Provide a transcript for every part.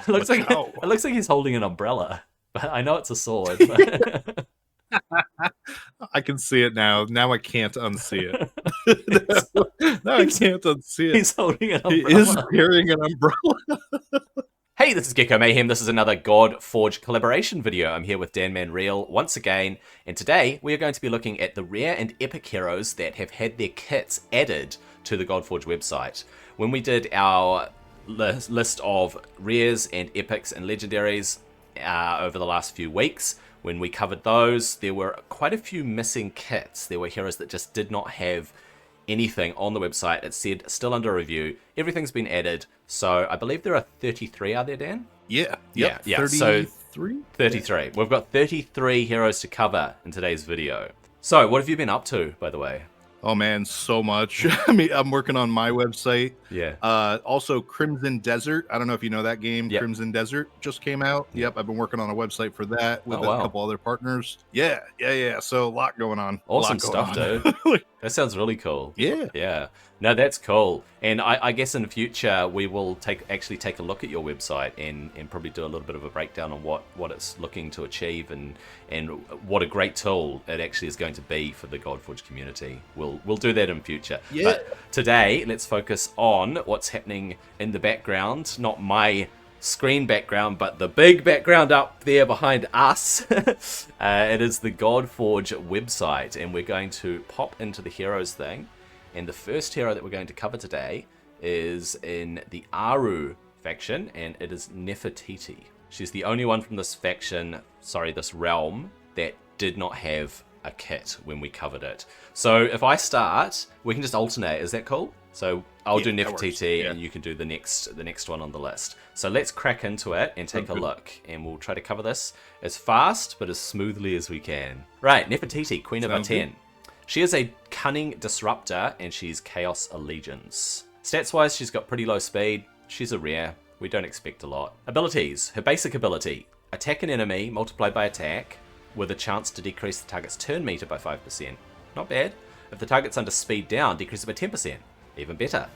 looks like Chao. it looks like he's holding an umbrella. But I know it's a sword. But I can see it now. Now I can't unsee he's, it. No, I he's, can't unsee it. he's holding an He is umbrella. carrying an umbrella. Hey, this is Gecko Mayhem. This is another Godforge collaboration video. I'm here with Dan Real once again, and today we are going to be looking at the rare and epic heroes that have had their kits added to the Godforge website. When we did our list of rares and epics and legendaries over the last few weeks, when we covered those, there were quite a few missing kits. There were heroes that just did not have anything on the website. It said still under review. Everything's been added. So I believe there are 33, are there, Dan? Yeah. Yeah. 33? So 33. We've got 33 heroes to cover in today's video. So what have you been up to, by the way? Oh man, so much. I mean, I'm working on my website. Yeah. Also, Crimson Desert. I don't know if you know that game. Yep. Crimson Desert just came out. Yep, I've been working on a website for that with Oh, wow. a couple other partners. Yeah. So a lot going on. Awesome stuff, dude. That sounds really cool. Yeah. Yeah. No, that's cool. And I guess in the future we will actually take a look at your website and probably do a little bit of a breakdown on what it's looking to achieve and what a great tool it actually is going to be for the Godforge community. We'll do that in future. Yeah. But today let's focus on what's happening in the background, not my screen background, but the big background up there behind us. It is the Godforge website, and we're going to pop into the heroes thing. And the first hero that we're going to cover today is in the Aru faction, and it is Nefertiti. She's the only one from this faction, this realm, that did not have a kit when we covered it. So if I start, we can just alternate. Is that cool? So I'll do Nefertiti, and you can do the next one on the list. So let's crack into it and take a look, and we'll try to cover this as fast but as smoothly as we can. Right, Nefertiti, Queen of Aten. She is a cunning disruptor, and she's Chaos Allegiance. Stats-wise, she's got pretty low speed. She's a rare. We don't expect a lot. Abilities. Her basic ability. Attack an enemy, multiplied by attack, with a chance to decrease the target's turn meter by 5%. Not bad. If the target's under speed down, decrease it by 10%. Even better.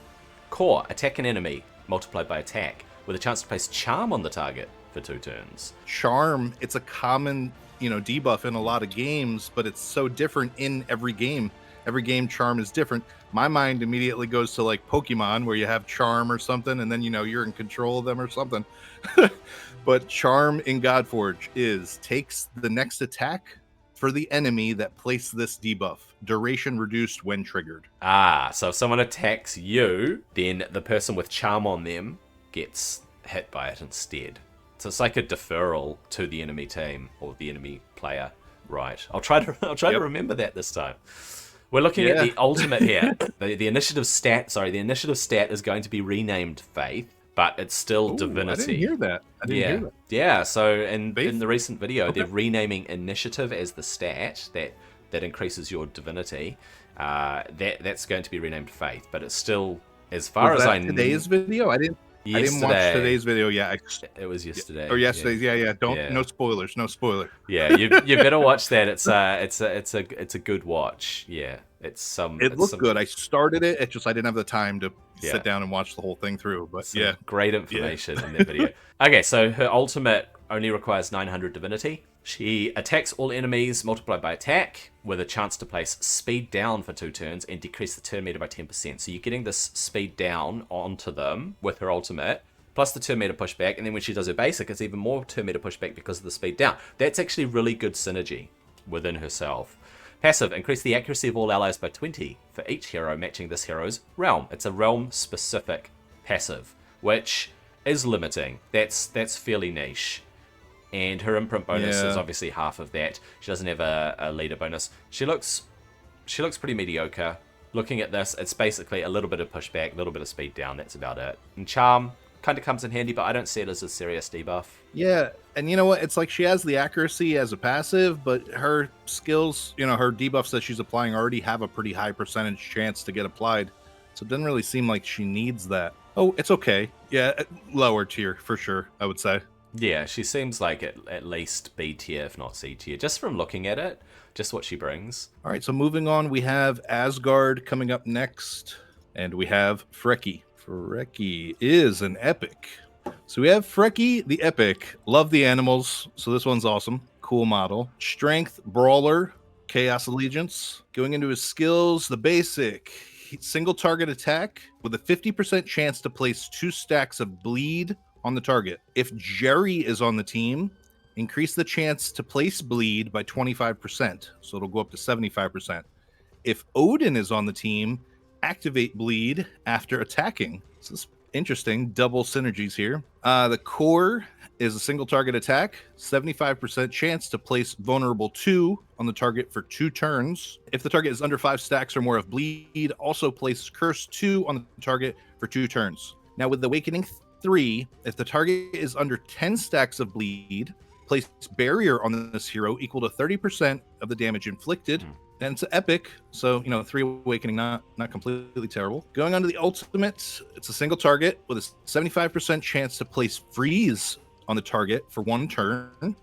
Core. Attack an enemy, multiplied by attack, with a chance to place Charm on the target for 2 turns. Charm, it's a common debuff in a lot of games, but it's so different in every game. Every game Charm is different. My mind immediately goes to like Pokemon, where you have Charm or something, and then you're in control of them or something. But Charm in Godforge takes the next attack for the enemy that placed this debuff. Duration reduced when triggered. So if someone attacks you, then the person with Charm on them gets hit by it instead. So it's like a deferral to the enemy team or the enemy player. Right. I'll try to remember that this time. We're looking at the ultimate here. The initiative stat. Sorry, the initiative stat is going to be renamed Faith, but it's still Divinity. I didn't hear that. Hear that. Yeah. So in the recent video, they're renaming Initiative as the stat that increases your Divinity. That's going to be renamed Faith, but it's still, as far as I know, today's video. I didn't watch today's video. Yeah, it was yesterday. Or yesterday's. Yeah. No spoilers. No spoiler. Yeah, you better watch that. It's a good watch. Yeah, it looked good. I started it. It's just I didn't have the time to sit down and watch the whole thing through. But great information in that video. Okay, so her ultimate only requires 900 Divinity. She attacks all enemies multiplied by attack with a chance to place speed down for 2 turns and decrease the turn meter by 10%. So you're getting this speed down onto them with her ultimate, plus the turn meter pushback, and then when she does her basic, it's even more turn meter pushback because of the speed down. That's actually really good synergy within herself. Passive, increase the accuracy of all allies by 20 for each hero matching this hero's realm. It's a realm-specific passive, which is limiting. That's fairly niche. And her imprint bonus is obviously half of that. She doesn't have a leader bonus. She looks pretty mediocre. Looking at this, it's basically a little bit of pushback, a little bit of speed down. That's about it. And Charm kind of comes in handy, but I don't see it as a serious debuff. Yeah, and you know what? It's like she has the accuracy as a passive, but her skills, her debuffs that she's applying already have a pretty high percentage chance to get applied. So it doesn't really seem like she needs that. Oh, it's okay. Yeah, lower tier for sure, I would say. Yeah, she seems like at least B tier, if not C tier, just from looking at it, just what she brings. All right, so moving on, we have Asgard coming up next, and we have Freki. Freki is an epic. So we have Freki the Epic. Love the animals. So this one's awesome. Cool model. Strength, Brawler, Chaos Allegiance. Going into his skills, the basic. Single target attack with a 50% chance to place 2 stacks of bleed on the target. If Geri is on the team, increase the chance to place bleed by 25%. So it'll go up to 75%. If Odin is on the team, activate bleed after attacking. So this is interesting. Double synergies here. The core is a single target attack, 75% chance to place vulnerable 2 on the target for 2 turns. If the target is under 5 stacks or more of bleed, also place curse 2 on the target for 2 turns. Now with the awakening 3, if the target is under 10 stacks of bleed, place barrier on this hero equal to 30% of the damage inflicted. And it's an epic, so 3 awakening, not completely terrible. Going on to the ultimate, it's a single target with a 75% chance to place freeze on the target for 1 turn.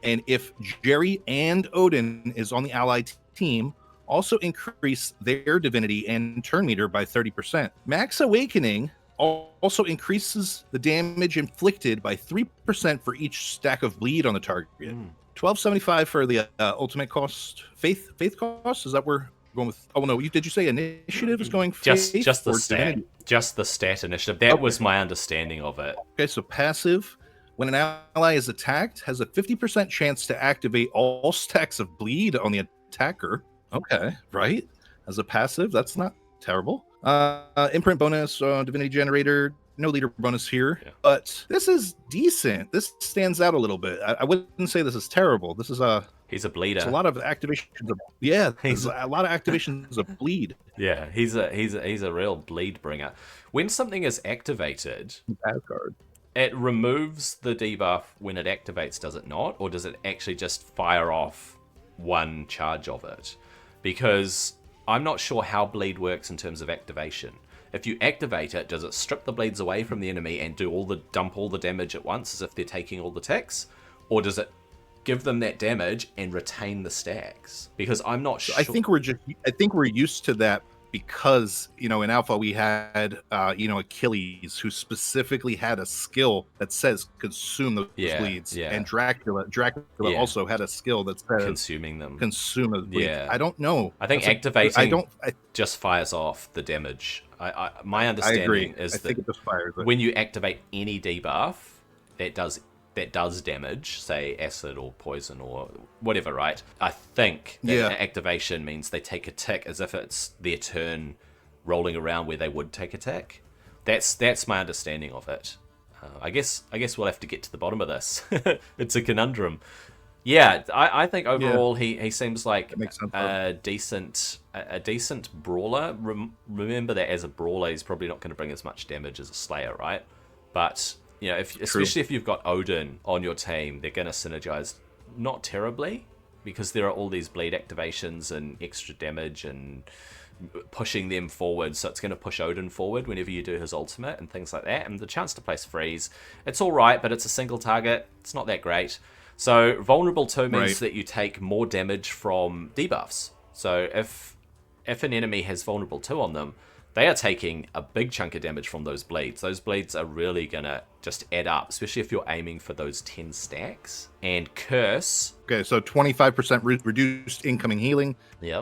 And if Geri and Odin is on the allied team, also increase their divinity and turn meter by 30%. Max awakening also increases the damage inflicted by 3% for each stack of bleed on the target. 1275 for the ultimate cost. Faith cost, is that where we're going with? Oh no, did you say initiative is going just faith the or stat divinity? Just the stat initiative. That was my understanding of it. Okay, so passive, when an ally is attacked, has a 50% chance to activate all stacks of bleed on the attacker. Okay, right, as a passive, that's not terrible. Imprint bonus, divinity generator, no leader bonus here, but this is decent. This stands out a little bit. I wouldn't say this is terrible. This is he's a bleeder. It's a lot of activations of, there's a lot of activations of bleed. Yeah, he's a real bleed bringer. When something is activated, it removes the debuff when it activates, does it not? Or does it actually just fire off 1 charge of it? Because I'm not sure how bleed works in terms of activation. If you activate it, does it strip the bleeds away from the enemy and dump all the damage at once as if they're taking all the ticks? Or does it give them that damage and retain the stacks? Because I'm not sure. I think we're used to that because, in Alpha we had, Achilles, who specifically had a skill that says consume those bleeds. Yeah. And Dracula also had a skill that says consuming them. Consume those bleeds. Yeah. I don't know. I think activating just fires off the damage. My understanding is that it just fires it. When you activate any debuff that does damage, say acid or poison or whatever, right? I think that activation means they take a tick as if it's their turn rolling around where they would take a tick. That's my understanding of it. I guess we'll have to get to the bottom of this. It's a conundrum. Yeah, I think overall he seems like a decent brawler. Remember that as a brawler, he's probably not going to bring as much damage as a slayer, right? But especially if you've got Odin on your team, they're going to synergize not terribly because there are all these bleed activations and extra damage and pushing them forward. So it's going to push Odin forward whenever you do his ultimate and things like that. And the chance to place freeze, it's all right, but it's a single target. It's not that great. So vulnerable 2 means that you take more damage from debuffs. So if an enemy has vulnerable 2 on them, they are taking a big chunk of damage from those bleeds. Those bleeds are really going to just add up, especially if you're aiming for those 10 stacks. And Curse. Okay, so 25% reduced incoming healing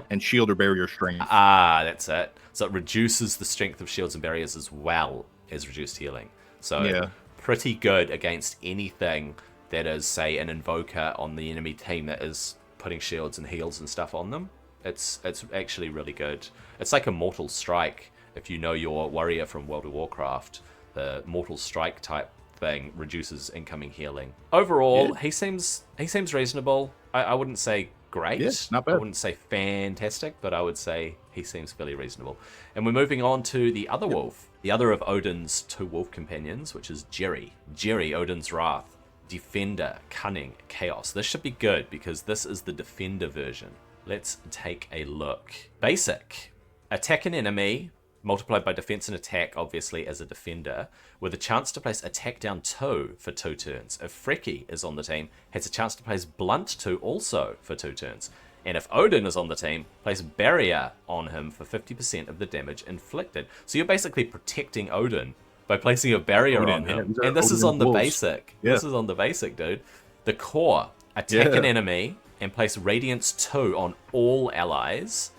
and shield or barrier strength. That's it. So it reduces the strength of shields and barriers as well as reduced healing. So pretty good against anything that is, say, an invoker on the enemy team that is putting shields and heals and stuff on them. It's actually really good. It's like a Mortal Strike. If you know your warrior from World of Warcraft, the Mortal Strike type thing reduces incoming healing. Overall, he seems reasonable. I wouldn't say great. Not bad. I wouldn't say fantastic, but I would say he seems fairly reasonable. And we're moving on to the other wolf, the other of Odin's 2 wolf companions, which is Geri. Geri, Odin's Wrath, Defender, Cunning, Chaos. This should be good because this is the Defender version. Let's take a look. Basic. Attack an enemy, multiplied by defense and attack, obviously, as a defender, with a chance to place attack down 2 for 2 turns. If Freki is on the team, has a chance to place blunt 2 also for 2 turns. And if Odin is on the team, place barrier on him for 50% of the damage inflicted. So you're basically protecting Odin by placing a barrier Odin, on him. yeah, And this is on the wolves. basic. Yeah. This is on the basic, dude. The core. Attack an enemy and place Radiance 2 on all allies.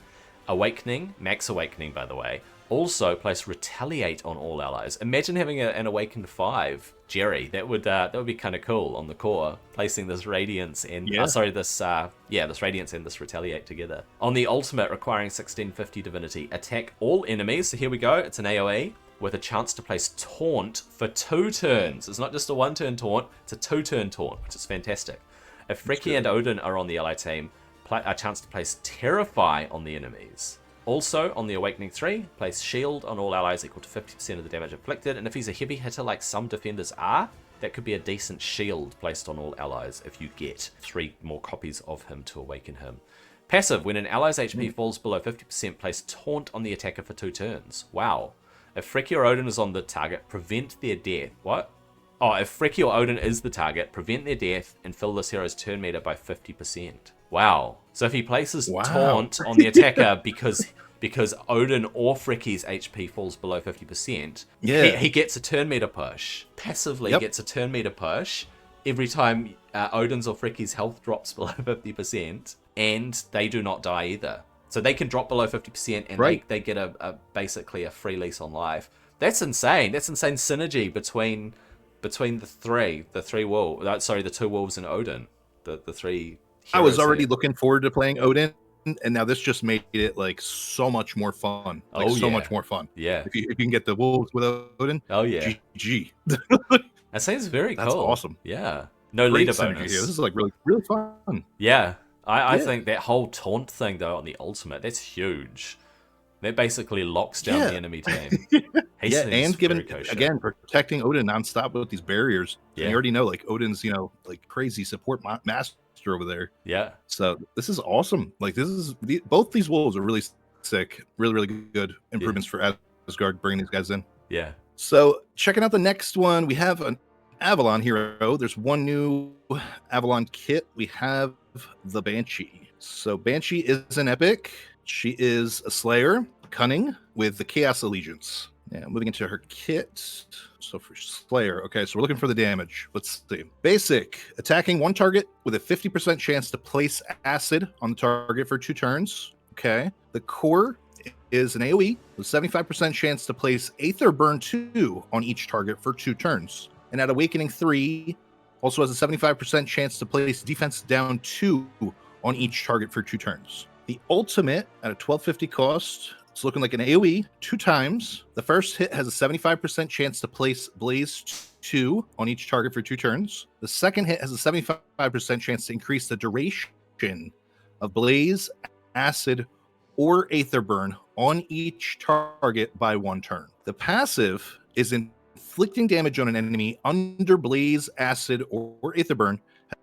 Awakening, max awakening by the way. Also place Retaliate on all allies. Imagine having an awakened 5 Geri. That would be kind of cool on the core. Placing this Radiance and this Radiance and this Retaliate together. On the ultimate, requiring 1650 divinity, attack all enemies. So here we go. It's an AoE with a chance to place Taunt for 2 turns. It's not just a 1-turn taunt. It's a 2-turn taunt, which is fantastic. If Freki and Odin are on the ally team, a chance to place Terrify on the enemies. Also, on the Awakening 3, place Shield on all allies equal to 50% of the damage inflicted, and if he's a heavy hitter like some defenders are, that could be a decent shield placed on all allies if you get 3 more copies of him to awaken him. Passive, when an ally's HP falls below 50%, place Taunt on the attacker for 2 turns. Wow. If Freki or Odin is on the target, prevent their death. What? Oh, if Freki or Odin is the target, prevent their death and fill this hero's turn meter by 50%. Wow. So if he places Taunt on the attacker because Odin or Freki's HP falls below 50%, he gets a turn meter push. Passively gets a turn meter push every time Odin's or Freki's health drops below 50%, and they do not die either. So they can drop below 50% and they get a basically a free lease on life. That's insane. That's insane synergy between the two wolves and Odin. The 3 I was already looking forward to playing Odin, and now this just made it like so much more fun. Much more fun. Yeah. If you can get the wolves with Odin. Oh yeah. GG. That seems very cool. That's awesome. Yeah. No Great leader synergy bonus. here. This is like really, really fun. Yeah. I think that whole taunt thing though on the ultimate, that's huge. That basically locks down the enemy team. And given again protecting Odin nonstop with these barriers. Yeah. And you already know like Odin's, like crazy support master over there. Yeah. So this is awesome. Like both these wolves are really sick. Really, really good improvements for Asgard bringing these guys in. Yeah. So checking out the next one, we have an Avalon hero. There's one new Avalon kit. We have the Banshee. So Banshee is an epic. She is a Slayer, cunning with the Chaos Allegiance. Yeah, moving into her kit. So for Slayer, okay, so we're looking for the damage. Let's see. Basic, attacking one target with a 50% chance to place acid on the target for 2 turns. Okay. The core is an AoE with 75% chance to place Aether Burn 2 on each target for 2 turns. And at Awakening 3, also has a 75% chance to place Defense Down 2 on each target for 2 turns. The ultimate at a 1250 cost, it's looking like an AoE 2 times. The first hit has a 75% chance to place Blaze 2 on each target for 2 turns. The second hit has a 75% chance to increase the duration of Blaze, Acid, or Aether Burn on each target by 1 turn. The passive is inflicting damage on an enemy under Blaze, Acid, or Aether Burn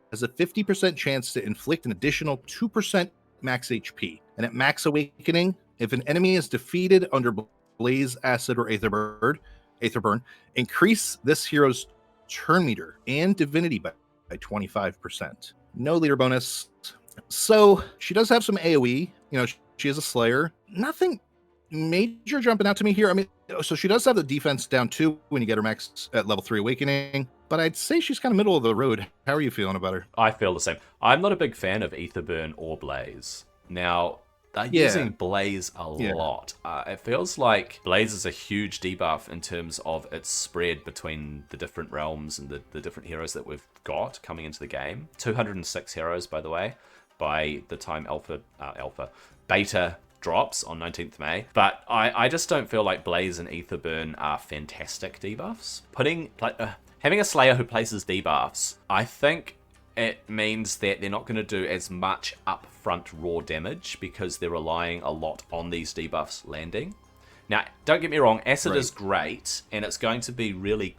has a 50% chance to inflict an additional 2% max HP. And at max awakening, if an enemy is defeated under Blaze, Acid, or Aether Burn, increase this hero's turn meter and divinity by 25%. No leader bonus. So she does have some AoE. She is a Slayer. Nothing major jumping out to me here. I mean, so she does have the defense down 2 when you get her max at level 3 awakening, but I'd say she's kind of middle of the road. How are you feeling about her? I feel the same. I'm not a big fan of Aether Burn or Blaze. Now, they're using Blaze a lot. It feels like Blaze is a huge debuff in terms of its spread between the different realms and the different heroes that we've got coming into the game. 206 heroes, by the way, by the time beta drops on 19th May. But I just don't feel like Blaze and Aether Burn are fantastic debuffs. Having a Slayer who places debuffs, I think it means that they're not going to do as much upfront raw damage because they're relying a lot on these debuffs landing. Now, don't get me wrong, Acid is great, and it's going to be really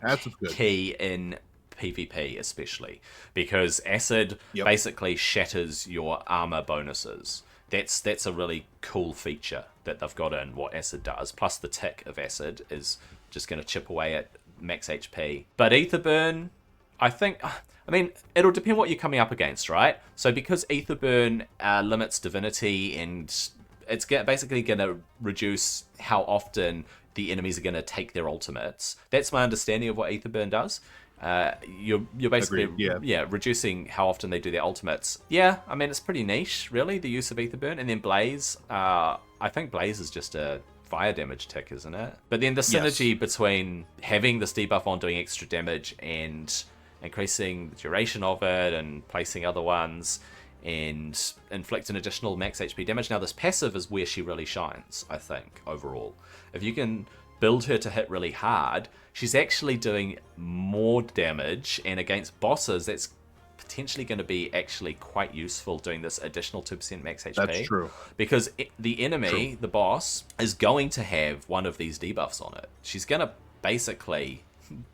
key in PvP especially, because Acid basically shatters your armor bonuses. That's a really cool feature that they've got in what Acid does. Plus the tick of Acid is just going to chip away at max HP. But Aether Burn, it'll depend what you're coming up against, right? So because Aether Burn limits divinity and it's basically going to reduce how often the enemies are going to take their ultimates. That's my understanding of what Ether Burn does. You're basically reducing how often they do their ultimates. Yeah, I mean, it's pretty niche, really, the use of Ether Burn. And then Blaze, I think Blaze is just a fire damage tick, isn't it? But then the synergy between having this debuff on doing extra damage and increasing the duration of it and placing other ones and inflict an additional max HP damage. Now, this passive is where she really shines, I think, overall. If you can build her to hit really hard, she's actually doing more damage, and against bosses, that's potentially going to be actually quite useful, doing this additional 2% max HP. That's true. Because the enemy, the boss, is going to have one of these debuffs on it. She's going to basically,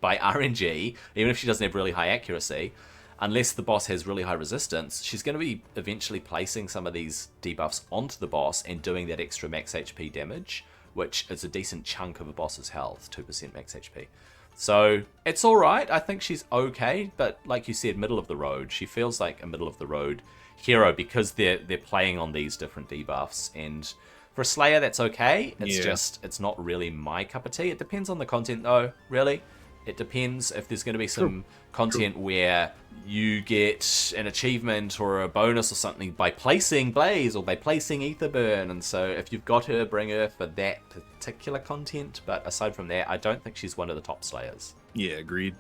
by RNG, even if she doesn't have really high accuracy, unless the boss has really high resistance, she's going to be eventually placing some of these debuffs onto the boss and doing that extra max HP damage, which is a decent chunk of a boss's health, 2% max HP. So it's all right. I think she's okay, but like you said, middle of the road. She feels like a middle of the road hero because they're playing on these different debuffs. And for a Slayer, that's okay. It's just, it's not really my cup of tea. It depends on the content, though, really. It depends if there's going to be some content where you get an achievement or a bonus or something by placing Blaze or by placing Ether Burn. And so if you've got her, bring her for that particular content. But aside from that, I don't think she's one of the top Slayers. Yeah, agreed.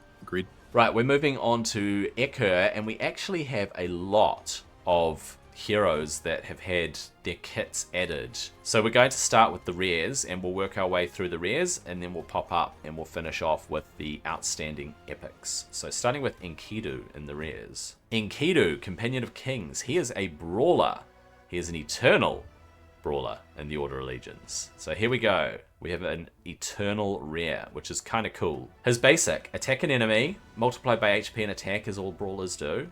Right, we're moving on to Eker, and we actually have a lot of heroes that have had their kits added. So we're going to start with the rares, and we'll work our way through the rares, and then we'll pop up and we'll finish off with the outstanding epics. So starting with Enkidu in the rares. Enkidu, Companion of Kings. He is a brawler. He is an eternal brawler in the Order of Legions. So here we go. We have an eternal rare, which is kind of cool. His basic, attack an enemy, multiplied by HP and attack as all brawlers do.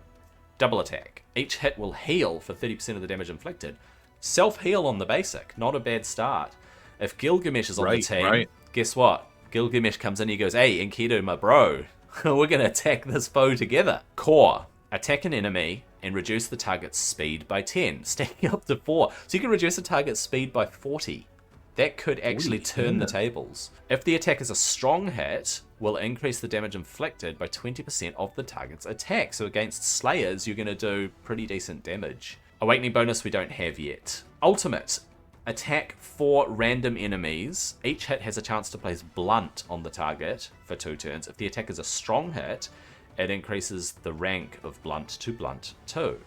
Double attack. Each hit will heal for 30% of the damage inflicted. Self-heal on the basic. Not a bad start. If Gilgamesh is on the team, guess what? Gilgamesh comes in, he goes, hey, Enkidu, my bro. We're going to attack this foe together. Core. Attack an enemy and reduce the target's speed by 10. Stacking up to 4. So you can reduce the target's speed by 40. That could actually turn the tables. If the attack is a strong hit, will increase the damage inflicted by 20% of the target's attack. So against Slayers, you're going to do pretty decent damage. Awakening bonus we don't have yet. Ultimate. Attack 4 random enemies. Each hit has a chance to place blunt on the target for 2 turns. If the attack is a strong hit, it increases the rank of blunt to blunt 2.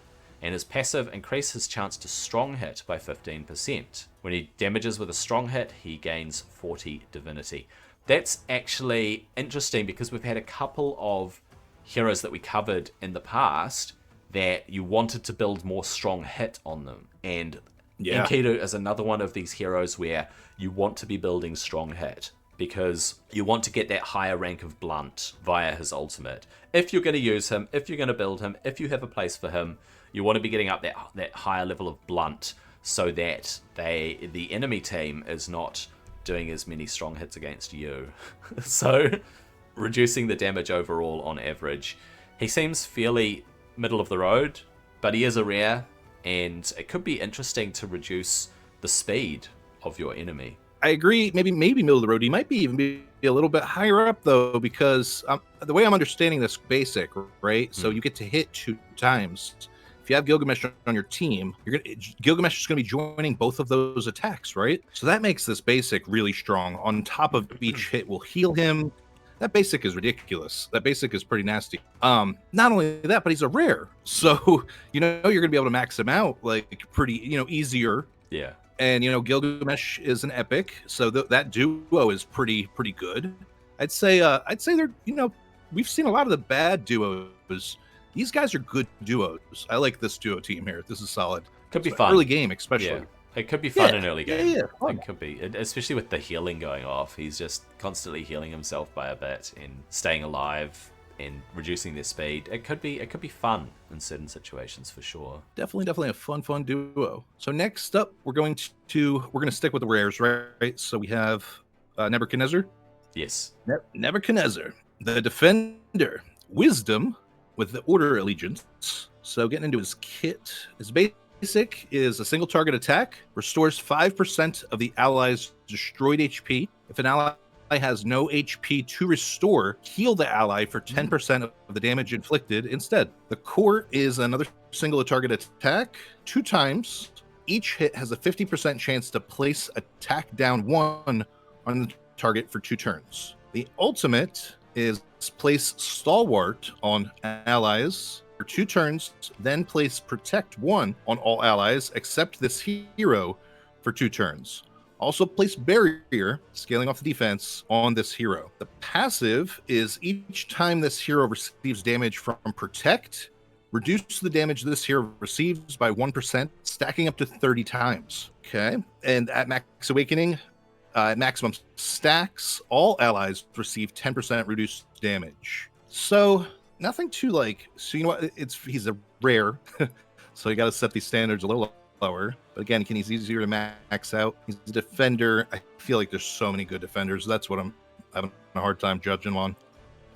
And his passive increases his chance to strong hit by 15%. When he damages with a strong hit, he gains 40 divinity. That's actually interesting because we've had a couple of heroes that we covered in the past that you wanted to build more strong hit on them. And Enkidu is another one of these heroes where you want to be building strong hit because you want to get that higher rank of blunt via his ultimate. If you're going to use him, if you're going to build him, if you have a place for him, you want to be getting up that higher level of blunt so that the enemy team is not doing as many strong hits against you. So reducing the damage overall on average. He seems fairly middle of the road, but he is a rare, and it could be interesting to reduce the speed of your enemy. I agree. Maybe middle of the road. He might even be a little bit higher up though, because the way I'm understanding this basic, right? So you get to hit 2 times. If you have Gilgamesh on your team, Gilgamesh is going to be joining both of those attacks, right? So that makes this basic really strong. On top of each hit will heal him. That basic is ridiculous. That basic is pretty nasty. Not only that, but he's a rare. So, you're going to be able to max him out like pretty, easier. Yeah. And, Gilgamesh is an epic. So that duo is pretty good. I'd say they're, we've seen a lot of the bad duos. These guys are good duos. I like this duo team here. This is solid. Could be fun. Early game, especially. Yeah. It could be fun in early game. Yeah. It could be, especially with the healing going off. He's just constantly healing himself by a bit and staying alive and reducing their speed. It could be fun in certain situations for sure. Definitely a fun duo. So next up, we're going to stick with the rares, right? So we have Nebuchadnezzar. Yes. Nebuchadnezzar, the defender, wisdom with the Order Allegiance. So getting into his kit, his basic is a single target attack, restores 5% of the ally's destroyed HP If an ally has no HP to restore, heal the ally for 10% of the damage inflicted instead. The core is another single target attack 2 times. Each hit has a 50% chance to place attack down 1 on the target for 2 turns. The ultimate is place Stalwart on allies for 2 turns, then place Protect 1 on all allies except this hero for 2 turns. Also place Barrier, scaling off the defense, on this hero. The passive is each time this hero receives damage from Protect, reduce the damage this hero receives by 1%, stacking up to 30 times. Okay, and at Max Awakening, at maximum stacks, all allies receive 10% reduced damage. So nothing too so you know what? He's a rare, so you got to set these standards a little lower. But again, he's easier to max out. He's a defender. I feel like there's so many good defenders. That's what I'm having a hard time judging on.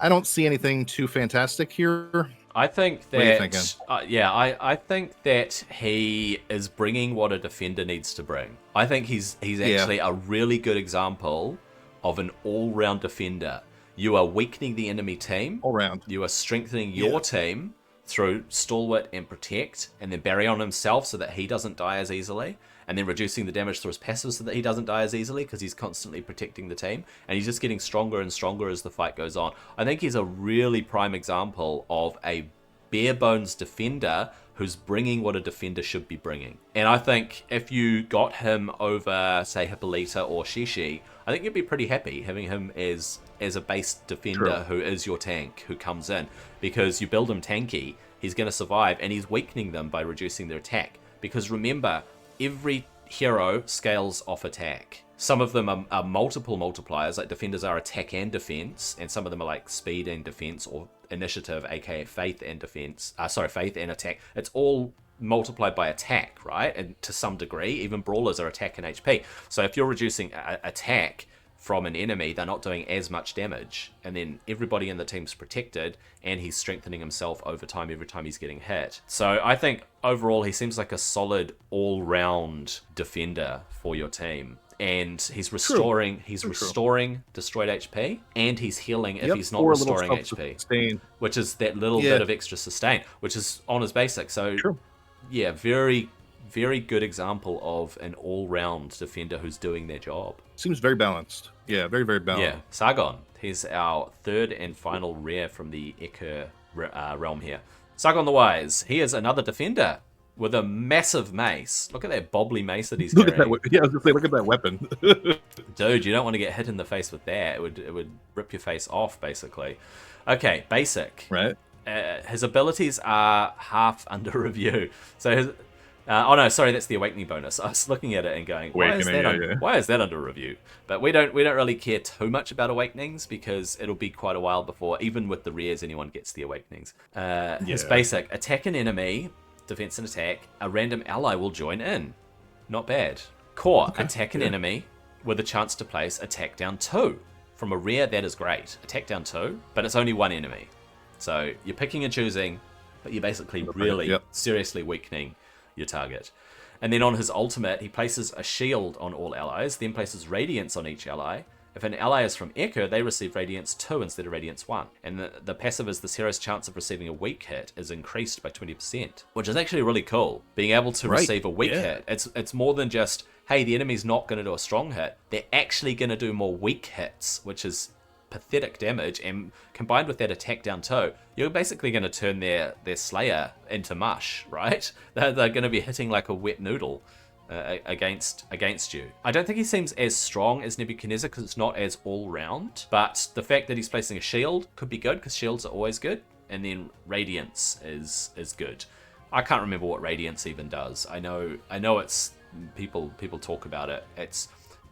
I don't see anything too fantastic here. I think that, what are you thinking? I think that he is bringing what a defender needs to bring. I think he's actually a really good example of an all-round defender. You are weakening the enemy team. All round. You are strengthening your team through Stalwart and Protect, and then Barry on himself so that he doesn't die as easily, and then reducing the damage through his passive so that he doesn't die as easily because he's constantly protecting the team, and he's just getting stronger and stronger as the fight goes on. I think he's a really prime example of a bare bones defender who's bringing what a defender should be bringing. And I think if you got him over, say, Hippolyta or Shishi, I think you'd be pretty happy having him as a base defender who is your tank, who comes in. Because you build him tanky, he's going to survive, and he's weakening them by reducing their attack. Because remember, every hero scales off attack. Some of them are multiple multipliers, like defenders are attack and defense, and some of them are like speed and defense, or initiative, aka faith and defense. Faith and attack. It's all multiplied by attack, right? And to some degree, even brawlers are attack and HP. So if you're reducing attack from an enemy, they're not doing as much damage, and then everybody in the team's protected, and he's strengthening himself over time every time he's getting hit. So I think overall he seems like a solid all-round defender for your team. And he's restoring destroyed HP, and he's healing if he's not restoring HP, which is that little bit of extra sustain, which is on his basic. So yeah, very, very good example of an all-round defender who's doing their job. Seems very balanced. Yeah, very, very balanced. Yeah, Sargon. He's our third and final rare from the Eker realm here. Sargon the Wise. He is another defender with a massive mace. Look at that bobbly mace that he's carrying. I was going to say, look at that weapon. Dude, you don't want to get hit in the face with that. It would rip your face off, basically. Okay, basic. Right. His abilities are half under review. So his... that's the awakening bonus. I was looking at it and going, why is that under review? But we don't really care too much about awakenings because it'll be quite a while before, even with the rares, anyone gets the awakenings. His basic: attack an enemy, defense and attack. A random ally will join in. Not bad. Core: attack an enemy with a chance to place attack down 2. From a rare, that is great. Attack down 2, but it's only 1 enemy. So you're picking and choosing, but you're basically really seriously weakening your target. And then on his ultimate, he places a shield on all allies, then places radiance on each ally. If an ally is from Eker, they receive radiance 2 instead of radiance 1. And the passive is this hero's chance of receiving a weak hit is increased by 20%, which is actually really cool. Being able to receive a weak hit, it's more than just, hey, the enemy's not going to do a strong hit. They're actually going to do more weak hits, which is pathetic damage, and combined with that attack down 2, you're basically going to turn their Slayer into mush, right? They're going to be hitting like a wet noodle against you. I don't think he seems as strong as Nebuchadnezzar because it's not as all-round, but the fact that he's placing a shield could be good because shields are always good, and then Radiance is good. I can't remember what Radiance even does. I know it's people talk about it.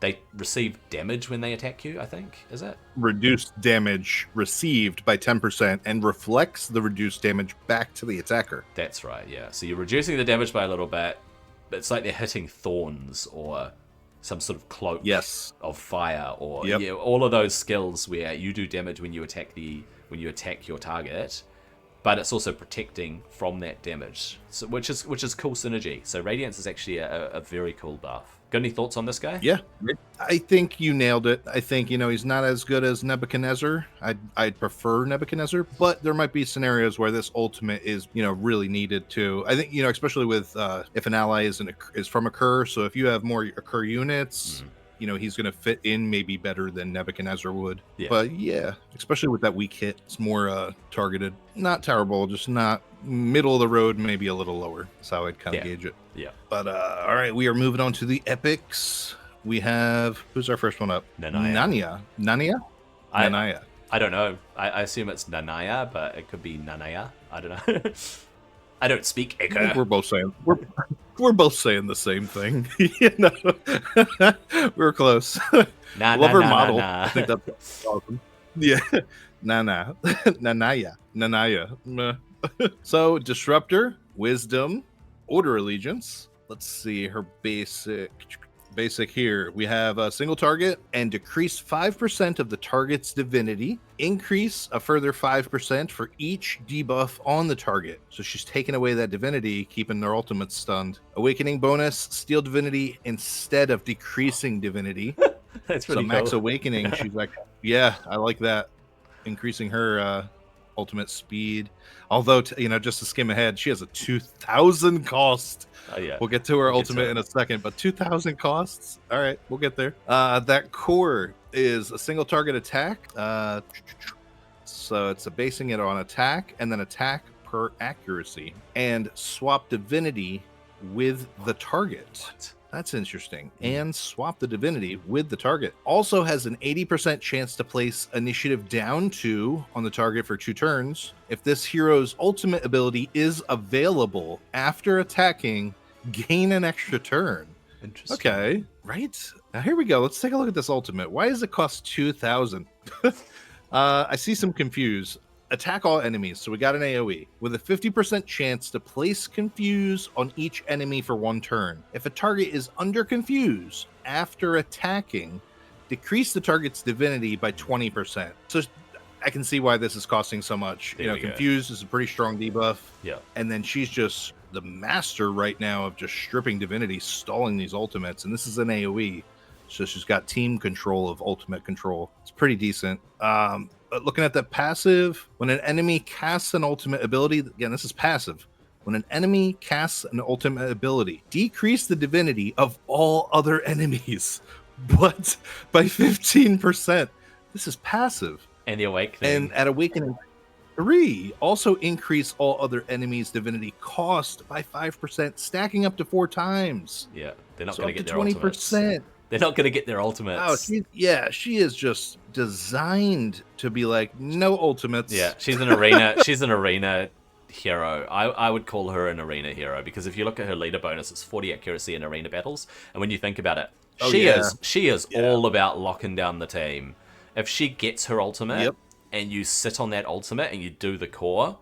They receive damage when they attack you, I think, is it? Reduced damage received by 10% and reflects the reduced damage back to the attacker. That's right, yeah. So you're reducing the damage by a little bit, but it's like they're hitting thorns or some sort of cloak of fire, or all of those skills where you do damage when you attack your target, but it's also protecting from that damage, so which is cool synergy. So Radiance is actually a very cool buff. Got any thoughts on this guy? Yeah, I think you nailed it. I think, he's not as good as Nebuchadnezzar. I'd prefer Nebuchadnezzar, but there might be scenarios where this ultimate is, really needed too. I think, especially with if an ally is from a Kerr, so if you have more Kerr units, he's going to fit in maybe better than Nebuchadnezzar would. Yeah. But yeah, especially with that weak hit, it's more targeted. Not terrible, just not middle of the road, maybe a little lower. That's how I'd kind of gauge it. Yeah. But all right, we are moving on to the epics. We have, who's our first one up? Nanaya. Nanaya? I don't know. I assume it's Nanaya, but it could be Nanaya. I don't know. I don't speak Eka. I think we're both saying the same thing. We're close. Love her model. I think that's awesome. Yeah. Nanaya. So Disruptor, Wisdom, Order Allegiance. Let's see her basic here. We have a single target and decrease 5% of the target's divinity. Increase a further 5% for each debuff on the target. So she's taking away that divinity, keeping their ultimate stunned. Awakening bonus, steal divinity instead of decreasing divinity. That's pretty so max cool. awakening, she's like, yeah, I like that. Increasing her ultimate speed. Although, just to skim ahead, she has a 2,000 cost. Oh, yeah. We'll get to her ultimate in a second, but 2,000 costs. All right, we'll get there. That core is a single target attack. So it's basing it on attack and then attack per accuracy and swap divinity with the target. What? That's interesting. And swap the divinity with the target. Also has an 80% chance to place initiative down 2 on the target for 2 turns. If this hero's ultimate ability is available after attacking, gain an extra turn. Interesting. Okay, right? Now here we go. Let's take a look at this ultimate. Why does it cost 2,000? I see some confuse. Attack all enemies. So we got an AoE with a 50% chance to place Confuse on each enemy for 1 turn. If a target is under Confuse after attacking, decrease the target's divinity by 20%. So I can see why this is costing so much. Confuse is a pretty strong debuff. Yeah. And then she's just the master right now of just stripping divinity, stalling these ultimates. And this is an AoE. So she's got team control of ultimate control. It's pretty decent. But looking at the passive, when an enemy casts an ultimate ability, again, this is passive. When an enemy casts an ultimate ability, decrease the divinity of all other enemies, but by 15%. This is passive. And the awakening. And at Awakening 3, also increase all other enemies' divinity cost by 5%, stacking up to 4 times. Yeah, they're not So going to up get to their 20%. ultimates. They're not going to get their ultimates. Oh, she is just designed to be like, no ultimates. Yeah, she's an arena. She's an arena hero. I would call her an arena hero because if you look at her leader bonus, it's 40 accuracy in arena battles. And when you think about it, she is all about locking down the team. If she gets her ultimate and you sit on that ultimate and you do the core,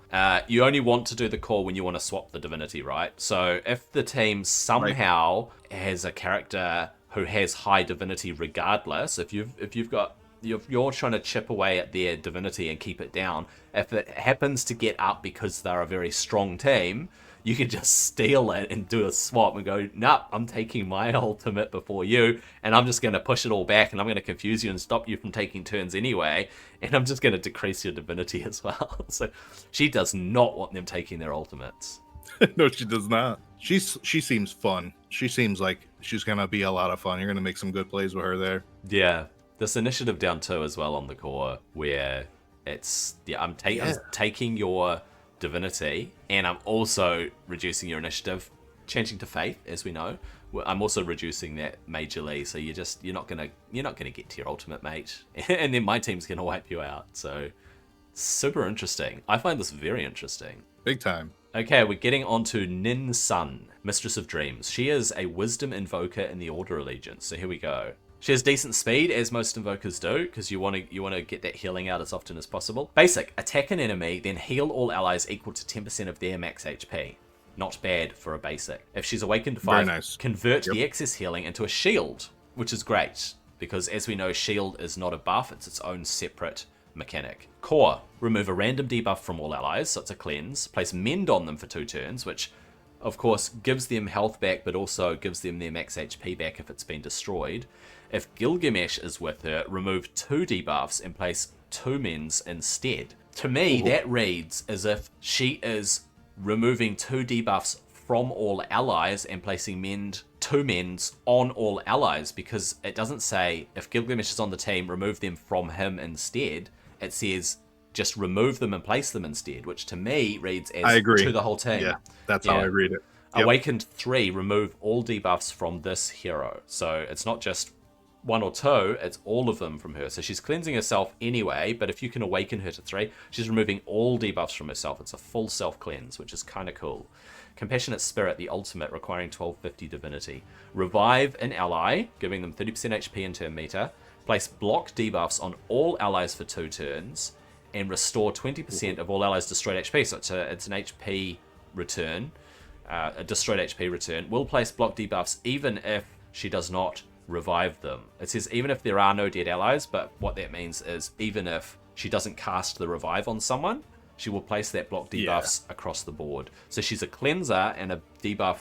you only want to do the core when you want to swap the divinity, right? So if the team somehow has a character who has high divinity regardless, if you're trying to chip away at their divinity and keep it down, if it happens to get up because they're a very strong team, you can just steal it and do a swap and go, nah, I'm taking my ultimate before you, and I'm just going to push it all back, and I'm going to confuse you and stop you from taking turns anyway, and I'm just going to decrease your divinity as well. So she does not want them taking their ultimates. No, she does not. She seems fun. She seems like she's going to be a lot of fun. You're going to make some good plays with her there. Yeah. This initiative down 2 as well on the core, where it's, I'm taking your divinity, and I'm also reducing your initiative, changing to faith, as we know. I'm also reducing that majorly, so you're not gonna get to your ultimate, mate, and then my team's gonna wipe you out. So super interesting. I find this very interesting. Big time. Okay, we're getting on to Ninsun, Mistress of Dreams. She is a wisdom invoker in the Order Allegiance. So here we go. She has decent speed, as most invokers do, because you want to get that healing out as often as possible. Basic, attack an enemy, then heal all allies equal to 10% of their max HP. Not bad for a basic. If she's awakened to 5, nice. Convert the excess healing into a shield, which is great, because as we know, shield is not a buff, it's its own separate mechanic. Core, remove a random debuff from all allies, so it's a cleanse. Place mend on them for 2 turns, which of course, gives them health back, but also gives them their max HP back if it's been destroyed. If Gilgamesh is with her, remove 2 debuffs and place 2 mends instead. To me, that reads as if she is removing 2 debuffs from all allies and placing 2 mends on all allies, because it doesn't say if Gilgamesh is on the team, remove them from him instead. It says just remove them and place them instead, which to me reads as to the whole team. Yeah, that's how I read it. Yep. Awakened 3, remove all debuffs from this hero. So it's not just 1 or 2, it's all of them from her. So she's cleansing herself anyway, but if you can awaken her to 3, she's removing all debuffs from herself. It's a full self-cleanse, which is kind of cool. Compassionate Spirit, the ultimate, requiring 1250 divinity. Revive an ally, giving them 30% HP in turn meter. Place block debuffs on all allies for 2 turns. And restore 20% of all allies' destroyed HP. So it's an HP return, a destroyed HP return. Will place block debuffs even if she does not revive them. It says even if there are no dead allies, but what that means is even if she doesn't cast the revive on someone, she will place that block debuffs across the board. So she's a cleanser and a debuff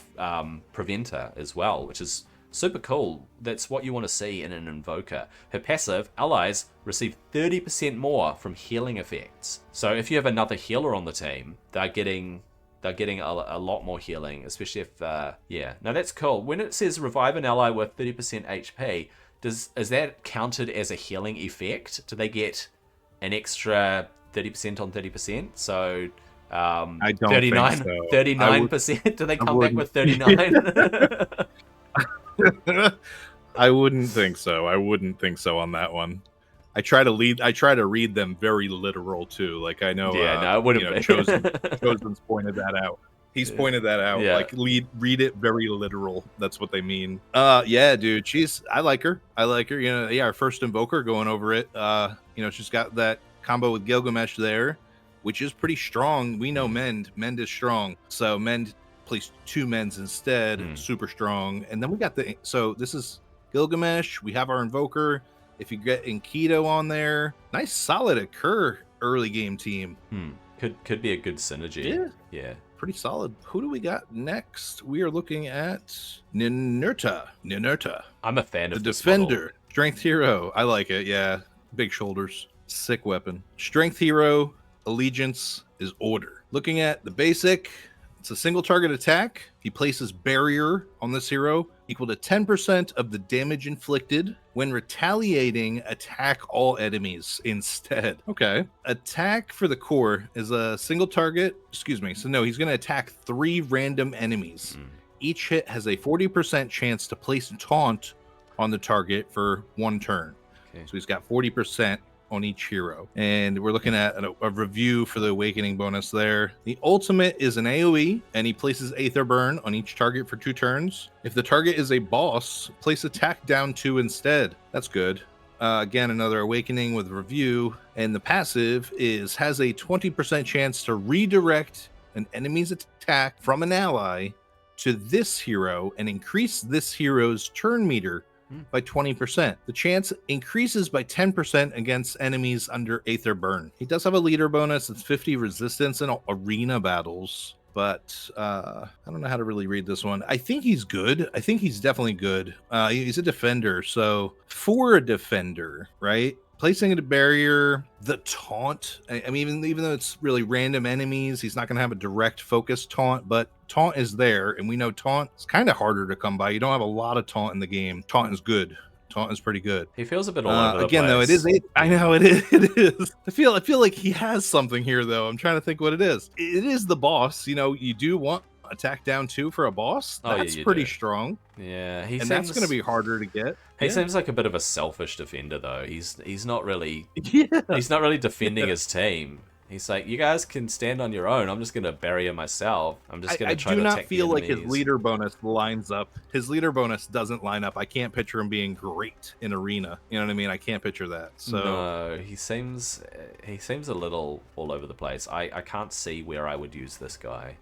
preventer as well, which is super cool. That's what you want to see in an invoker. Her passive, allies receive 30% more from healing effects. So if you have another healer on the team, they're getting a lot more healing, especially if no, that's cool. When it says revive an ally with 30% HP, is that counted as a healing effect? Do they get an extra 30% on 30%? So I don't 39, think so. 39%. Do they come back with 39? I wouldn't think so. I wouldn't think so on that one. I try to read them very literal too. Like I know, it wouldn't be. Chosen's pointed that out. He's pointed that out. Yeah. Like read it very literal. That's what they mean. Yeah, dude. I like her. You know, our first invoker going over it. You know, she's got that combo with Gilgamesh there, which is pretty strong. We know Mend is strong. So Mend placed 2 mends instead, super strong. And then we got so this is Gilgamesh. We have our invoker. If you get Enkidu on there, nice solid occur early game team. Could be a good synergy. Yeah. Pretty solid. Who do we got next? We are looking at Ninurta. I'm a fan of the defender, strength hero. I like it. Yeah, big shoulders, sick weapon. Strength hero. Allegiance is order. Looking at the basic, it's a single target attack. He places barrier on this hero equal to 10% of the damage inflicted. When retaliating, attack all enemies instead. Okay. Attack for the core is a single target. So no, he's going to attack 3 random enemies. Each hit has a 40% chance to place a taunt on the target for 1 turn. Okay. So he's got 40% on each hero. And we're looking at a review for the awakening bonus there. The ultimate is an AoE, and he places Aether Burn on each target for 2 turns. If the target is a boss, place attack down 2 instead. That's good. Again, another awakening with review. And the passive has a 20% chance to redirect an enemy's attack from an ally to this hero and increase this hero's turn meter by 20%. The chance increases by 10% against enemies under Aether Burn. He does have a leader bonus. It's 50 resistance in arena battles, but I don't know how to really read this one. I think he's good. I think he's definitely good. He's a defender, so for a defender, right? Placing a barrier, the taunt. I mean, even though it's really random enemies, he's not going to have a direct focus taunt, but taunt is there, and we know taunt is kind of harder to come by. You don't have a lot of taunt in the game. Taunt is good. Taunt is pretty good. He feels a bit all over the again, place. though, it is. I know it is. It is. I feel like he has something here, though. I'm trying to think what it is. It is the boss. You know, you do want attack down 2 for a boss. That's pretty strong. Yeah, that's going to be harder to get. He seems like a bit of a selfish defender, though. He's not really. He's not really defending his team. He's like, you guys can stand on your own. I'm just going to barrier myself. I'm just going to try to attack the enemies. I do not feel like his leader bonus lines up. His leader bonus doesn't line up. I can't picture him being great in arena. You know what I mean? I can't picture that. So no, he seems a little all over the place. I can't see where I would use this guy.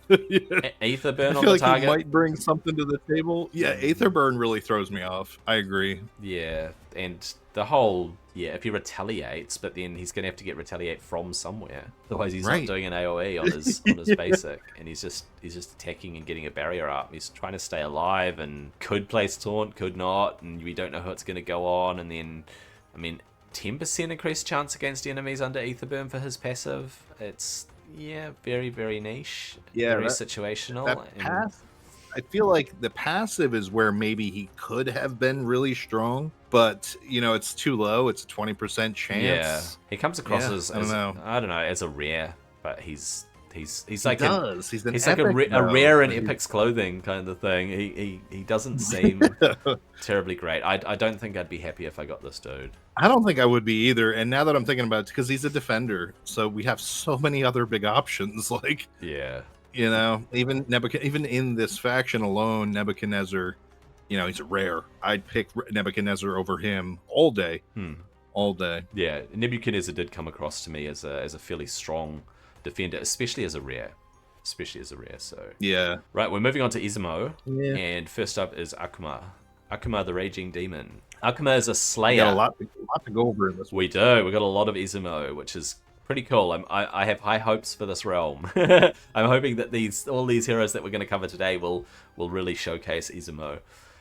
Yeah. Aether I burn on feel the like he target. might bring something to the table. Yeah, Aether Burn really throws me off. I agree. Yeah, and the whole if he retaliates, but then he's gonna have to get retaliate from somewhere. Otherwise, he's not Right. doing an AOE on his basic, and he's just attacking and getting a barrier up. He's trying to stay alive and could place taunt, could not, and we don't know how it's gonna go on. And then, I mean, 10% increased chance against enemies under Aether Burn for his passive. It's very very niche, very situational. That pass, I feel like the passive is where maybe he could have been really strong, but it's too low. It's a 20% chance. Yeah, he comes across as I don't know, as a rare, but he's he's like he's like a rare in Epic's clothing kind of thing. He doesn't seem terribly great. I don't think I'd be happy if I got this dude. I don't think I would be either. And now that I'm thinking about it, because he's a defender, so we have so many other big options. Like, yeah, even even in this faction alone, Nebuchadnezzar, he's a rare. I'd pick Nebuchadnezzar over him all day. All day. Yeah, Nebuchadnezzar did come across to me as a fairly strong defender, especially as a rare. So yeah. Right, we're moving on to Izumo, and first up is Akuma. Akuma, the Raging Demon. Akuma is a slayer. We got a lot to go over in this one. We do. We got a lot of Izumo, which is pretty cool. I have high hopes for this realm. I'm hoping that all these heroes that we're going to cover today will really showcase Izumo.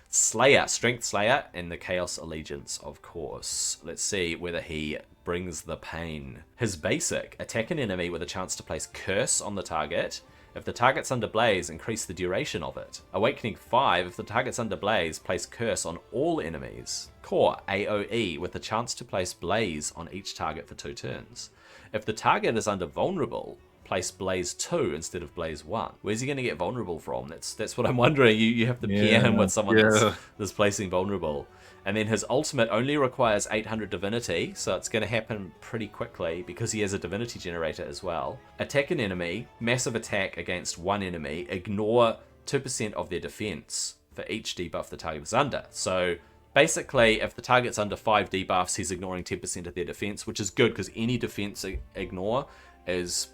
Slayer, Strength Slayer, and the Chaos Allegiance, of course. Let's see whether he brings the pain. His basic, attack an enemy with a chance to place Curse on the target. If the target's under Blaze, increase the duration of it. Awakening 5, if the target's under Blaze, place Curse on all enemies. Core, AoE, with a chance to place Blaze on each target for 2 turns. If the target is under Vulnerable, place Blaze 2 instead of Blaze 1. Where's he going to get Vulnerable from? That's what I'm wondering. You have to pair him with someone that's placing Vulnerable. And then his ultimate only requires 800 Divinity, so it's going to happen pretty quickly because he has a Divinity generator as well. Attack an enemy, massive attack against one enemy, ignore 2% of their defense for each debuff the target is under. So basically, if the target's under 5 debuffs, he's ignoring 10% of their defense, which is good because any defense ignore is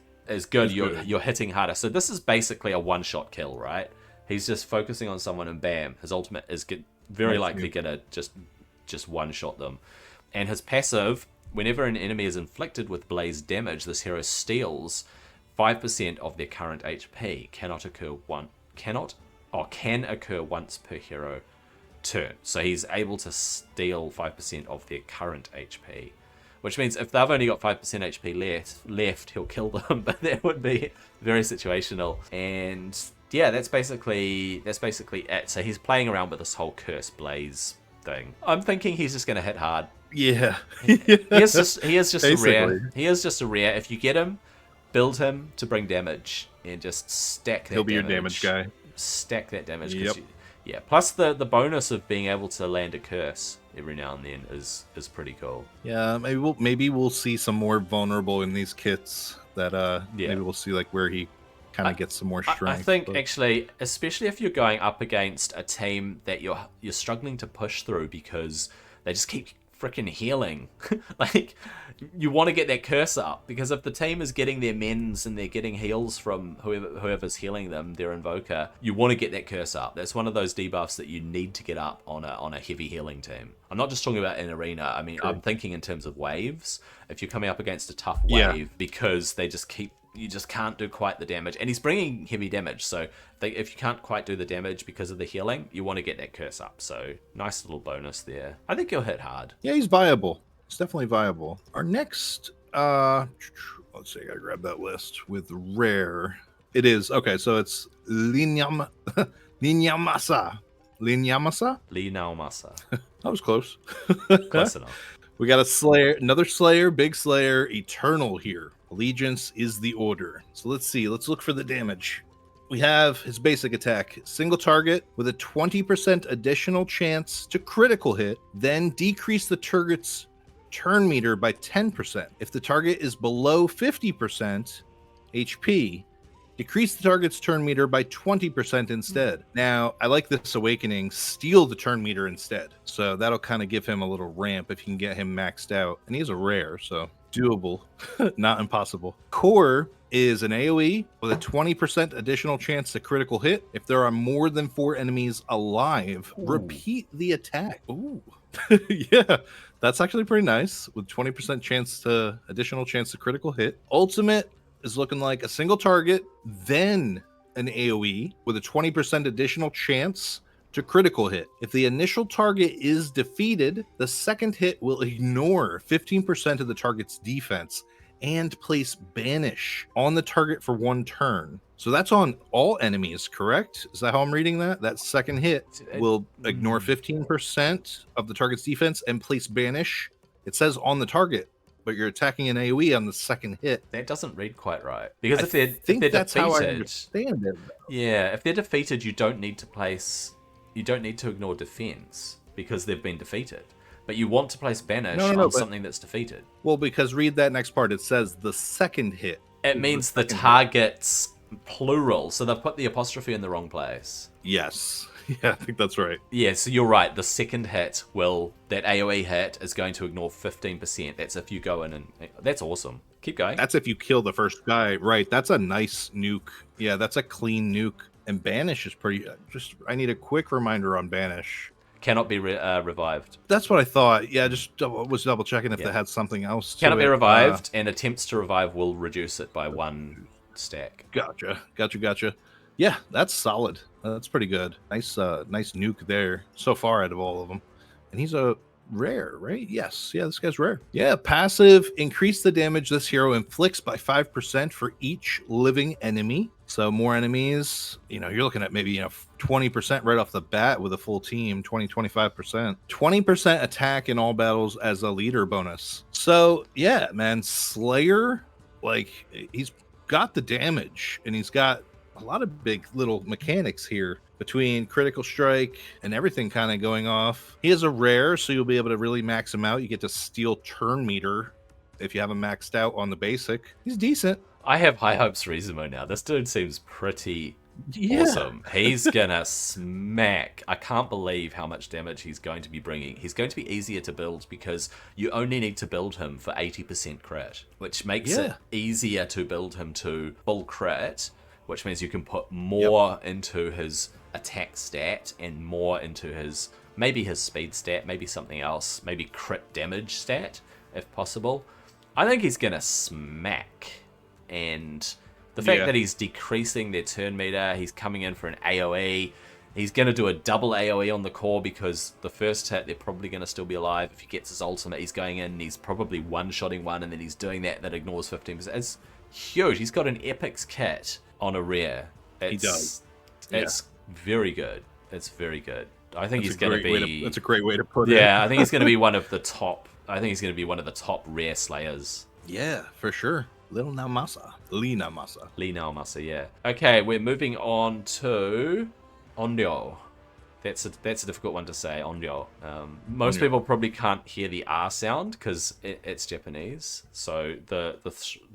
good. You're hitting harder. So this is basically a one-shot kill, right? He's just focusing on someone and bam, his ultimate is very likely gonna just one-shot them. And his passive, whenever an enemy is inflicted with blaze damage, this hero steals 5% of their current HP. Can occur once per hero turn. So he's able to steal 5% of their current HP. Which means if they've only got 5% HP left, he'll kill them, but that would be very situational. And yeah, that's basically it. So he's playing around with this whole Curse Blaze thing. I'm thinking he's just gonna hit hard. Yeah. He is just a rare. He is just a rare. If you get him, build him to bring damage and just stack that damage. He'll be your damage guy. Stack that damage. Yep. Plus the bonus of being able to land a curse every now and then is pretty cool. Yeah, maybe we'll see some more vulnerable in these kits that maybe we'll see like where he kind of gets some more strength. I think actually, especially if you're going up against a team that you're struggling to push through because they just keep freaking healing. Like, you want to get that curse up, because if the team is getting their mends and they're getting heals from whoever's healing them, their invoker, you want to get that curse up. That's one of those debuffs that you need to get up on a heavy healing team. I'm not just talking about in arena. I mean, I'm thinking in terms of waves. If you're coming up against a tough wave, because they just keep, you just can't do quite the damage, and he's bringing heavy damage, so if you can't quite do the damage because of the healing, you want to get that curse up. So nice little bonus there. I think he'll hit hard. Yeah, he's viable. It's definitely viable. Our next let's see, I gotta grab that list with rare. It is okay, so it's Naomasa. Naomasa. That was close. Close enough. We got a Slayer, another Slayer, big Slayer, Eternal here. Allegiance is the order. So let's see. Let's look for the damage. We have his basic attack. Single target with a 20% additional chance to critical hit, then decrease the target's turn meter by 10%. If the target is below 50% HP, decrease the target's turn meter by 20% instead. Now, I like this Awakening. Steal the turn meter instead. So that'll kind of give him a little ramp if you can get him maxed out. And he's a rare, so Doable, not impossible. Core is an AoE with a 20% additional chance to critical hit. If there are more than 4 enemies alive, repeat the attack. Ooh. Yeah, that's actually pretty nice with 20% additional chance to critical hit. Ultimate is looking like a single target, then an AoE with a 20% additional chance to critical hit. If the initial target is defeated, the second hit will ignore 15% of the target's defense and place Banish on the target for 1 turn. So that's on all enemies, correct? Is that how I'm reading that? That second hit will ignore 15% of the target's defense and place Banish. It says on the target, but you're attacking an AoE on the second hit. That doesn't read quite right. Because if they're that's defeated, how I understand it. Yeah, if they're defeated, you don't need to ignore defense because they've been defeated. But you want to place Banish on something that's defeated. Well, because read that next part. It says the second hit. It means the target's plural, so they've put the apostrophe in the wrong place. Yes. Yeah, I think that's right. Yeah, so you're right. The second hit that AoE hit is going to ignore 15%. That's if you go in and... That's awesome. Keep going. That's if you kill the first guy. Right, that's a nice nuke. Yeah, that's a clean nuke. And Banish is pretty... I need a quick reminder on Banish. Cannot be revived. That's what I thought. Yeah, was double checking if they had something else. Cannot be revived, and attempts to revive will reduce it by 1 stack. Gotcha. Yeah, that's solid. That's pretty good. Nice nuke there so far out of all of them. And he's a rare, right? Yes. Yeah, this guy's rare. Yeah, passive, increase the damage this hero inflicts by 5% for each living enemy. So more enemies, you're looking at maybe 20% right off the bat with a full team, 25%. 20% attack in all battles as a leader bonus. So yeah, man, Slayer, he's got the damage and he's got a lot of big little mechanics here between critical strike and everything kind of going off. He is a rare, so you'll be able to really max him out. You get to steal turn meter if you have him maxed out on the basic. He's decent. I have high hopes for Izumo now. This dude seems pretty awesome. He's gonna smack. I can't believe how much damage he's going to be bringing. He's going to be easier to build because you only need to build him for 80% crit, which makes it easier to build him to full crit, which means you can put more into his attack stat and more into his speed stat, maybe something else, maybe crit damage stat if possible. I think he's gonna smack. And the fact that he's decreasing their turn meter, he's coming in for an AoE, he's going to do a double AoE on the core because the first hit, they're probably going to still be alive. If he gets his ultimate, he's going in and he's probably one-shotting one, and then he's doing that ignores 15%. It's huge. He's got an Epic's kit on a rare. He does. It's very good. It's very good. I think he's going to be... That's a great way to put it. Yeah, I think he's going to be one of the top... rare slayers. Yeah, for sure. Lee Naomasa, yeah. Okay, we're moving on to Onryo. That's a difficult one to say, Onryo. Most people probably can't hear the R sound because it's Japanese. So the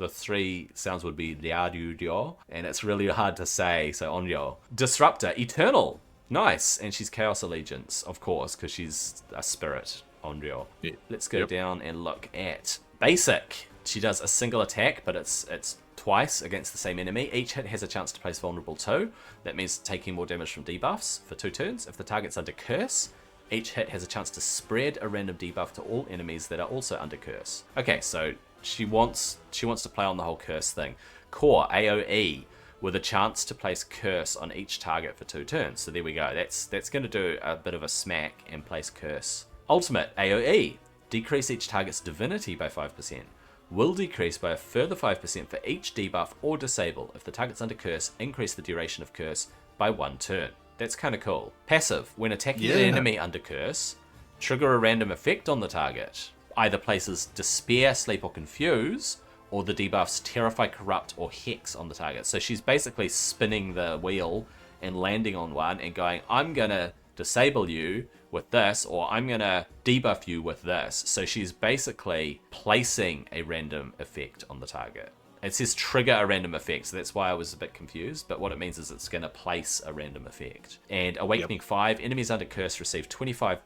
3 sounds would be Ryujin, and it's really hard to say. So Onryo. Disruptor, Eternal. Nice. And she's Chaos Allegiance, of course, because she's a spirit, Onryo. Yeah. Let's go down and look at Basic. She does a single attack, but it's twice against the same enemy. Each hit has a chance to place vulnerable 2. That means taking more damage from debuffs for 2 turns. If the target's under curse, each hit has a chance to spread a random debuff to all enemies that are also under curse. Okay, so she wants to play on the whole curse thing. Core, AoE, with a chance to place curse on each target for 2 turns. So there we go. That's going to do a bit of a smack and place curse. Ultimate, AoE, decrease each target's divinity by 5%. Will decrease by a further 5% for each debuff or disable. If the target's under curse, increase the duration of curse by 1 turn. That's kind of cool. Passive, when attacking an enemy under curse, trigger a random effect on the target. Either places Despair, Sleep, or Confuse, or the debuffs Terrify, Corrupt, or Hex on the target. So she's basically spinning the wheel and landing on one and going, I'm gonna disable you with this, or I'm gonna debuff you with this. So she's basically placing a random effect on the target. It says trigger a random effect, so that's why I was a bit confused. But what it means is it's going to place a random effect. And Awakening 5, enemies under curse receive 25%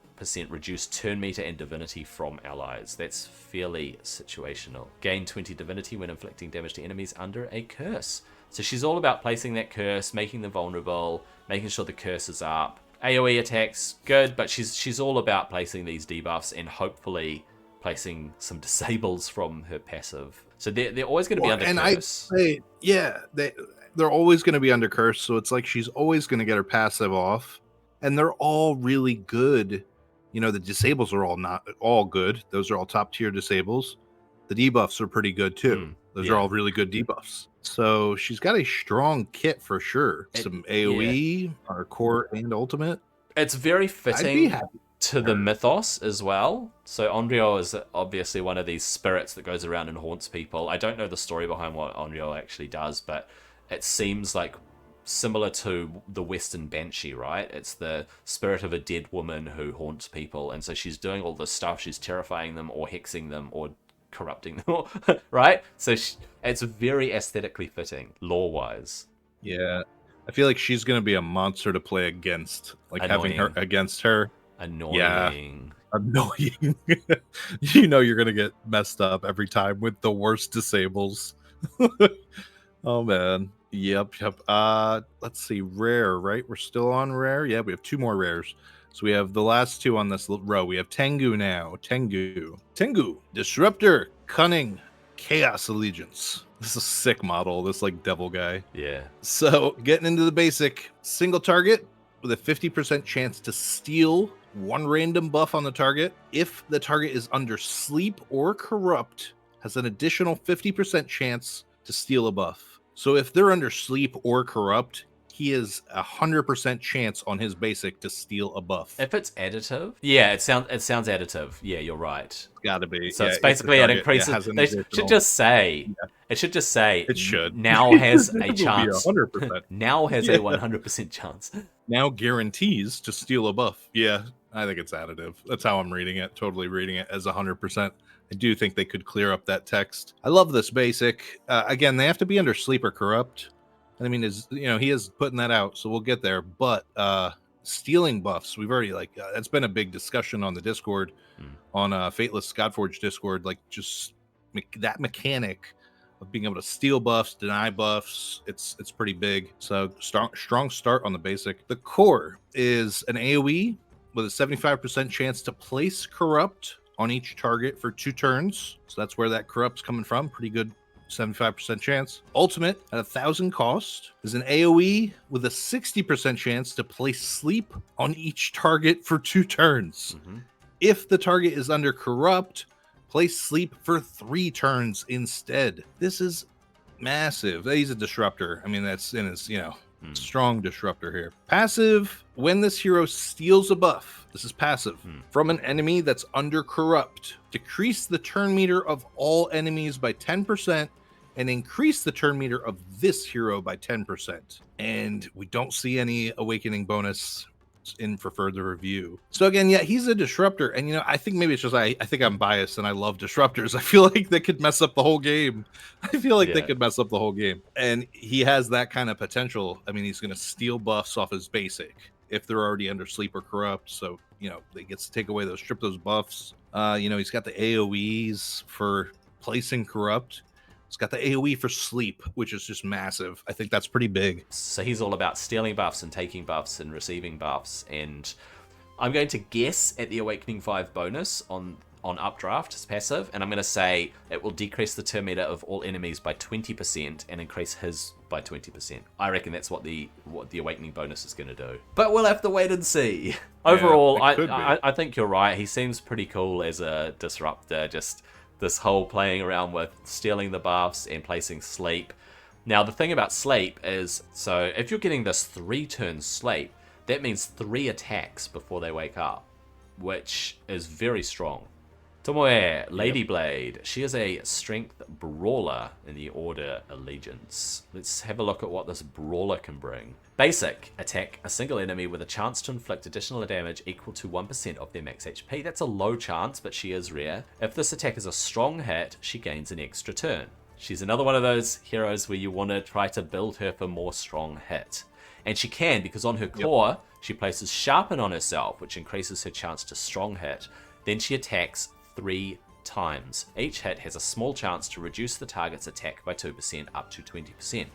reduced turn meter and divinity from allies. That's fairly situational. Gain 20 divinity when inflicting damage to enemies under a curse. So she's all about placing that curse, making them vulnerable, making sure the curse is up. AoE attacks, good, but she's all about placing these debuffs and hopefully placing some disables from her passive. So they're always going to be under curse. And I'd say, yeah, they're always going to be under curse, so it's like she's always going to get her passive off. And they're all really good. You know, the disables are all not all good. Those are all top tier disables. The debuffs are pretty good too. Those are all really good debuffs. So she's got a strong kit for sure. Some AoE, our core and ultimate. It's very fitting to the mythos as well. So Onryo is obviously one of these spirits that goes around and haunts people. I don't know the story behind what Onryo actually does, but it seems like similar to the Western Banshee, right? It's the spirit of a dead woman who haunts people, and so she's doing all this stuff. She's terrifying them or hexing them or corrupting them, right? So it's very aesthetically fitting, lore-wise. Yeah. I feel like she's going to be a monster to play against, like having her against her. Annoying. Yeah. Annoying. You know you're going to get messed up every time with the worst disables. Oh, man. Yep. Let's see. Rare, right? We're still on rare. Yeah, we have 2 more rares. So we have the last 2 on this row. We have Tengu now. Tengu. Disruptor. Cunning. Chaos Allegiance. This is a sick model. This like devil guy. Yeah. So getting into the basic. Single target with a 50% chance to steal 1 random buff on the target. If the target is under sleep or corrupt, has an additional 50% chance to steal a buff. So if they're under sleep or corrupt, he has 100% chance on his basic to steal a buff. If it's additive, yeah, it sounds additive. Yeah, you're right. It's gotta be. So it's basically it increases. They should just say. Yeah. It should just say. It should. Now has a chance. 100%. Now has a 100% chance. Now guarantees to steal a buff. Yeah, I think it's additive. That's how I'm reading it. Totally reading it as 100%. I do think they could clear up that text. I love this basic. Again, they have to be under sleep or corrupt. I mean, he is putting that out, so we'll get there. But stealing buffs, we've already that's been a big discussion on the Discord, on Fateless Godforge Discord. Like just that mechanic of being able to steal buffs, deny buffs, it's pretty big. So strong start on the basic. The core is an AOE with a 75% chance to place corrupt on each target for 2 turns. So that's where that corrupt's coming from. Pretty good. 75% chance. Ultimate at 1,000 cost is an AoE with a 60% chance to place sleep on each target for 2 turns. If the target is under corrupt, place sleep for 3 turns instead. This is massive. He's a disruptor. I mean, that's in his, strong disruptor here. Passive, when this hero steals a buff, this is passive, from an enemy that's under corrupt, decrease the turn meter of all enemies by 10%, and increase the turn meter of this hero by 10%. And we don't see any awakening bonus in for further review. So again, yeah, he's a disruptor. And, I think maybe it's just I think I'm biased and I love disruptors. I feel like they could mess up the whole game. They could mess up the whole game. And he has that kind of potential. I mean, he's going to steal buffs off his basic if they're already under sleep or corrupt. So, they get to take away strip those buffs. He's got the AoEs for placing corrupt. It's got the AoE for sleep, which is just massive. I think that's pretty big. So he's all about stealing buffs and taking buffs and receiving buffs. And I'm going to guess at the Awakening 5 bonus on Updraft, it's passive. And I'm going to say it will decrease the turn meter of all enemies by 20% and increase his by 20%. I reckon that's what the Awakening bonus is going to do. But we'll have to wait and see. Overall, I think you're right. He seems pretty cool as a disruptor. Just this whole playing around with stealing the buffs and placing sleep. Now, the thing about sleep is, so if you're getting this 3-turn sleep, that means 3 attacks before they wake up, which is very strong. Tomoe, Lady Blade. She is a strength brawler in the Order Allegiance. Let's have a look at what this brawler can bring. Basic. Attack a single enemy with a chance to inflict additional damage equal to 1% of their max HP. That's a low chance, but she is rare. If this attack is a strong hit, she gains an extra turn. She's another one of those heroes where you want to try to build her for more strong hit. And she can, because on her core, she places Sharpen on herself, which increases her chance to strong hit. Then she attacks 3 times. Each hit has a small chance to reduce the target's attack by 2% up to 20%.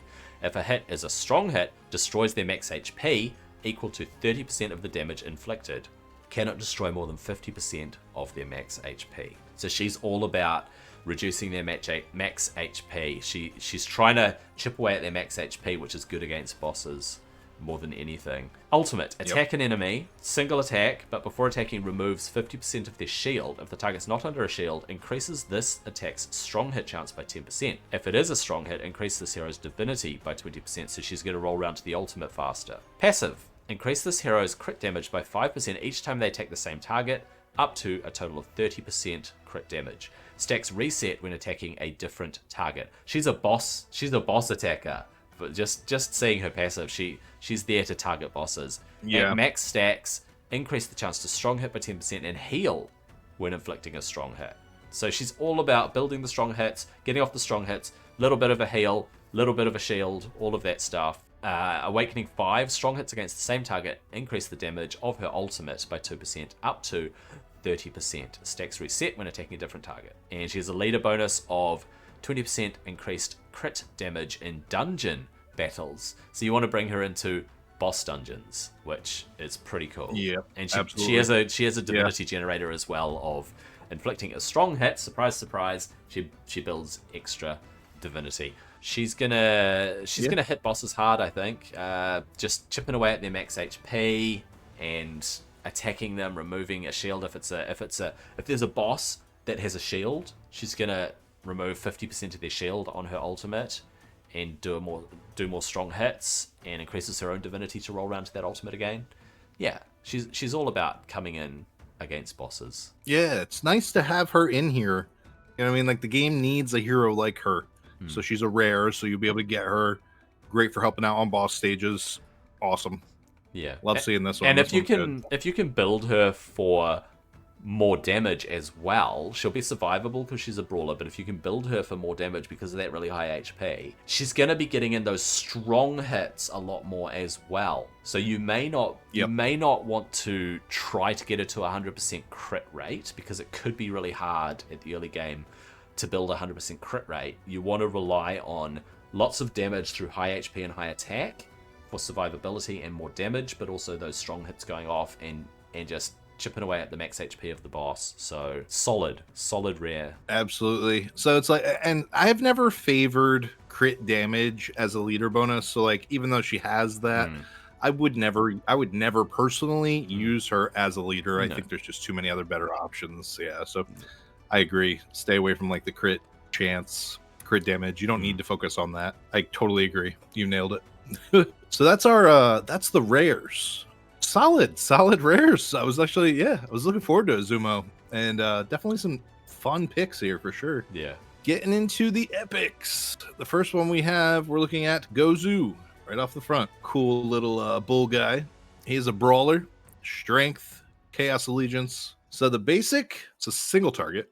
If a hit is a strong hit, destroys their max HP, equal to 30% of the damage inflicted. Cannot destroy more than 50% of their max HP. So she's all about reducing their max HP. She's trying to chip away at their max HP, which is good against bosses more than anything. Ultimate, attack an enemy, single attack, but before attacking removes 50% of their shield. If the target's not under a shield, increases this attack's strong hit chance by 10%. If it is a strong hit, increase this hero's divinity by 20%, so she's going to roll around to the ultimate faster. Passive, increase this hero's crit damage by 5% each time they attack the same target, up to a total of 30% crit damage. Stacks reset when attacking a different target. She's a boss attacker. But just seeing her passive, she's there to target bosses. Yeah. At max stacks, increase the chance to strong hit by 10% and heal when inflicting a strong hit. So she's all about building the strong hits, getting off the strong hits, little bit of a heal, little bit of a shield, all of that stuff. Awakening 5 strong hits against the same target, increase the damage of her ultimate by 2% up to 30%. Stacks reset when attacking a different target. And she has a leader bonus of 20% increased crit damage in dungeon battles. So you want to bring her into boss dungeons, which is pretty cool. Yeah, and absolutely. she has a divinity generator as well of inflicting a strong hit. Surprise, surprise. She builds extra divinity. She's gonna hit bosses hard, I think. Just chipping away at their max HP and attacking them, removing a shield. If there's a boss that has a shield, she's gonna remove 50% of their shield on her ultimate and do more strong hits, and increases her own divinity to roll around to that ultimate again. Yeah, she's all about coming in against bosses. Yeah, it's nice to have her in here. You know what I mean? Like, the game needs a hero like her. So she's a rare, so you'll be able to get her. Great for helping out on boss stages. Awesome. Yeah. Love seeing this one. And This one's good. if you can build her for more damage as well, she'll be survivable because she's a brawler, but if you can build her for more damage because of that really high HP, she's going to be getting in those strong hits a lot more as well. So you may not want to try to get her to 100% crit rate, because it could be really hard at the early game to build 100% crit rate. You want to rely on lots of damage through high HP and high attack for survivability and more damage, but also those strong hits going off and just chipping away at the max HP of the boss. So solid rare. Absolutely. So it's like, and I've never favored crit damage as a leader bonus. So like, even though she has that, I would never personally use her as a leader. I think there's just too many other better options. Yeah. So I agree. Stay away from like the crit chance, crit damage. You don't need to focus on that. I totally agree. You nailed it. So that's that's the rares. Solid rares. I was looking forward to Azumo, and definitely some fun picks here for sure. Yeah. Getting into the epics. The first one we're looking at Gozu right off the front. Cool little bull guy. He's a brawler, strength, chaos allegiance. So the basic, it's a single target,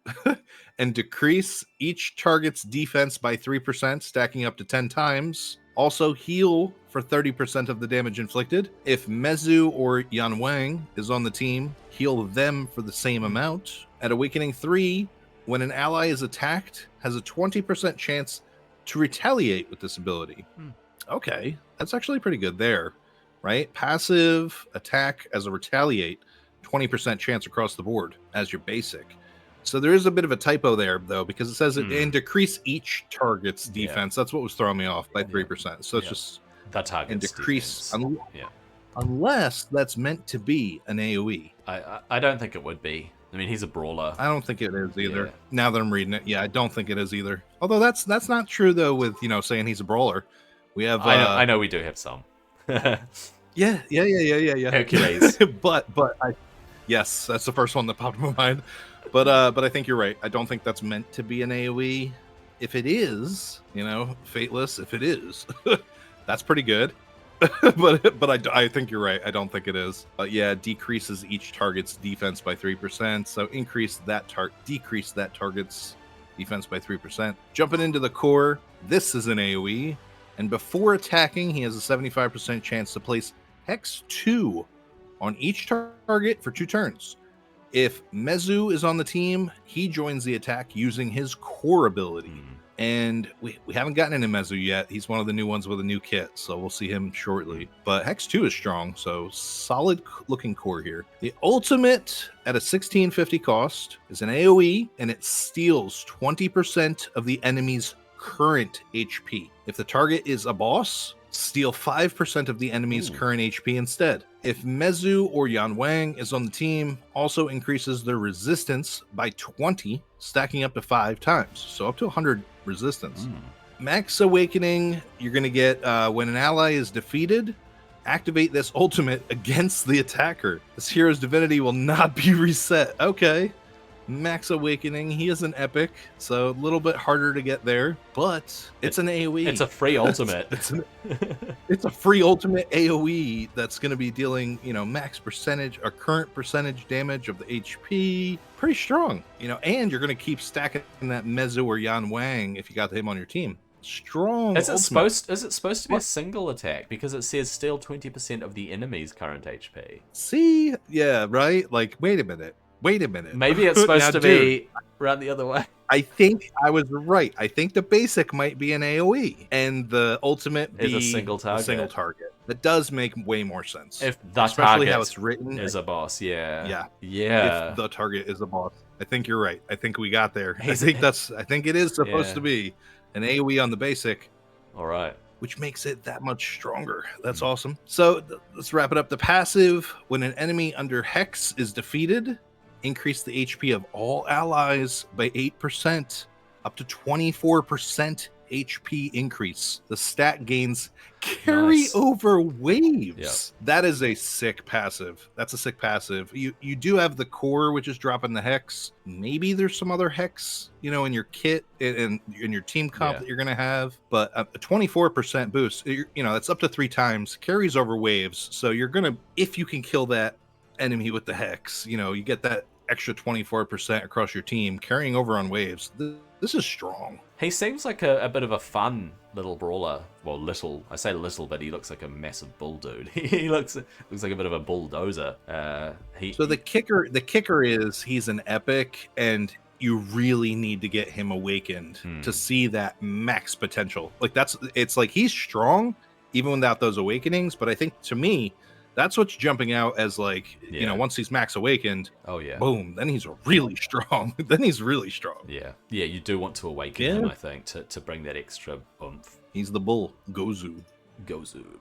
and decrease each target's defense by 3%, stacking up to 10 times. Also heal for 30% of the damage inflicted. If Mezu or Yanwang is on the team, heal them for the same amount. At Awakening 3, when an ally is attacked, has a 20% chance to retaliate with this ability. Okay, that's actually pretty good there, right? Passive attack as a retaliate, 20% chance across the board as your basic. So there is a bit of a typo there, though, because it says and decrease each target's defense. That's what was throwing me off by 3%. So it's just the target and decrease unless that's meant to be an AoE. I don't think it would be. I mean, he's a brawler. I don't think it is either. Now that I'm reading it, I don't think it is either. Although that's not true though. With saying he's a brawler, we have. I know we do have some. Yeah. Hercules. but yes, that's the first one that popped in my mind. But I think you're right. I don't think that's meant to be an AoE. If it is, Fateless, if it is, that's pretty good. but I think you're right. I don't think it is. But yeah, decreases each target's defense by 3%. So decrease that target's defense by 3%. Jumping into the core, this is an AoE, and before attacking, he has a 75% chance to place Hex 2 on each target for 2 turns. If Mezu is on the team, he joins the attack using his core ability. And we haven't gotten into Mezu yet. He's one of the new ones with a new kit, so we'll see him shortly. But Hex 2 is strong, so solid looking core here. The ultimate at a 1650 cost is an AoE, and it steals 20% of the enemy's current HP. If the target is a boss, steal 5% of the enemy's current HP instead. If Mezu or Yanwang is on the team, also increases their resistance by 20, stacking up to 5 times. So up to 100 resistance. Max Awakening, you're going to get when an ally is defeated, activate this ultimate against the attacker. This hero's divinity will not be reset. Okay. Max Awakening, he is an epic, so a little bit harder to get there, but it's an AoE. It's a free ultimate. It's a free ultimate AoE that's going to be dealing, max percentage or current percentage damage of the HP. Pretty strong, and you're going to keep stacking that Mezu or Yan Wang if you got him on your team. Strong. Is it supposed to be a single attack? Because it says steal 20% of the enemy's current HP. See? Yeah, right? Like, wait a minute. Maybe it's supposed to be around the other way. I think I was right. I think the basic might be an AoE, and the ultimate be a single target. That does make way more sense. If the especially target how it's written is a boss, yeah. If the target is a boss, I think you're right. I think we got there. I think it is supposed to be an AoE on the basic. All right. Which makes it that much stronger. That's awesome. So let's wrap it up. The passive: when an enemy under Hex is defeated, increase the HP of all allies by 8%, up to 24% HP increase. The stat gains carry over waves. Yep. That is a sick passive. That's a sick passive. You do have the core, which is dropping the Hex. Maybe there's some other Hex, in your kit and in your team comp that you're going to have. But a 24% boost, that's up to 3 times, carries over waves. So you're going to, if you can kill that enemy with the Hex, you get that extra 24% across your team carrying over on waves. This is strong. He seems like a bit of a fun little brawler. Well, I say little, but he looks like a massive bull dude. He looks like a bit of a bulldozer. So the kicker is he's an epic, and you really need to get him awakened to see that max potential. It's like he's strong even without those awakenings, but I think to me that's what's jumping out as once he's max awakened. Oh yeah. Boom. Then he's really strong. Yeah. Yeah. You do want to awaken him, I think, to bring that extra oomph. He's the bull. Gozu.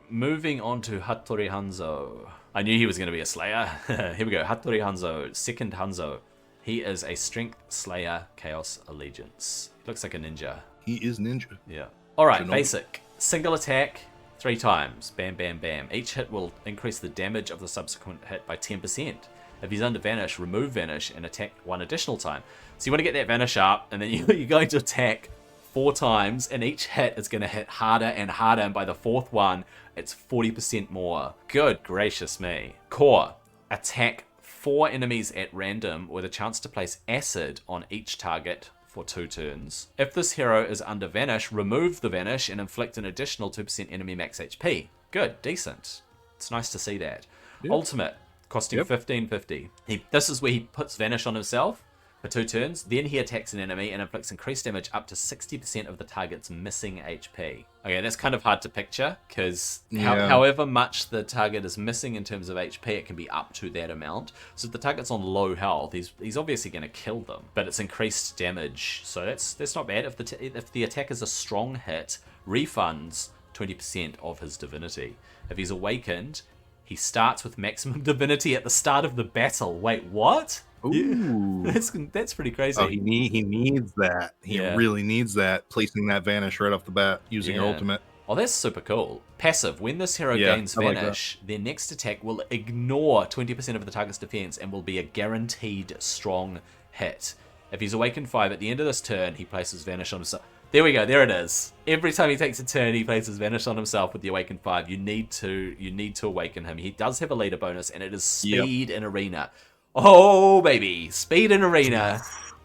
Moving on to Hattori Hanzo. I knew he was going to be a slayer. Here we go. Hattori Hanzo, second Hanzo. He is a strength slayer, chaos allegiance. Looks like a ninja. He is ninja. Yeah. All right. Basic. Single attack. 3 times. Bam, bam, bam. Each hit will increase the damage of the subsequent hit by 10%. If he's under Vanish, remove Vanish and attack 1 additional time. So you want to get that Vanish up, and then you're going to attack 4 times, and each hit is going to hit harder and harder, and by the 4th one, it's 40% more. Good gracious me. Core. Attack 4 enemies at random with a chance to place acid on each target for 2 turns. If this hero is under Vanish, remove the Vanish and inflict an additional 2% enemy max HP. Good, decent. It's nice to see that. Yep. Ultimate, costing 1550. This is where he puts Vanish on himself for 2 turns, then he attacks an enemy and inflicts increased damage up to 60% of the target's missing HP. Okay, that's kind of hard to picture, because however much the target is missing in terms of HP, it can be up to that amount. So if the target's on low health, he's obviously going to kill them, but it's increased damage, so that's not bad. If the attack is a strong hit, refunds 20% of his divinity. If he's awakened, he starts with maximum divinity at the start of the battle. Wait, what? Ooh. That's pretty crazy. Oh, he needs that. He really needs that, placing that Vanish right off the bat using ultimate. Oh, that's super cool. Passive. When this hero gains Vanish, their next attack will ignore 20% of the target's defense and will be a guaranteed strong hit. If he's awakened 5 at the end of this turn, he places Vanish on himself. There we go. There it is. Every time he takes a turn, he places Vanish on himself with the awakened 5. You need to awaken him. He does have a leader bonus, and it is speed in arena. Oh, baby. Speed in arena.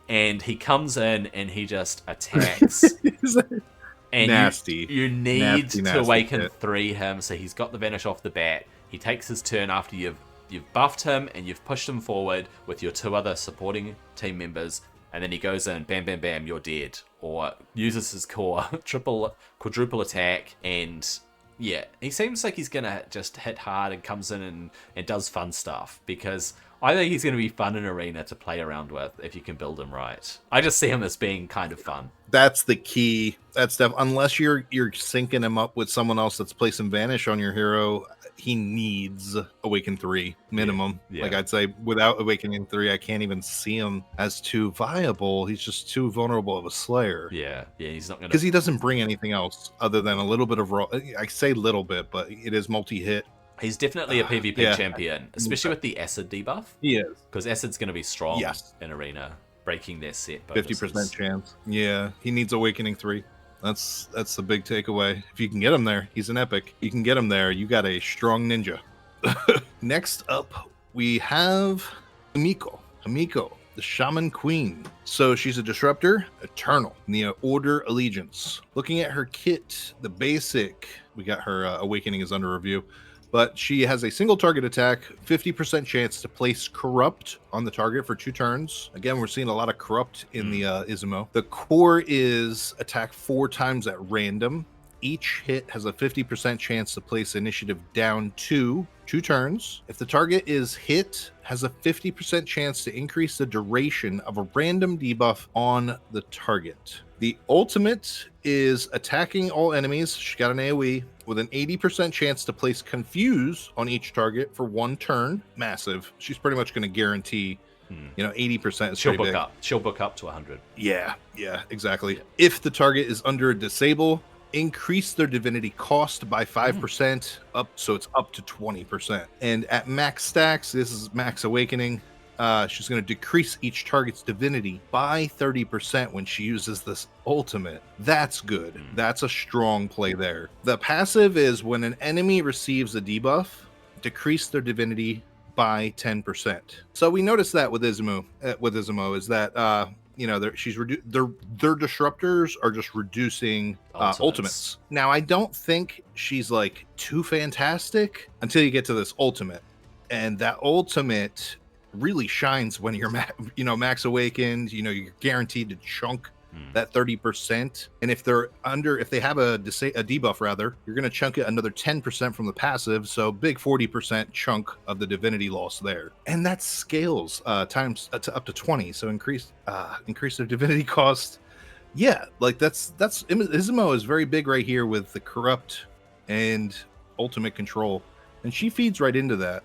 and he comes in and he just attacks. And nasty. You need nasty, to awaken hit. 3 him, so he's got the vanish off the bat. He takes his turn after you've buffed him and you've pushed him forward with your 2 other supporting team members, and then he goes in, bam, bam, bam, you're dead. Or uses his core, quadruple attack, and yeah, he seems like he's gonna just hit hard and comes in and does fun stuff, because I think he's gonna be fun in Arena to play around with if you can build him right. I just see him as being kind of fun. That's the key. That's unless you're syncing him up with someone else that's placing Vanish on your hero, he needs Awaken 3 minimum. Yeah. Like I'd say, without Awakening 3, I can't even see him as too viable. He's just too vulnerable of a Slayer. Yeah, he's not gonna, because he doesn't bring anything else other than a little bit of raw. I say little bit, but it is multi-hit. He's definitely a PvP champion, especially with the Acid debuff. He is, because Acid's going to be strong yes. in Arena, breaking their set 50% chance. Yeah, he needs Awakening 3. That's the big takeaway. If you can get him there, he's an epic. You can get him there, you got a strong ninja. Next up, we have Himiko, the Shaman Queen. So she's a disruptor, eternal, in the Order Allegiance. Looking at her kit, the basic, we got her Awakening is under review, but she has a single target attack, 50% chance to place Corrupt on the target for 2 turns. Again, we're seeing a lot of Corrupt in the Izumo. The core is attack 4 times at random. Each hit has a 50% chance to place initiative down to 2 turns. If the target is hit, has a 50% chance to increase the duration of a random debuff on the target. The ultimate is attacking all enemies. She got an AoE with an 80% chance to place Confuse on each target for 1 turn. Massive. She's pretty much going to guarantee, 80% is pretty big. She'll book up to 100. Yeah, exactly. Yeah. If the target is under a disable, increase their divinity cost by 5% up, so it's up to 20%. And at max stacks, this is max awakening, she's going to decrease each target's divinity by 30% when she uses this ultimate. That's good. That's a strong play there. The passive is when an enemy receives a debuff, decrease their divinity by 10%. So we noticed that with Izumo. Is that their disruptors are just reducing ultimates. Now, I don't think she's like too fantastic until you get to this ultimate, and that ultimate really shines when you're max awakened. You're guaranteed to chunk that 30%, and if they have a debuff rather, you're going to chunk it another 10% from the passive, so big 40% chunk of the divinity loss there, and that scales times to up to 20, so increase their divinity cost. Yeah, like that's Izumo is very big right here with the corrupt and ultimate control, and she feeds right into that.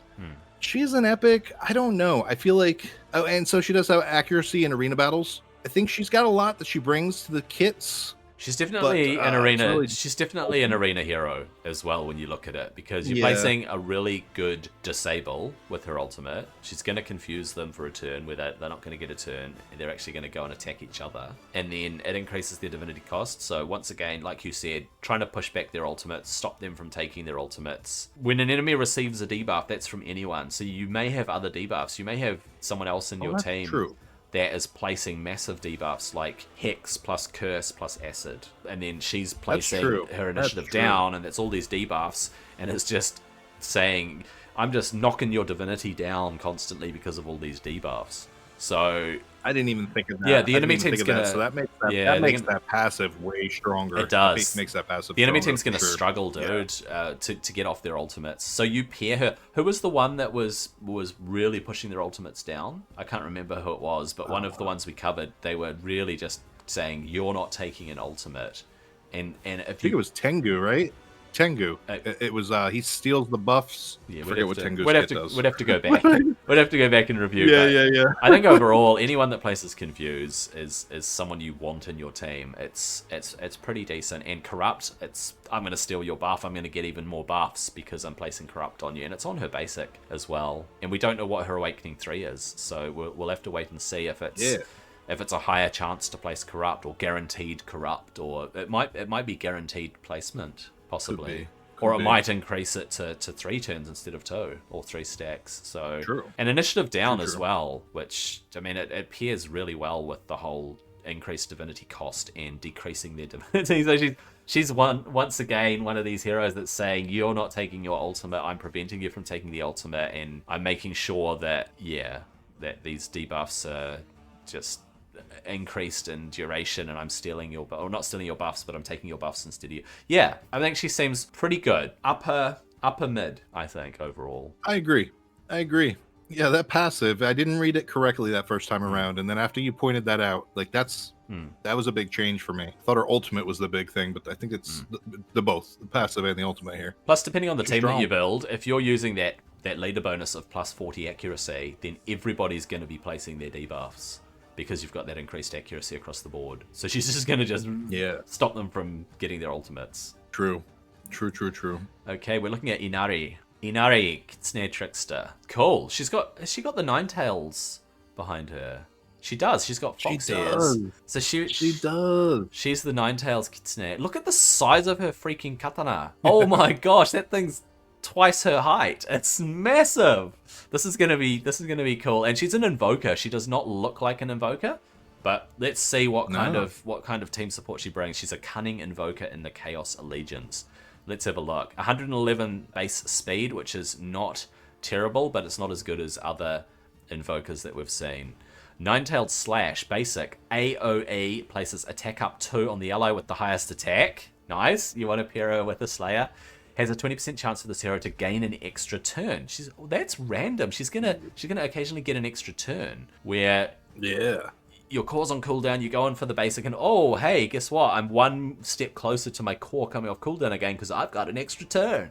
She's an epic. I don't know, I feel like, and so she does have accuracy in arena battles. I think she's got a lot that she brings to the kits. She's definitely an arena. She's definitely an arena hero as well when you look at it, because you're placing a really good disable with her ultimate. She's going to confuse them for a turn where they're not going to get a turn, and they're actually going to go and attack each other. And then it increases their divinity cost. So once again, like you said, trying to push back their ultimates, stop them from taking their ultimates. When an enemy receives a debuff, that's from anyone. So you may have other debuffs. You may have someone else in your team. True. That is placing massive debuffs like Hex plus Curse plus Acid. And then she's placing her initiative down, and that's all these debuffs. And it's just saying, I'm just knocking your divinity down constantly because of all these debuffs. So I didn't even think of that. Yeah, the enemy team's gonna. So that makes that passive way stronger. It does. It makes that passive. The enemy team's gonna struggle, dude, to get off their ultimates. So you pair her. Who was the one that was really pushing their ultimates down? I can't remember who it was, but one of the ones we covered, they were really just saying, "You're not taking an ultimate." And if I think it was Tengu, right? Tengu. It was he steals the buffs. Yeah, forget what Tengu's does. We'd have to go back. We'd have to go back and review. Yeah. I think overall, anyone that places Confuse is someone you want in your team. It's pretty decent. And Corrupt, I'm going to steal your buff. I'm going to get even more buffs because I'm placing Corrupt on you, and it's on her basic as well. And we don't know what her Awakening 3 is, so we'll have to wait and see if it's a higher chance to place Corrupt or guaranteed Corrupt, or it might be guaranteed placement. Possibly. Or it might increase it to 3 turns instead of 2, or 3 stacks. So True. And initiative down as True. well, which, I mean, it pairs really well with the whole increased divinity cost and decreasing their divinity. So she's once again one of these heroes that's saying, you're not taking your ultimate, I'm preventing you from taking the ultimate, and I'm making sure that, that these debuffs are just increased in duration, and I'm stealing your, or not stealing your buffs, but I'm taking your buffs instead of you. Yeah, I think she seems pretty good. Upper mid, I think, overall. I agree. Yeah, that passive, I didn't read it correctly that first time around, and then after you pointed that out, like that was a big change for me. I thought her ultimate was the big thing, but I think it's the both, the passive and the ultimate here. Plus, depending on the team strong. that you build, if you're using that leader bonus of plus 40 accuracy, then everybody's going to be placing their debuffs, because you've got that increased accuracy across the board. So she's just going to stop them from getting their ultimates. True. Okay, we're looking at Inari. Inari, Kitsune Trickster. Cool. Has she got the Nine Tails behind her? She does. She's got fox ears. So she does. She's the Nine Tails Kitsune. Look at the size of her freaking katana. Oh my gosh, that thing's twice her height. It's massive. This is gonna be cool. And she's an invoker. She does not look like an invoker, but let's see what kind of team support she brings. She's a cunning invoker in the Chaos Allegiance. Let's have a look. 111 base speed, which is not terrible, but it's not as good as other invokers that we've seen. Nine-tailed slash, basic, AoE, places attack up 2 on the ally with the highest attack. Nice. You want to pair her with a Slayer. Has a 20% chance for this hero to gain an extra turn. That's random. She's gonna occasionally get an extra turn where your core's on cooldown, you go in for the basic, and oh hey, guess what? I'm one step closer to my core coming off cooldown again because I've got an extra turn.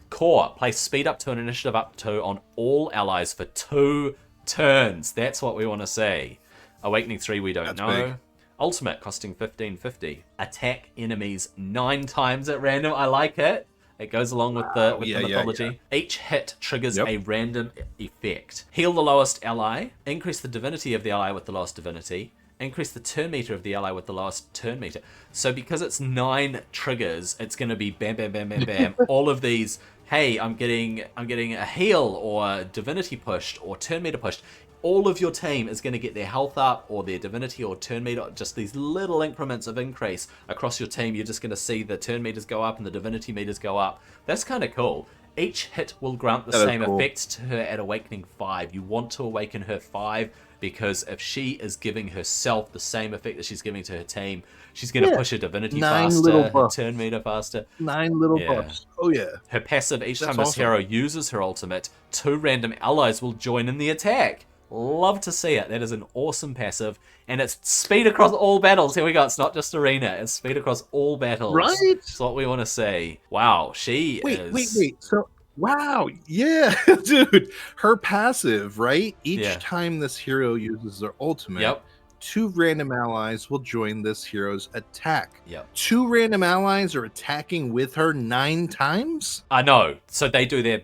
Core, place speed up 2 and initiative up 2 on all allies for 2 turns. That's what we want to see. Awakening 3 we don't know. Big. Ultimate costing 1550. Attack enemies 9 times at random. I like it. It goes along with the mythology. Yeah. Each hit triggers a random effect. Heal the lowest ally. Increase the divinity of the ally with the lowest divinity. Increase the turn meter of the ally with the lowest turn meter. So because it's 9 triggers, it's going to be bam, bam, bam, bam, bam. All of these, hey, I'm getting a heal or divinity pushed or turn meter pushed. All of your team is going to get their health up or their divinity or turn meter, just these little increments of increase across your team. You're just going to see the turn meters go up and the divinity meters go up. That's kind of cool. Each hit will grant the same effect to her at Awakening 5. You want to awaken her 5 because if she is giving herself the same effect that she's giving to her team, she's going to push her divinity faster, her turn meter faster. 9 little buffs. Oh yeah. Her passive, each time this hero uses her ultimate, 2 random allies will join in the attack. Love to see it. That is an awesome passive. And it's speed across all battles. Here we go. It's not just arena. It's speed across all battles. Right? That's what we want to see. Wow. Wait. So, wow. Yeah, dude. Her passive, right? Each time this hero uses their ultimate, 2 random allies will join this hero's attack. 2 random allies are attacking with her 9 times? I know. So they do their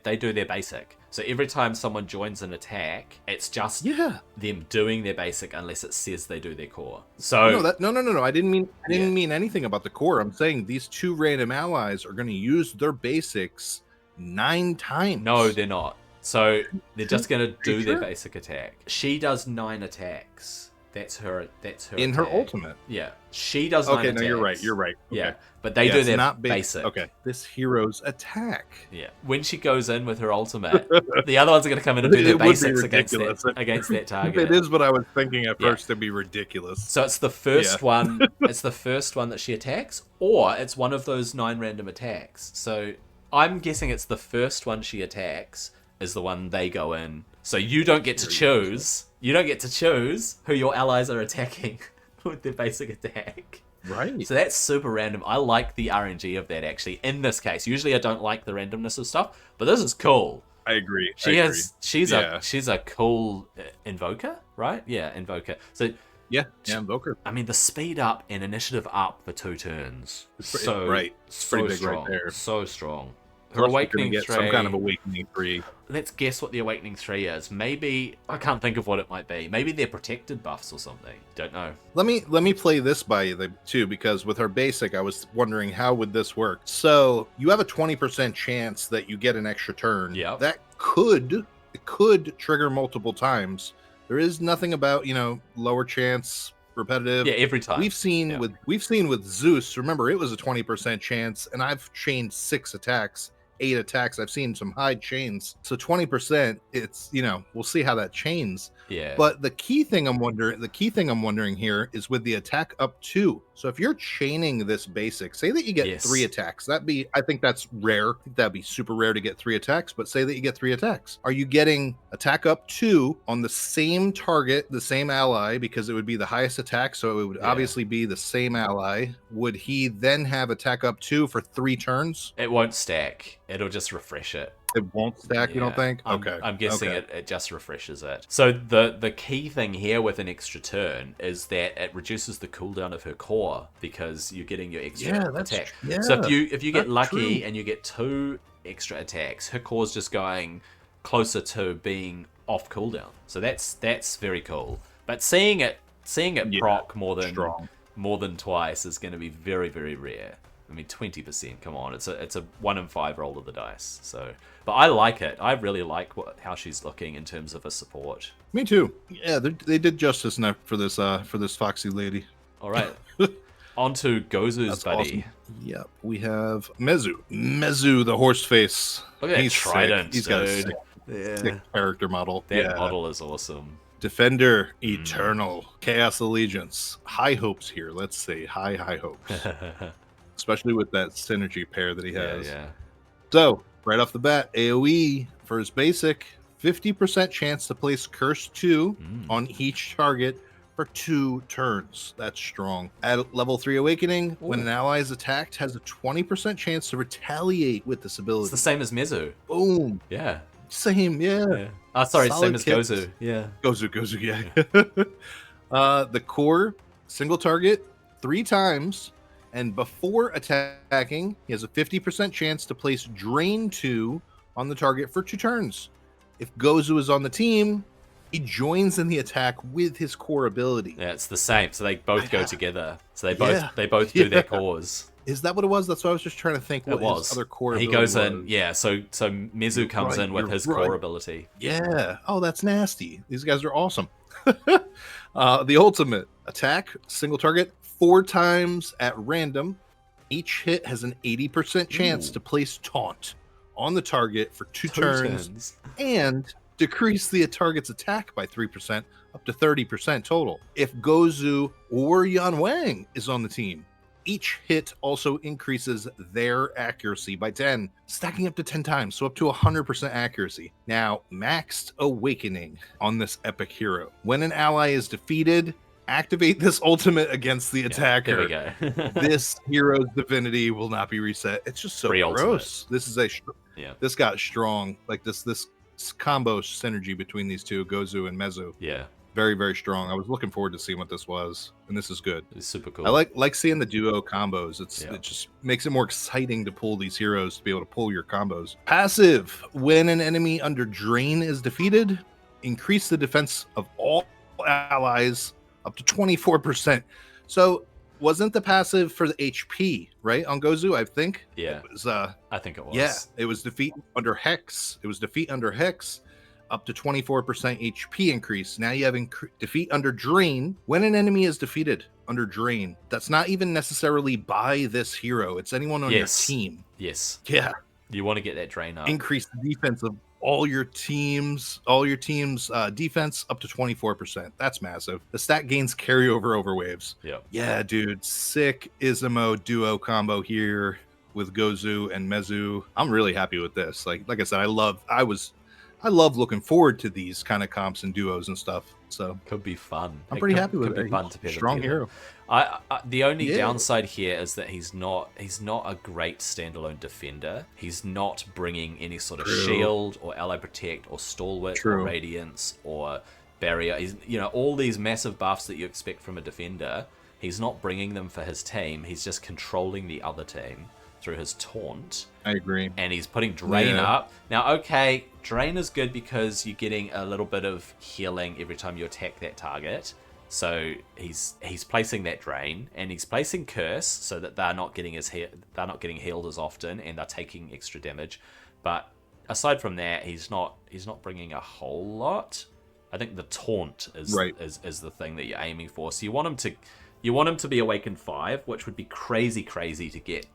basic. So every time someone joins an attack, it's just them doing their basic unless it says they do their core. So no. I didn't mean anything about the core. I'm saying these 2 random allies are going to use their basics 9 times. No, they're not. So they're just going to do their basic attack. She does 9 attacks. That's her in attack. Her ultimate. Yeah. She does 9 attacks. No, you're right. Okay. Yeah. But they do their basic. Okay. This hero's attack. Yeah. When she goes in with her ultimate, the other ones are going to come in and do their basics against that target. It is what I was thinking at first. To be ridiculous. So it's the first one. It's the first one that she attacks, or it's one of those 9 random attacks. So I'm guessing it's the first one she attacks is the one they go in. So you don't get to choose. You don't get to choose who your allies are attacking with their basic attack. Right. So that's super random. I like the RNG of that, actually, in this case. Usually I don't like the randomness of stuff, but this is cool. I agree. She's a cool invoker, right? Yeah, invoker. So invoker. I mean, the speed up and initiative up for 2 turns. It's pretty big strong. right there. So strong. Her Plus, we're Awakening gonna get 3... some kind of Awakening 3. Let's guess what the Awakening 3 is. Maybe... I can't think of what it might be. Maybe they're protected buffs or something. Don't know. Let me play this by you too, because with her basic, I was wondering how would this work. So you have a 20% chance that you get an extra turn. Yeah. That could trigger multiple times. There is nothing about, lower chance, repetitive. Yeah, every time. We've seen with Zeus. Remember, it was a 20% chance, and I've chained 6 attacks, 8 attacks. I've seen some high chains. So 20%, it's, we'll see how that chains. Yeah. But the key thing I'm wondering here is with the attack up 2. So if you're chaining this basic, say that you get 3 attacks. I think that's rare. I think that'd be super rare to get 3 attacks, but say that you get 3 attacks. Are you getting attack up 2 on the same target, the same ally, because it would be the highest attack, so it would obviously be the same ally. Would he then have attack up 2 for 3 turns? It won't stack. It'll just refresh it. It won't stack, you don't think? Okay. I'm guessing it just refreshes it. So the key thing here with an extra turn is that it reduces the cooldown of her core because you're getting your extra attack. So if you get lucky and you get 2 extra attacks, her core's just going closer to being off cooldown. So that's very cool. But seeing it proc more than twice is going to be very, very rare. I mean, 20%. Come on, it's a 1 in 5 roll of the dice. So, but I like it. I really like how she's looking in terms of a support. Me too. Yeah, they did justice enough for this foxy lady. All right, on to Gozu's buddy. Awesome. Yep, we have Mezu, the horse face. Look at that trident. He's got a sick character model. That model is awesome. Defender, Eternal, Chaos Allegiance. High hopes here. Let's say high hopes. Especially with that synergy pair that he has. Yeah. So, right off the bat, AoE for his basic, 50% chance to place Curse 2 on each target for 2 turns. That's strong. At level 3 Awakening, when an ally is attacked, has a 20% chance to retaliate with this ability. It's the same as Mezu. Boom. Yeah. Same, yeah. Oh, sorry, Solid same as kits. Gozu. Yeah. Gozu, yeah. The core, single target, 3 times. And before attacking, he has a 50% chance to place Drain 2 on the target for 2 turns. If Gozu is on the team, he joins in the attack with his core ability. Yeah, it's the same. So they both go together. So they both do their cores. Is that what it was? That's what I was just trying to think. What his other core ability He goes was. in, yeah. So Mezu comes in with his core ability. Yeah. Oh, that's nasty. These guys are awesome. The ultimate attack, single target, 4 times at random. Each hit has an 80% chance to place taunt on the target for 2 turns and decrease the target's attack by 3% up to 30% total. If Gozu or Yan Wang is on the team, each hit also increases their accuracy by 10, stacking up to 10 times, so up to 100% accuracy. Now, maxed Awakening on this epic hero. When an ally is defeated, activate this ultimate against the attacker. There we go. This hero's divinity will not be reset. It's just so gross. This is this got strong. Like this combo synergy between these two, Gozu and Mezu. Yeah. Very, very strong. I was looking forward to seeing what this was, and this is good. It's super cool. I like seeing the duo combos. It just makes it more exciting to pull these heroes, to be able to pull your combos. Passive: when an enemy under Drain is defeated, increase the defense of all allies up to 24%. So wasn't the passive for the HP, right, on Gozu, I think? Yeah. It was, I think it was. Yeah, it was defeat under Hex. Up to 24% HP increase. Now you have defeat under Drain. When an enemy is defeated under Drain, that's not even necessarily by this hero. It's anyone on your team. Yes. Yeah. You want to get that Drain up. Increase the defense of all your team's defense up to 24%. That's massive. The stat gains carryover over waves. Yeah, dude. Sick Izumo duo combo here with Gozu and Mezu. I'm really happy with this. Like I said, I love looking forward to these kind of comps and duos and stuff. So could be fun. I'm pretty happy with it. Could be fun to pair strong hero. The only downside here is that he's not a great standalone defender. He's not bringing any sort of shield or ally protect or stalwart or radiance or barrier. He's all these massive buffs that you expect from a defender. He's not bringing them for his team. He's just controlling the other team. through his taunt. I agree. And he's putting Drain up. Now, okay, Drain is good because you're getting a little bit of healing every time you attack that target. So he's placing that Drain, and he's placing Curse so that they're not getting healed as often, and they're taking extra damage. But aside from that, he's not bringing a whole lot. I think the taunt is the thing that you're aiming for. So you want him to be Awakened 5, which would be crazy to get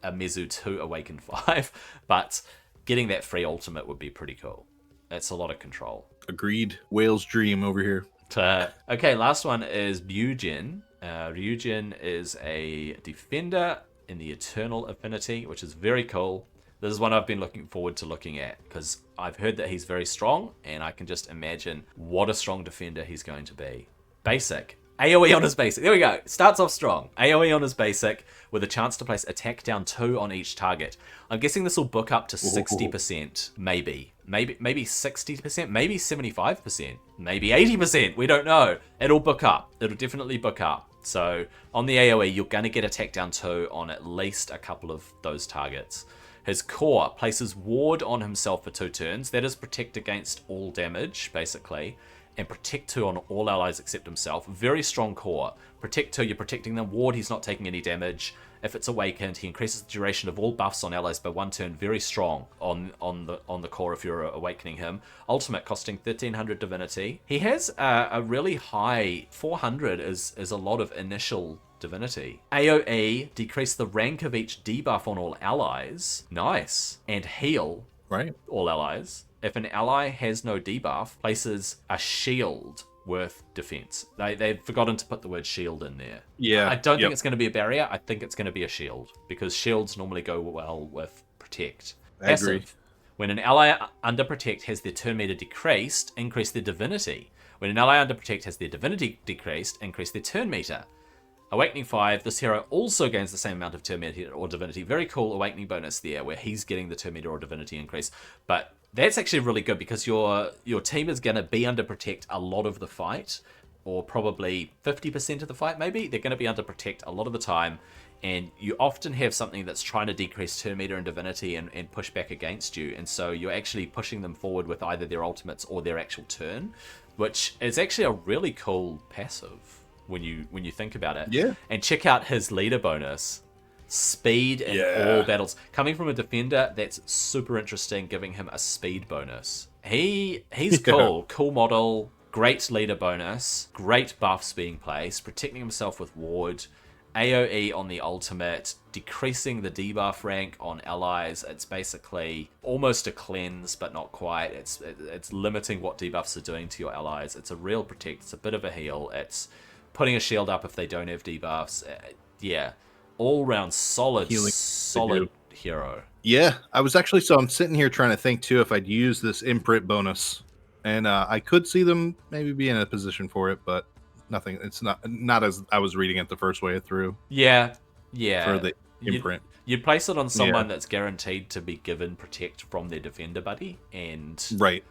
a Mezu to Awaken 5, but getting that free ultimate would be pretty cool. That's a lot of control. Agreed. Whale's dream over here. Okay, last one is Ryujin. Ryujin is a defender in the Eternal Affinity, which is very cool. This is one I've been looking forward to looking at, because I've heard that he's very strong, and I can just imagine what a strong defender he's going to be. Basic. AoE on his basic. There we go. Starts off strong. AoE on his basic with a chance to place attack down 2 on each target. I'm guessing this will book up to 60%, maybe 60%, maybe 75%, maybe 80%. We don't know. It'll book up. It'll definitely book up. So on the AoE, you're going to get attack down 2 on at least a couple of those targets. His core places ward on himself for 2 turns. That is protect against all damage, basically. And protect 2 on all allies except himself. Very strong core. Protect 2, you're protecting them. Ward, he's not taking any damage. If it's awakened, he increases the duration of all buffs on allies by 1 turn. Very strong on the core if you're awakening him. Ultimate costing 1300 divinity. He has a really high 400 is a lot of initial divinity. AoE, decrease the rank of each debuff on all allies. Nice. And heal all allies. If an ally has no debuff, places a shield worth defense. They've forgotten to put the word shield in there. Yeah. I don't think it's going to be a barrier. I think it's going to be a shield, because shields normally go well with protect. I agree. When an ally under protect has their turn meter decreased, increase their divinity. When an ally under protect has their divinity decreased, increase their turn meter. Awakening 5, this hero also gains the same amount of turn meter or divinity. Very cool awakening bonus there, where he's getting the turn meter or divinity increase. But that's actually really good, because your team is going to be under protect a lot of the fight, or probably 50% of the fight maybe. They're going to be under protect a lot of the time, and you often have something that's trying to decrease turn meter and divinity and push back against you, and so you're actually pushing them forward with either their ultimates or their actual turn, which is actually a really cool passive when you think about it. Yeah. And check out his leader bonus. Speed in all battles. Coming from a defender, that's super interesting, giving him a speed bonus. He's cool. Cool model, great leader bonus, great buffs being placed, protecting himself with ward, AoE on the ultimate, decreasing the debuff rank on allies. It's basically almost a cleanse, but not quite. It's limiting what debuffs are doing to your allies. It's a real protect. It's a bit of a heal. It's putting a shield up if they don't have debuffs. All round solid hero. Yeah, I'm sitting here trying to think too if I'd use this imprint bonus, and I could see them maybe be in a position for it, but nothing. It's not as I was reading it the first way through. Yeah. For the imprint, you'd place it on someone that's guaranteed to be given protect from their defender buddy, and right.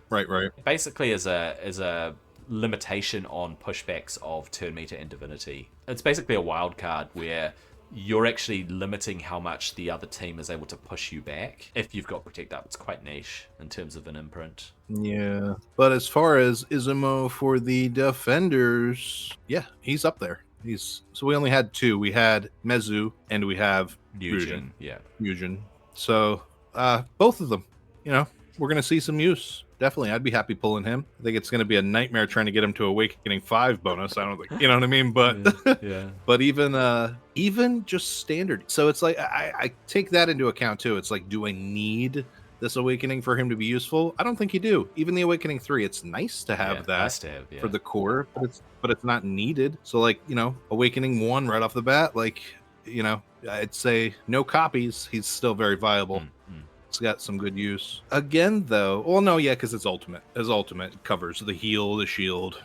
Basically, as a limitation on pushbacks of turn meter and divinity. It's basically a wild card where you're actually limiting how much the other team is able to push you back if you've got protect up. It's quite niche in terms of an imprint. Yeah, but as far as Izumo for the defenders, he's up there. So we only had 2. We had Mezu and we have Ryujin. Ryujin. So both of them, we're gonna see some use. Definitely, I'd be happy pulling him. I think it's going to be a nightmare trying to get him to Awakening 5 bonus. I don't think, you know what I mean? But but even just standard. So it's like, I take that into account too. It's like, do I need this Awakening for him to be useful? I don't think you do. Even the Awakening 3, it's nice to have that for the core, but it's not needed. So like, Awakening 1 right off the bat, like, I'd say no copies. He's still very viable. It's got some good use. Again, though, because it's ultimate. His ultimate covers the heal, the shield.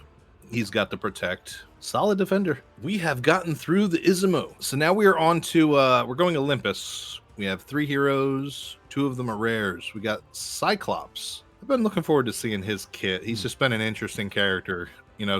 He's got the protect. Solid defender. We have gotten through the Izumo. So now we are on to, we're going Olympus. We have 3 heroes. 2 of them are rares. We got Cyclops. I've been looking forward to seeing his kit. He's just been an interesting character.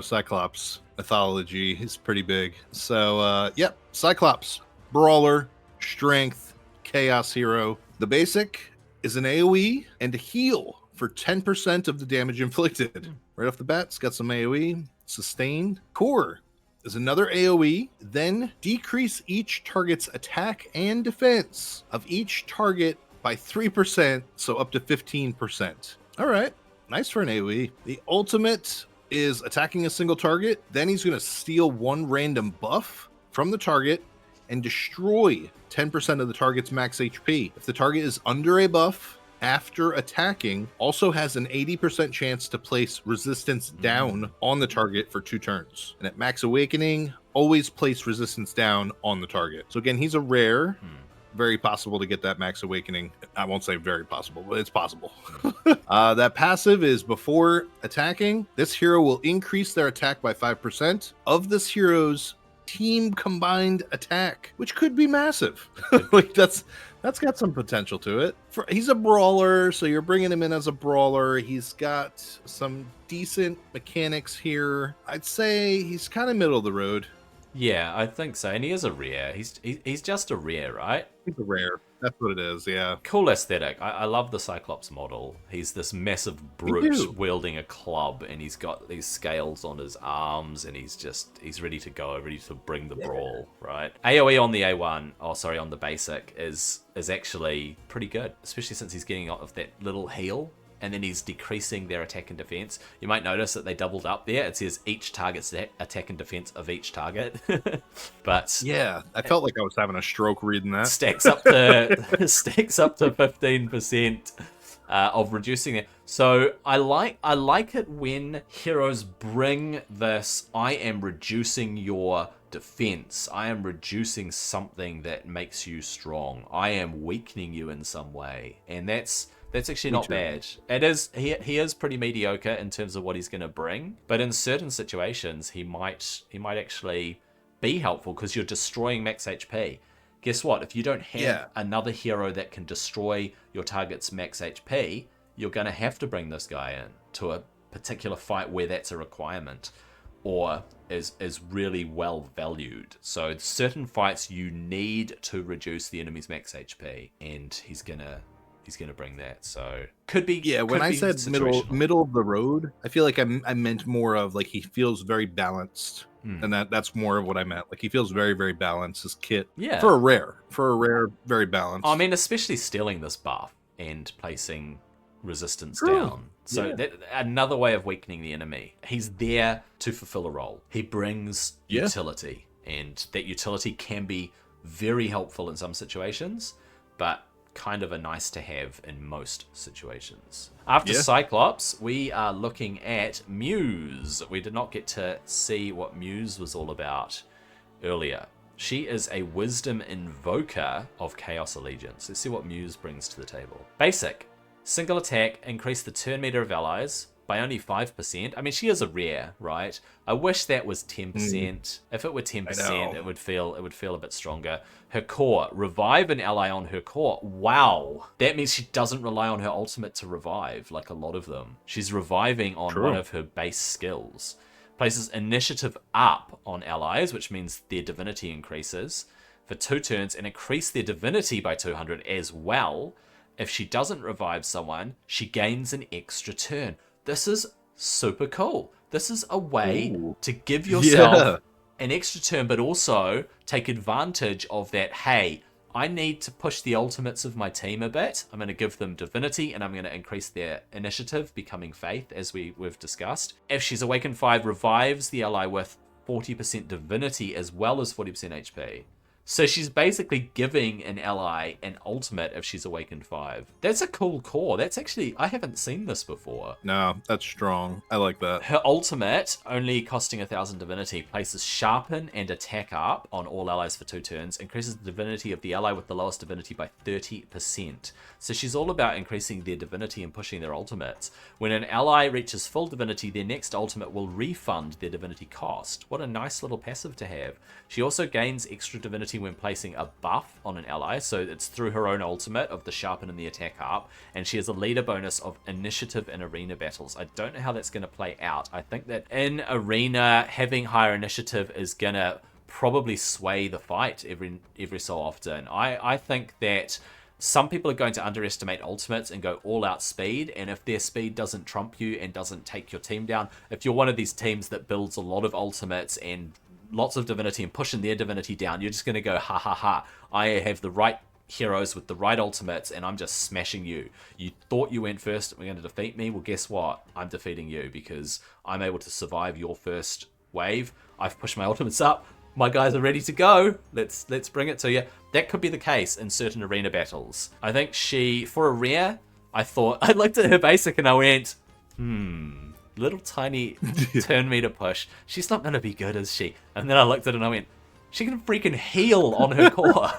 Cyclops mythology is pretty big. So, Cyclops. Brawler. strength, chaos hero. The basic is an AoE and a heal for 10% of the damage inflicted. Right off the bat, it's got some AoE, sustained. Core is another AoE, then decrease each target's attack and defense of each target by 3%, so up to 15%. All right, nice for an AoE. The ultimate is attacking a single target, then he's going to steal one random buff from the target and destroy 10% of the target's max HP. If the target is under a buff after attacking, also has an 80% chance to place resistance down on the target for 2 turns. And at max awakening, always place resistance down on the target. So again, he's a rare. Very possible to get that max awakening. I won't say very possible, but it's possible. That passive is before attacking. This hero will increase their attack by 5% of this hero's team combined attack, which could be massive. Like that's got some potential to it. He's a brawler, so you're bringing him in as a brawler. He's got some decent mechanics here. I'd say he's kind of middle of the road. Yeah, I think so. And he is a rare. He's just a rare, right? He's a rare. That's what it is, yeah. Cool aesthetic. I love the Cyclops model. He's this massive brute wielding a club, and he's got these scales on his arms, and he's ready to go, ready to bring the brawl, right? AoE on the on the basic is actually pretty good, especially since he's getting off that little heal. And then he's decreasing their attack and defense. You might notice that they doubled up there. It says each target's attack and defense of each target. But yeah, I felt like I was having a stroke reading that. Stacks up to 15% of reducing it. So I like it when heroes bring this. I am reducing your defense. I am reducing something that makes you strong. I am weakening you in some way, and that's actually not bad. It is. He is pretty mediocre in terms of what he's going to bring, but in certain situations, he might actually be helpful because you're destroying max HP. Guess what? If you don't have another hero that can destroy your target's max HP, you're going to have to bring this guy in to a particular fight where that's a requirement, or is really well valued. So certain fights you need to reduce the enemy's max HP, and he's gonna bring that. So could be. Yeah, when I said middle of the road, I feel like I meant more of like he feels very balanced, and that's more of what I meant. Like he feels very, very balanced. His kit, for a rare, very balanced. I mean, especially stealing this buff and placing resistance down. So that another way of weakening the enemy. He's there to fulfill a role. He brings utility, and that utility can be very helpful in some situations, but kind of a nice to have in most situations. After Cyclops, we are looking at Muse. We did not get to see what Muse was all about earlier. She is a wisdom invoker of Chaos Allegiance. Let's see what Muse brings to the table. Basic. Single attack, increase the turn meter of allies by only 5%. I mean, she is a rare, right? I wish that was 10%. If it were 10%, it would feel a bit stronger. Her core, revive an ally on her core. Wow. That means she doesn't rely on her ultimate to revive, like a lot of them. She's reviving on one of her base skills. Places initiative up on allies, which means their divinity increases for 2 turns, and increase their divinity by 200 as well. If she doesn't revive someone, she gains an extra turn. This is super cool. This is a way to give yourself an extra turn, but also take advantage of that, hey, I need to push the ultimates of my team a bit. I'm going to give them divinity, and I'm going to increase their initiative, becoming faith, as we've discussed. If she's Awakened 5, revives the ally with 40% divinity as well as 40% HP. So she's basically giving an ally an ultimate if she's Awakened 5. That's a cool core. That's actually, I haven't seen this before. No, that's strong. I like that. Her ultimate, only costing 1,000 divinity, places sharpen and attack up on all allies for 2 turns, increases the divinity of the ally with the lowest divinity by 30%. So she's all about increasing their divinity and pushing their ultimates. When an ally reaches full divinity, their next ultimate will refund their divinity cost. What a nice little passive to have. She also gains extra divinity when placing a buff on an ally, so it's through her own ultimate of the sharpen and the attack up, and she has a leader bonus of initiative in arena battles. I don't know how that's going to play out. I think that in arena, having higher initiative is going to probably sway the fight every so often. I think that some people are going to underestimate ultimates and go all out speed, and if their speed doesn't trump you and doesn't take your team down, if you're one of these teams that builds a lot of ultimates and lots of divinity and pushing their divinity down, you're just going to go, ha ha ha, I have the right heroes with the right ultimates and I'm just smashing you. You thought you went first and were going to defeat me? Well, guess what? I'm defeating you because I'm able to survive your first wave. I've pushed my ultimates up. My guys are ready to go. Let's bring it to you. That could be the case in certain arena battles. I think for a rare, I looked at her basic and I went, little tiny turn meter push. She's not going to be good, is she? And then I looked at it and I went, she can freaking heal on her core.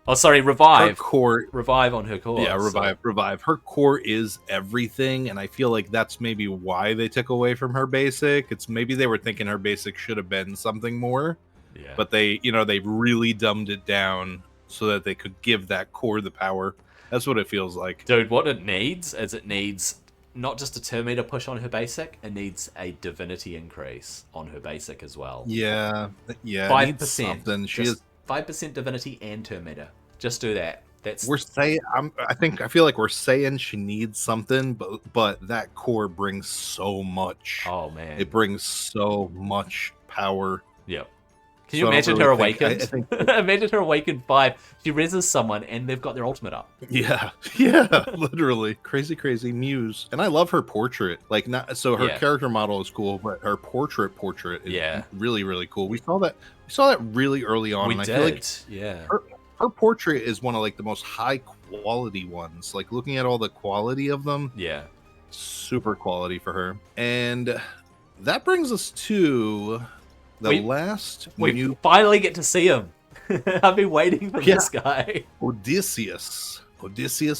Oh, sorry, revive. Her core, revive on her core. Yeah, revive. Her core is everything, and I feel like that's maybe why they took away from her basic. It's maybe they were thinking her basic should have been something more. Yeah. But they really dumbed it down so that they could give that core the power. That's what it feels like. Dude, what it needs is not just a turn meter push on her basic, it needs a divinity increase on her basic as well. Yeah. 5%. She is 5% divinity and turn meter. Just do that. I feel like we're saying she needs something, but that core brings so much. Oh man. It brings so much power. Yep. Can you imagine her awakened? Imagine her awakened 5. She reses someone and they've got their ultimate up. Yeah, literally. Crazy Muse. And I love her portrait. Her character model is cool, but her portrait is really, really cool. We saw that really early on. I feel like her portrait is one of like the most high quality ones. Like looking at all the quality of them. Yeah. Super quality for her. And that brings us to we finally get to see him. I've been waiting for this guy. Odysseus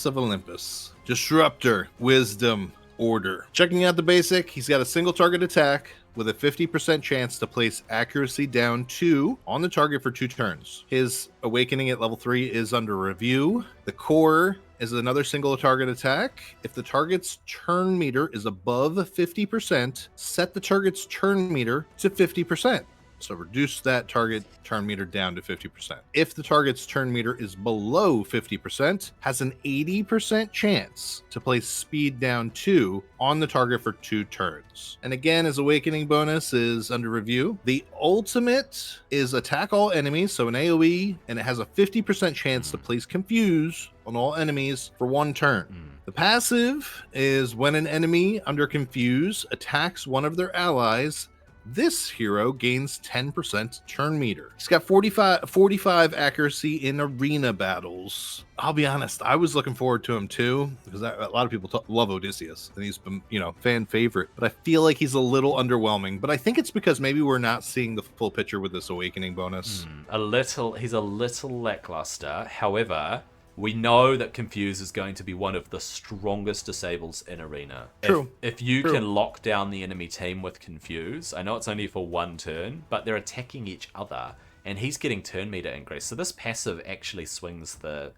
of Olympus. Disruptor, wisdom, order. Checking out the basic, he's got a single target attack with a 50% chance to place accuracy down 2 on the target for 2 turns. His awakening at level 3 is under review. The core is another single target attack. If the target's turn meter is above 50%, set the target's turn meter to 50%. So reduce that target turn meter down to 50%. If the target's turn meter is below 50%, has an 80% chance to place speed down 2 on the target for 2 turns. And again, his awakening bonus is under review. The ultimate is attack all enemies, so an AoE, and it has a 50% chance to place confuse on all enemies for 1 turn. The passive is when an enemy under confuse attacks one of their allies, this hero gains 10% turn meter. He's got 45 accuracy in arena battles. I'll be honest, I was looking forward to him too, because a lot of people love Odysseus, and he's been, fan favorite. But I feel like he's a little underwhelming. But I think it's because maybe we're not seeing the full picture with this awakening bonus. He's a little lackluster. However, we know that Confuse is going to be one of the strongest disables in Arena. True. If you can lock down the enemy team with Confuse, I know it's only for 1 turn, but they're attacking each other, and he's getting turn meter increase. So this passive actually swings the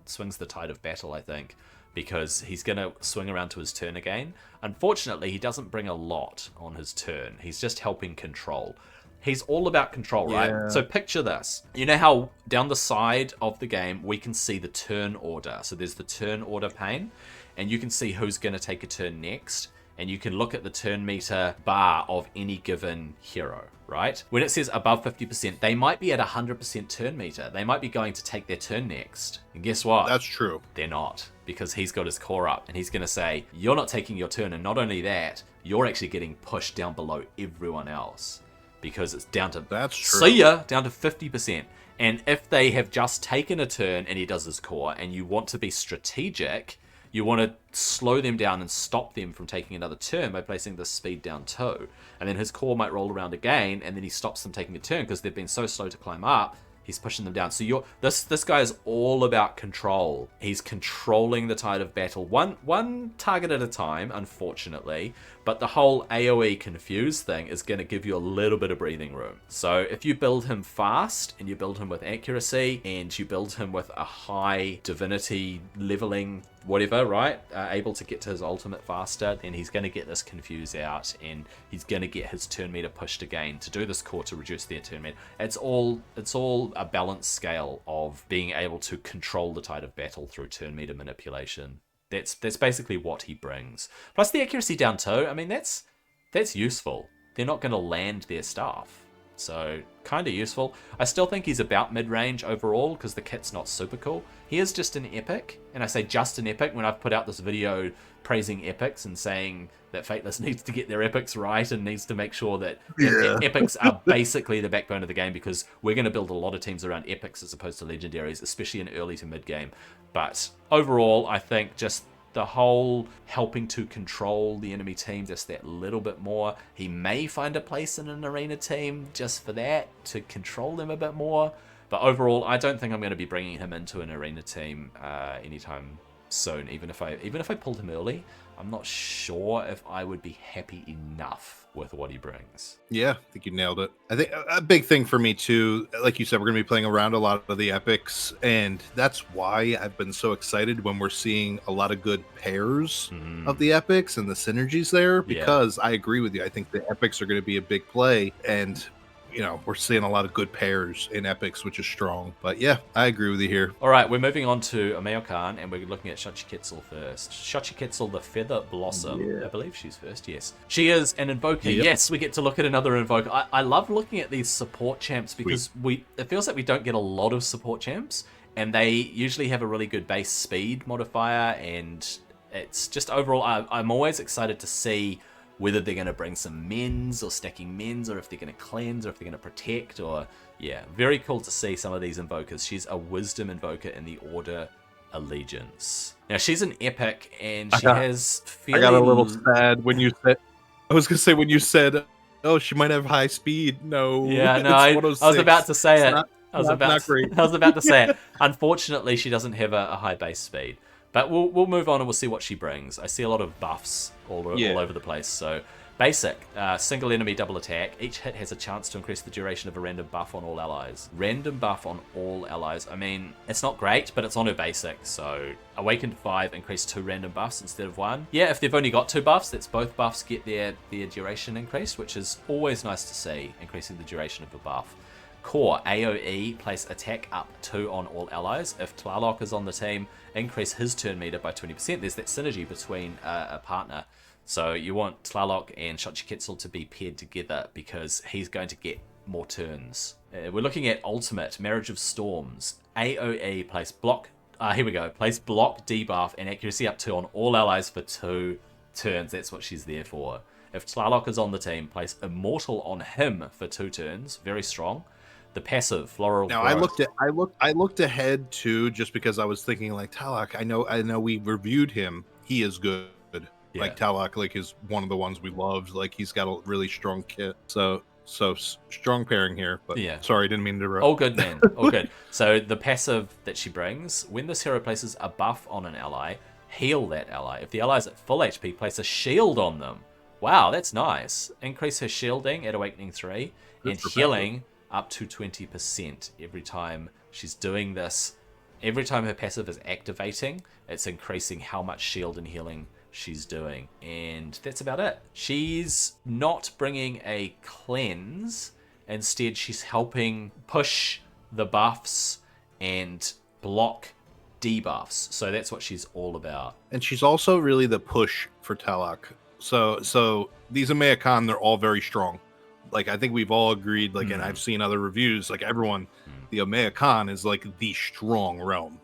tide of battle, I think, because he's going to swing around to his turn again. Unfortunately, he doesn't bring a lot on his turn. He's just helping control. He's all about control, right? Yeah. So picture this. You know how down the side of the game, we can see the turn order. So there's the turn order pane, and you can see who's going to take a turn next. And you can look at the turn meter bar of any given hero, right? When it says above 50%, they might be at 100% turn meter. They might be going to take their turn next. And guess what? That's true. They're not, because he's got his core up, and he's going to say, you're not taking your turn. And not only that, you're actually getting pushed down below everyone else. Because it's down to down to 50%. And if they have just taken a turn and he does his core, and you want to be strategic, you want to slow them down and stop them from taking another turn by placing the speed down 2. And then his core might roll around again, and then he stops them taking a turn because they've been so slow to climb up. He's pushing them down. So this guy is all about control. He's controlling the tide of battle, one target at a time, unfortunately. But the whole AoE confuse thing is going to give you a little bit of breathing room. So if you build him fast, and you build him with accuracy, and you build him with a high divinity leveling whatever, right? Able to get to his ultimate faster, then he's going to get this confuse out, and he's going to get his turn meter pushed again to do this core to reduce their turn meter. It's all a balanced scale of being able to control the tide of battle through turn meter manipulation. That's basically what he brings. Plus the accuracy down too. I mean, that's useful. They're not going to land their stuff. So, kind of useful. I still think he's about mid-range overall, because the kit's not super cool. He is just an epic, and I say just an epic when I've put out this video praising epics and saying that Fateless needs to get their epics right and needs to make sure that epics are basically the backbone of the game, because we're going to build a lot of teams around epics as opposed to legendaries, especially in early to mid-game. But overall, I think just the whole helping to control the enemy team just that little bit more. He may find a place in an arena team just for that, to control them a bit more. But overall, I don't think I'm going to be bringing him into an arena team anytime soon. Even if I pulled him early, I'm not sure if I would be happy enough with what he brings. Yeah, I think you nailed it. I think a big thing for me too, like you said, we're going to be playing around a lot of the epics, and that's why I've been so excited when we're seeing a lot of good pairs of the epics and the synergies there, because I agree with you. I think the epics are going to be a big play, and you know, we're seeing a lot of good pairs in epics, which is strong. But yeah, I agree with you here. All right, we're moving on to Tomoe Khan, and we're looking at Xochiquetzal first. Xochiquetzal, the Feather Blossom. Yeah. I believe she's first, yes. She is an invoker. Yep. Yes, we get to look at another invoker. I love looking at these support champs, because it feels like we don't get a lot of support champs, and they usually have a really good base speed modifier, and it's just overall, I'm always excited to see whether they're going to bring some mends or stacking mends, or if they're going to cleanse, or if they're going to protect, or yeah, very cool to see some of these invokers. She's a wisdom invoker in the Order Allegiance. Now she's an epic, and she has fairly... I got a little sad when you said, I was going to say when you said, oh, she might have high speed. No. Yeah, no, I was about to say it. I was about to say it. Unfortunately, she doesn't have a high base speed. But we'll move on and we'll see what she brings. I see a lot of buffs all over the place. So basic, single enemy double attack. Each hit has a chance to increase the duration of a random buff on all allies. Random buff on all allies. I mean, it's not great, but it's on her basic. So Awakened 5, increase 2 random buffs instead of 1. Yeah, if they've only got 2 buffs, that's both buffs get their duration increased, which is always nice to see, increasing the duration of a buff. Core, AoE, place attack up 2 on all allies. If Tlaloc is on the team, increase his turn meter by 20%. There's that synergy between a partner. So you want Tlaloc and Xochiquetzal to be paired together, because he's going to get more turns. We're looking at Ultimate, Marriage of Storms. AoE, place block... here we go. Place block, debuff, and accuracy up 2 on all allies for 2 turns. That's what she's there for. If Tlaloc is on the team, place Immortal on him for 2 turns. Very strong. The passive, Floral Now Growth. I looked ahead too, just because I was thinking like Tlaloc. I know we reviewed him. He is good. Yeah. Like Tlaloc, like is one of the ones we loved. Like he's got a really strong kit. So strong pairing here. But yeah, sorry, didn't mean to interrupt. All good, man. All good. So the passive that she brings, when this hero places a buff on an ally, heal that ally. If the ally is at full HP, place a shield on them. Wow, that's nice. Increase her shielding at Awakening 3 and healing up to 20% every time she's doing this. Every time her passive is activating, it's increasing how much shield and healing she's doing. And that's about it. She's not bringing a cleanse. Instead, she's helping push the buffs and block debuffs. So that's what she's all about. And she's also really the push for Tlaloc. So these Tomoe Khan, they're all very strong. Like, I think we've all agreed, like, and I've seen other reviews, like, everyone, the Tomoe Khan is, like, the strong realm.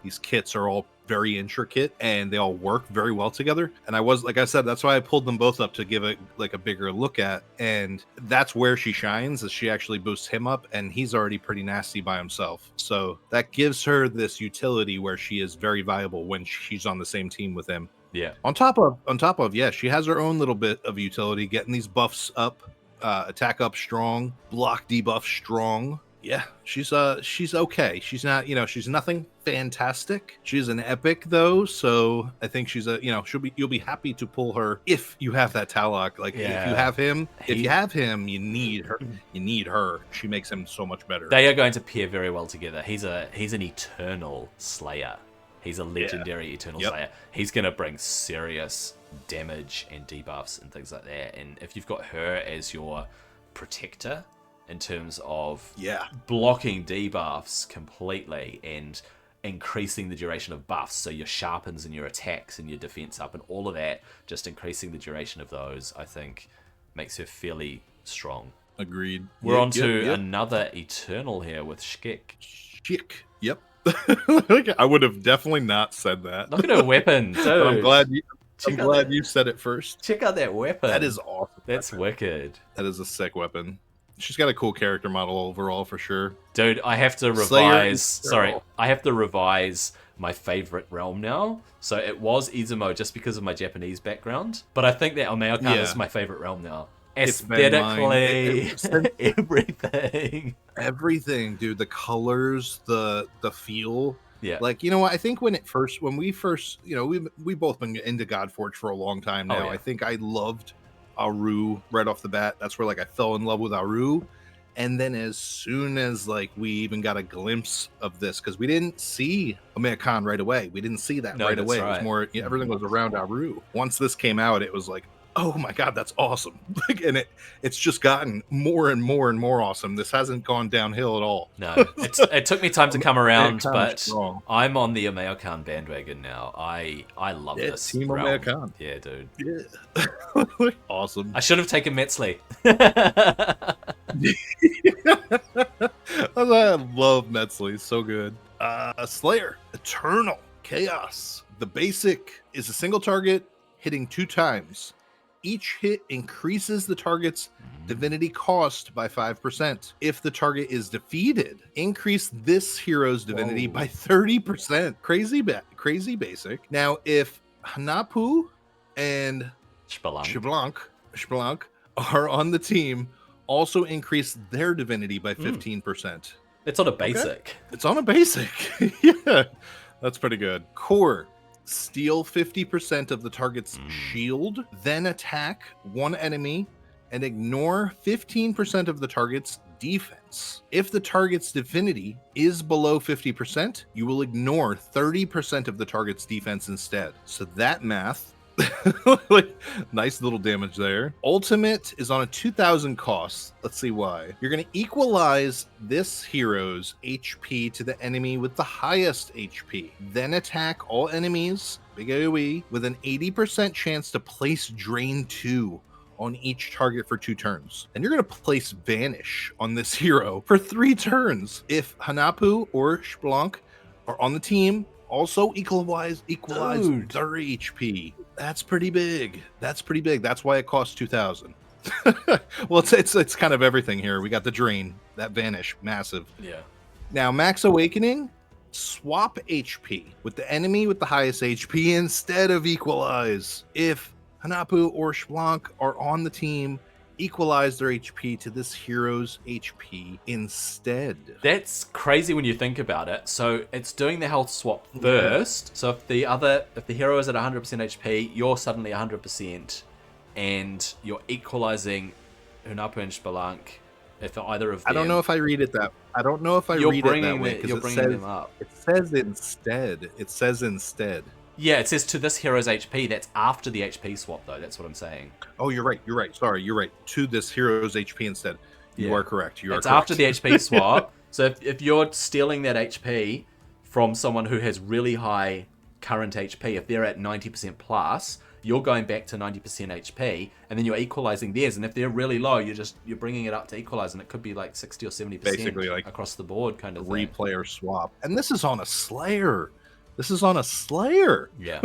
These kits are all very intricate, and they all work very well together. And like I said, that's why I pulled them both up to give it, like, a bigger look at. And that's where she shines, is she actually boosts him up, and he's already pretty nasty by himself. So that gives her this utility where she is very viable when she's on the same team with him. Yeah. On top of, yeah, she has her own little bit of utility, getting these buffs up, attack up strong, block debuff strong. Yeah, she's okay. She's not, she's nothing fantastic. She's an epic though, so I think she's you'll be happy to pull her if you have that Tlaloc. Like if you have him, you need her. You need her. She makes him so much better. They are going to pair very well together. He's an eternal slayer. He's a legendary Eternal Slayer. He's going to bring serious damage and debuffs and things like that. And if you've got her as your protector in terms of blocking debuffs completely and increasing the duration of buffs, so your sharpens and your attacks and your defense up and all of that, just increasing the duration of those, I think makes her fairly strong. Agreed. We're on to another Eternal here with Xquic. Xquic. Yep. I would have definitely not said that. Look at her weapon, dude. But I'm glad you said it first. Check out that weapon. That is awesome. That's wicked. That is a sick weapon. She's got a cool character model overall for sure. Dude, I have to revise. I have to revise my favorite realm now. So it was Izumo just because of my Japanese background, but I think that Omeokan is my favorite realm now. Aesthetically, everything, dude. The colors, the feel. Yeah. Like, you know what? I think when we first, you know, we both been into Godforge for a long time now. I think I loved Aru right off the bat. That's where like I fell in love with Aru. And then as soon as like we even got a glimpse of this, because we didn't see Omeokan right away. We didn't see that right away. Right. It was more, everything was around Aru. Once this came out, it was like, oh my God, that's awesome. And it's just gotten more and more and more awesome. This hasn't gone downhill at all. No, it took me time to come around, but I'm on the Omeokan bandwagon now. I love this. Team Omeokan. Yeah, dude. Yeah. Awesome. I should have taken Metzli. I love Metzli. So good. Slayer. Eternal. Chaos. The basic is a single target hitting 2 times. Each hit increases the target's divinity cost by 5%. If the target is defeated, increase this hero's divinity by 30%. Crazy basic. Now, if Hanapu and Xtabay are on the team, also increase their divinity by 15%. It's on a basic. Okay. It's on a basic. Yeah, that's pretty good. Core. Steal 50% of the target's shield, then attack one enemy, and ignore 15% of the target's defense. If the target's divinity is below 50%, you will ignore 30% of the target's defense instead. So that math, like, nice little damage there. Ultimate is on a 2,000 cost. Let's see why. You're going to equalize this hero's HP to the enemy with the highest HP. Then attack all enemies, big AoE, with an 80% chance to place Drain 2 on each target for 2 turns. And you're going to place Vanish on this hero for 3 turns. If Hanapu or Xtabay are on the team, also equalize their HP. That's pretty big. That's why it costs 2,000. Well, it's kind of everything here. We got the Drain, that Vanish, massive. Yeah. Now, Max Awakening, swap HP with the enemy with the highest HP instead of equalize. If Hanapu or Xtabay are on the team, equalize their HP to this hero's HP instead. That's crazy when you think about it. So it's doing the health swap first. So if the hero is at 100% HP, you're suddenly 100%, and you're equalizing Hanapu and Xtabay. If either of them, I don't know if I read it that. I don't know if I read it that way because it says instead. It says instead. Yeah, it says to this hero's HP. That's after the HP swap, though. That's what I'm saying. Oh, you're right. Sorry, you're right. To this hero's HP instead. You are correct. It's after the HP swap. So if you're stealing that HP from someone who has really high current HP, if they're at 90% plus, you're going back to 90% HP, and then you're equalizing theirs. And if they're really low, you're bringing it up to equalize, and it could be like 60 or 70%, basically like across the board, kind of thing. Replayer swap. And this is on a Slayer. Yeah.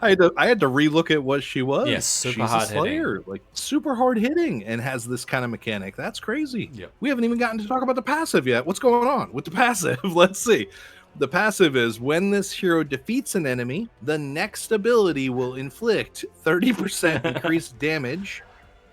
I had to relook at what she was. Yes, super hard Slayer, like super hard hitting, and has this kind of mechanic. That's crazy. Yep. We haven't even gotten to talk about the passive yet. What's going on with the passive? Let's see. The passive is when this hero defeats an enemy, the next ability will inflict 30% increased damage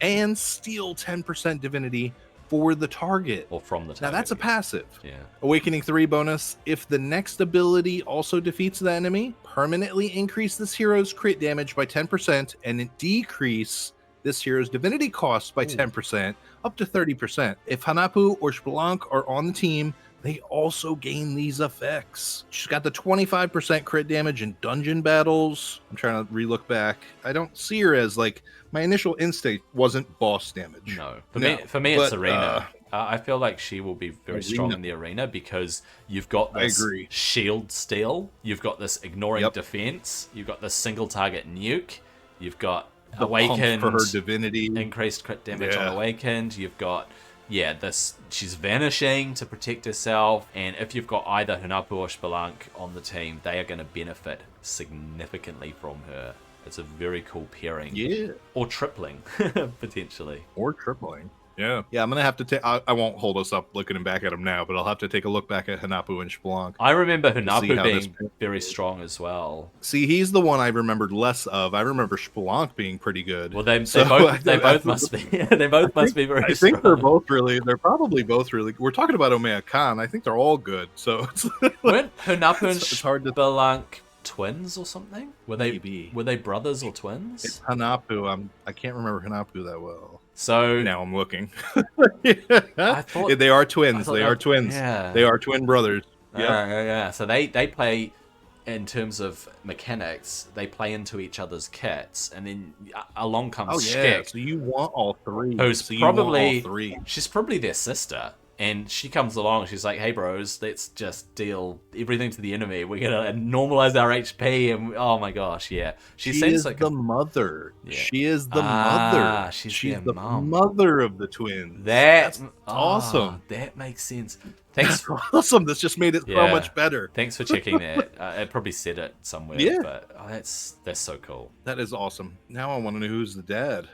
and steal 10% divinity for the target. Or from the target. Now that's a passive. Yeah. Awakening 3 bonus. If the next ability also defeats the enemy, permanently increase this hero's crit damage by 10% and decrease this hero's divinity cost by 10%, up to 30%. If Hanapu or Xtabay are on the team, they also gain these effects. She's got the 25% crit damage in dungeon battles. I'm trying to relook back. I don't see her as like, my initial instinct wasn't boss damage. No, for me, it's arena. I feel like she will be very strong in the arena because you've got this shield steal, you've got this ignoring defense, you've got this single target nuke, you've got the awakened for her divinity, increased crit damage on awakened, you've got she's vanishing to protect herself, and if you've got either Hanapu or Spelunk on the team, they are going to benefit significantly from her. It's a very cool pairing. Yeah. Or tripling, potentially. Or tripling. Yeah. Yeah, I'm going to have to take... I won't hold us up looking back at him now, but I'll have to take a look back at Hanapu and Spelunk. I remember Hanapu being very strong as well. See, he's the one I remembered less of. I remember Spelunk being pretty good. Well, they both must be. They both must be very strong. I think they're probably both really... We're talking about Omea Khan. I think they're all good, so... Weren't Hanapu and Spelunk twins or something? Were they brothers or twins? It's Hanapu. I can't remember Hanapu that well. So now I'm looking. They are twins. They are twins. Yeah. They are twin brothers. Yeah. So they play, in terms of mechanics, they play into each other's kits, and then along comes Xquic. So you want all three. She's probably their sister. And she comes along, she's like, hey bros, let's just deal everything to the enemy. We're going to normalize our HP. And oh my gosh, yeah. She seems like the mother. Yeah. She is the mother. She's the mother of the twins. That's awesome. That makes sense. Thanks. Awesome. This just made it so much better. Thanks for checking that. I probably said it somewhere. Yeah. But that's so cool. That is awesome. Now I want to know who's the dad.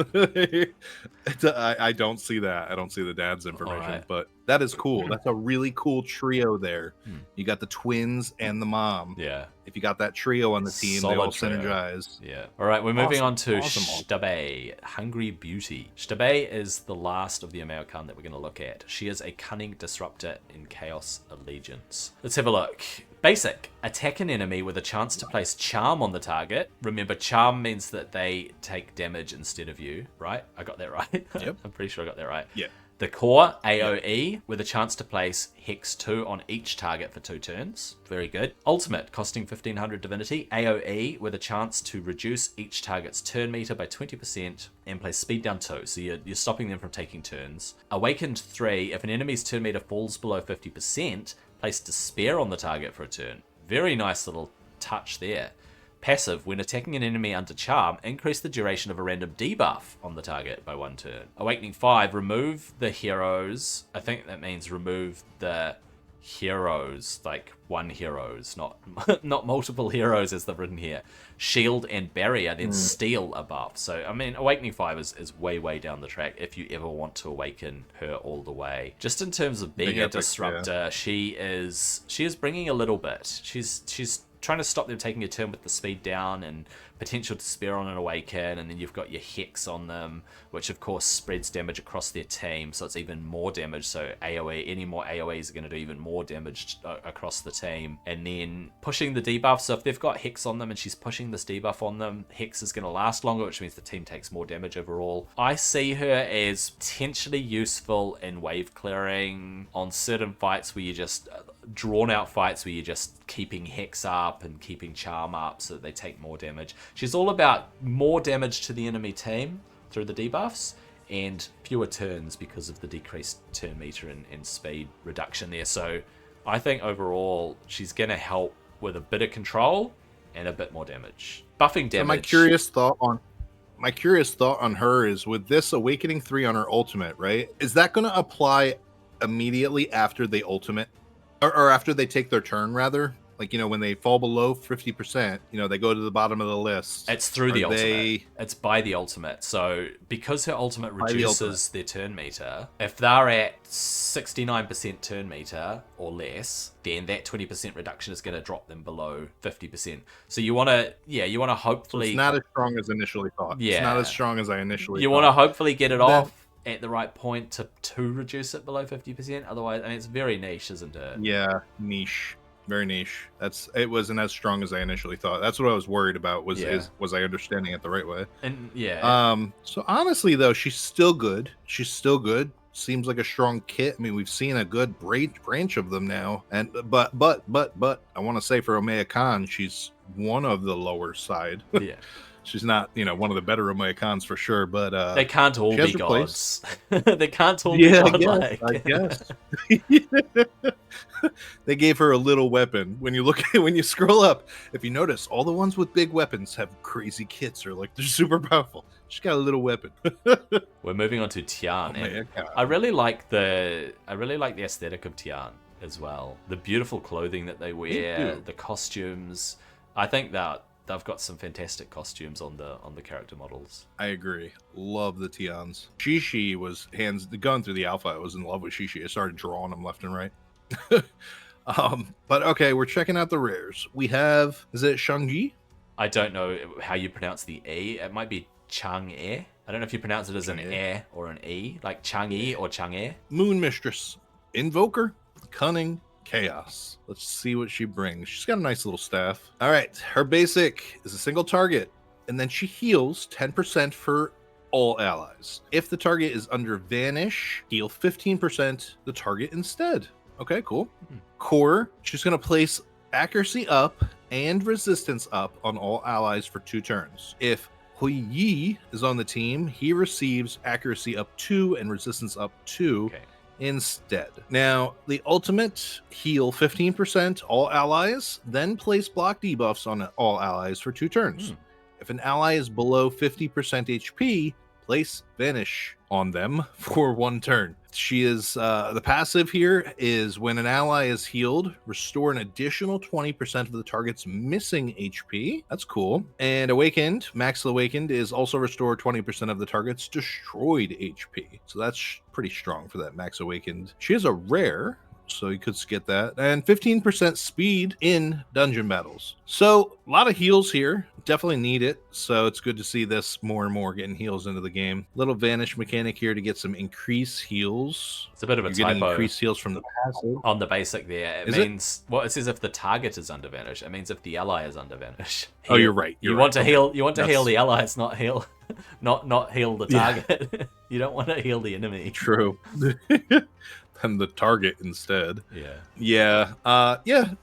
I don't see that. I don't see the dad's information, but that is cool. That's a really cool trio there. You got the twins and the mom. Yeah. If you got that trio on the team, they all synergize. Yeah. All right, we're moving on to Xtabay, Hungry Beauty. Xtabay is the last of the American that we're going to look at. She is a cunning disruptor in Chaos Allegiance. Let's have a look. Basic. Attack an enemy with a chance to place charm on the target. Remember, charm means that they take damage instead of you, right? I got that right? Yep. I'm pretty sure I got that right. Yeah. The core, AoE, with a chance to place Hex 2 on each target for 2 turns. Very good. Ultimate, costing 1500 divinity. AoE, with a chance to reduce each target's turn meter by 20% and place speed down 2. So you're stopping them from taking turns. Awakened 3, if an enemy's turn meter falls below 50%, place Despair on the target for a turn. Very nice little touch there. Passive, when attacking an enemy under charm, increase the duration of a random debuff on the target by 1 turn. Awakening 5, remove the heroes. I think that means remove the heroes, like one heroes, not multiple heroes as they've written here. Shield and barrier, then steal a buff. So, I mean, Awakening 5 is way down the track if you ever want to awaken her all the way. Just in terms of being a disruptor, she is bringing a little bit. She's trying to stop them taking a turn with the speed down and potential Despair on an Awaken, and then you've got your Hex on them, which of course spreads damage across their team, so it's even more damage. So AoE, any more AoEs are going to do even more damage across the team. And then pushing the debuff, so if they've got Hex on them and she's pushing this debuff on them, Hex is going to last longer, which means the team takes more damage overall. I see her as potentially useful in wave clearing on certain fights where you just drawn out fights where you're just keeping Hex up and keeping Charm up so that they take more damage. She's all about more damage to the enemy team through the debuffs and fewer turns because of the decreased turn meter and speed reduction there. So I think overall she's going to help with a bit of control and a bit more damage. Buffing damage. So my curious thought on her is, with this Awakening 3 on her ultimate, right? Is that going to apply immediately after the ultimate? Or after they take their turn, rather? Like, when they fall below 50%, they go to the bottom of the list. It's through the ultimate. It's by the ultimate. So because her ultimate reduces their turn meter, if they're at 69% turn meter or less, then that 20% reduction is going to drop them below 50%. So you want to hopefully... It's not as strong as initially thought. Yeah. It's not as strong as I initially thought. You want to hopefully get it off at the right point to reduce it below 50%. Otherwise, I mean, it's very niche, isn't it? Yeah, niche. Very niche. It wasn't as strong as I initially thought. That's what I was worried about. Was I understanding it the right way? And yeah. So honestly, though, she's still good. She's still good. seems like a strong kit. I mean, we've seen a good branch of them now. And but I want to say for Omea Khan, she's one of the lower side. Yeah. She's not, one of the better Omea Khans for sure, but they can't all be gods. They can't all be godlike. I guess. They gave her a little weapon. When you scroll up, if you notice, all the ones with big weapons have crazy kits, or like they're super powerful. She's got a little weapon. We're moving on to Tian. Omea Khan. I really like the aesthetic of Tian as well. The beautiful clothing that they wear, the costumes. I think that they've got some fantastic costumes on the character models. I agree. Love the Tians. Shishi was going through the alpha. I was in love with Shishi. I started drawing them left and right. But okay, we're checking out the rares. We have, is it Chang'e? I don't know how you pronounce the E. It might be Chang'e. I don't know if you pronounce it as an E or an E, like Chang'e or Chang'e. Moon Mistress. Invoker. Cunning. Chaos. Let's see what she brings. She's got a nice little staff. All right. Her basic is a single target, and then she heals 10% for all allies. If the target is under Vanish, heal 15% the target instead. Okay, cool. Core, she's going to place accuracy up and resistance up on all allies for 2 turns. If Hui Yi is on the team, he receives accuracy up 2 and resistance up 2. Okay. Instead. Now, the ultimate, heal 15% all allies, then place block debuffs on all allies for 2 turns. If an ally is below 50% HP, place Vanish on them for 1 turn. She is, the passive here is when an ally is healed, restore an additional 20% of the target's missing HP. That's cool. And Awakened, Max Awakened is also restore 20% of the target's destroyed HP. So that's pretty strong for that Max Awakened. She is a rare, so you could get that. And 15% speed in dungeon battles. So a lot of heals here. Definitely need it. So it's good to see this more and more getting heals into the game. Little Vanish mechanic here to get some increased heals. It's a bit of a You're getting typo increased heals from the passive. on the basic there. It means well, it says if the target is under Vanish. It means if the ally is under Vanish. Oh, you're right. You want to heal. You want to heal the allies, not heal, not heal the target. Yeah. You don't want to heal the enemy. True. And the target instead. Yeah.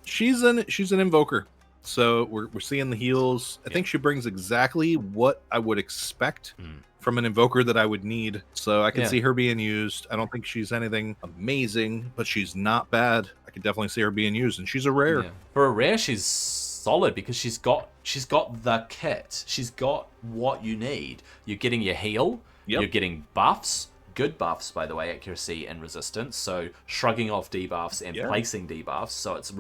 She's an invoker. So we're seeing the heals. I think she brings exactly what I would expect from an invoker that I would need. So I can see her being used. I don't think she's anything amazing, but she's not bad. I could definitely see her being used, and she's a rare. Yeah. For a rare, she's solid because she's got the kit. She's got what you need. You're getting your heal. You're getting buffs. Good buffs, by the way, accuracy and resistance. So shrugging off debuffs and placing debuffs. So it's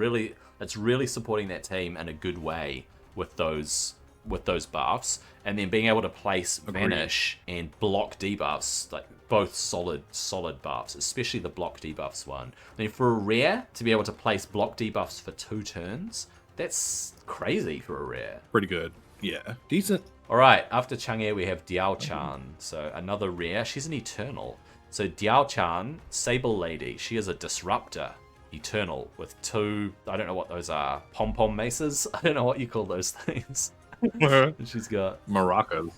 really supporting that team in a good way with those buffs, and then being able to place Vanish and block debuffs, like both solid buffs, especially the block debuffs one. I mean, for a rare to be able to place block debuffs for 2 turns, that's crazy for a rare. Pretty good. Yeah, decent. All right, after Chang'e, we have Diao Chan. So another rare. She's an Eternal. So Diao Chan, Sable Lady. She is a Disruptor. Eternal with 2, I don't know what those are, pom-pom maces? I don't know what you call those things. She's got maracas.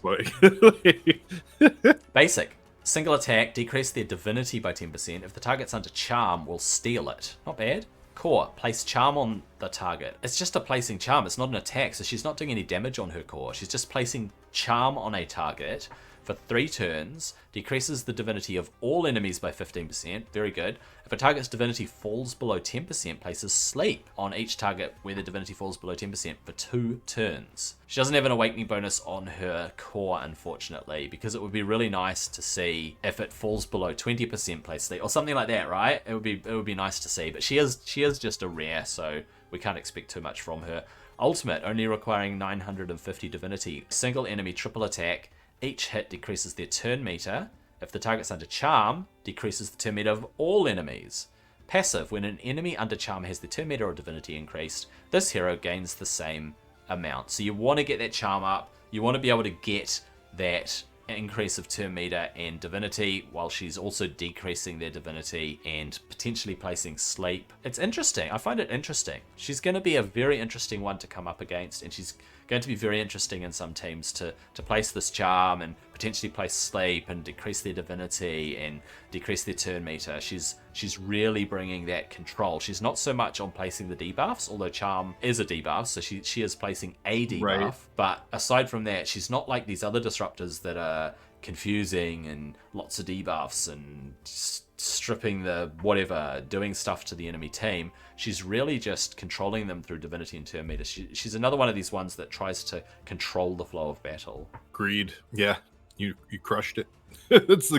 Basic. Single attack, decrease their divinity by 10%. If the target's under charm, we'll steal it. Not bad. Core, place charm on the target. It's just a placing charm, it's not an attack, so she's not doing any damage on her core. She's just placing charm on a target for 3 turns, decreases the divinity of all enemies by 15%. Very good. If a target's divinity falls below 10%, places sleep on each target where the divinity falls below 10% for 2 turns. She doesn't have an awakening bonus on her core, unfortunately, because it would be really nice to see if it falls below 20% place sleep or something like that, right? It would be nice to see, but she is just a rare, so we can't expect too much from her. Ultimate, only requiring 950 divinity. Single enemy triple attack. Each hit decreases their turn meter. If the target's under charm, decreases the turn meter of all enemies. Passive, when an enemy under charm has their turn meter or divinity increased, this hero gains the same amount. So you want to get that charm up. You want to be able to get that increase of turn meter and divinity while she's also decreasing their divinity and potentially placing sleep. It's interesting. I find it interesting. She's going to be a very interesting one to come up against, and she's going to be very interesting in some teams to place this charm and potentially place sleep and decrease their divinity and decrease their turn meter. She's really bringing that control. She's not so much on placing the debuffs, although Charm is a debuff, so she is placing a debuff. Right. But aside from that, she's not like these other disruptors that are confusing and lots of debuffs and stripping the whatever, doing stuff to the enemy team. She's really just controlling them through divinity and turn meter. She's another one of these ones that tries to control the flow of battle. Agreed. Yeah, you crushed it. It's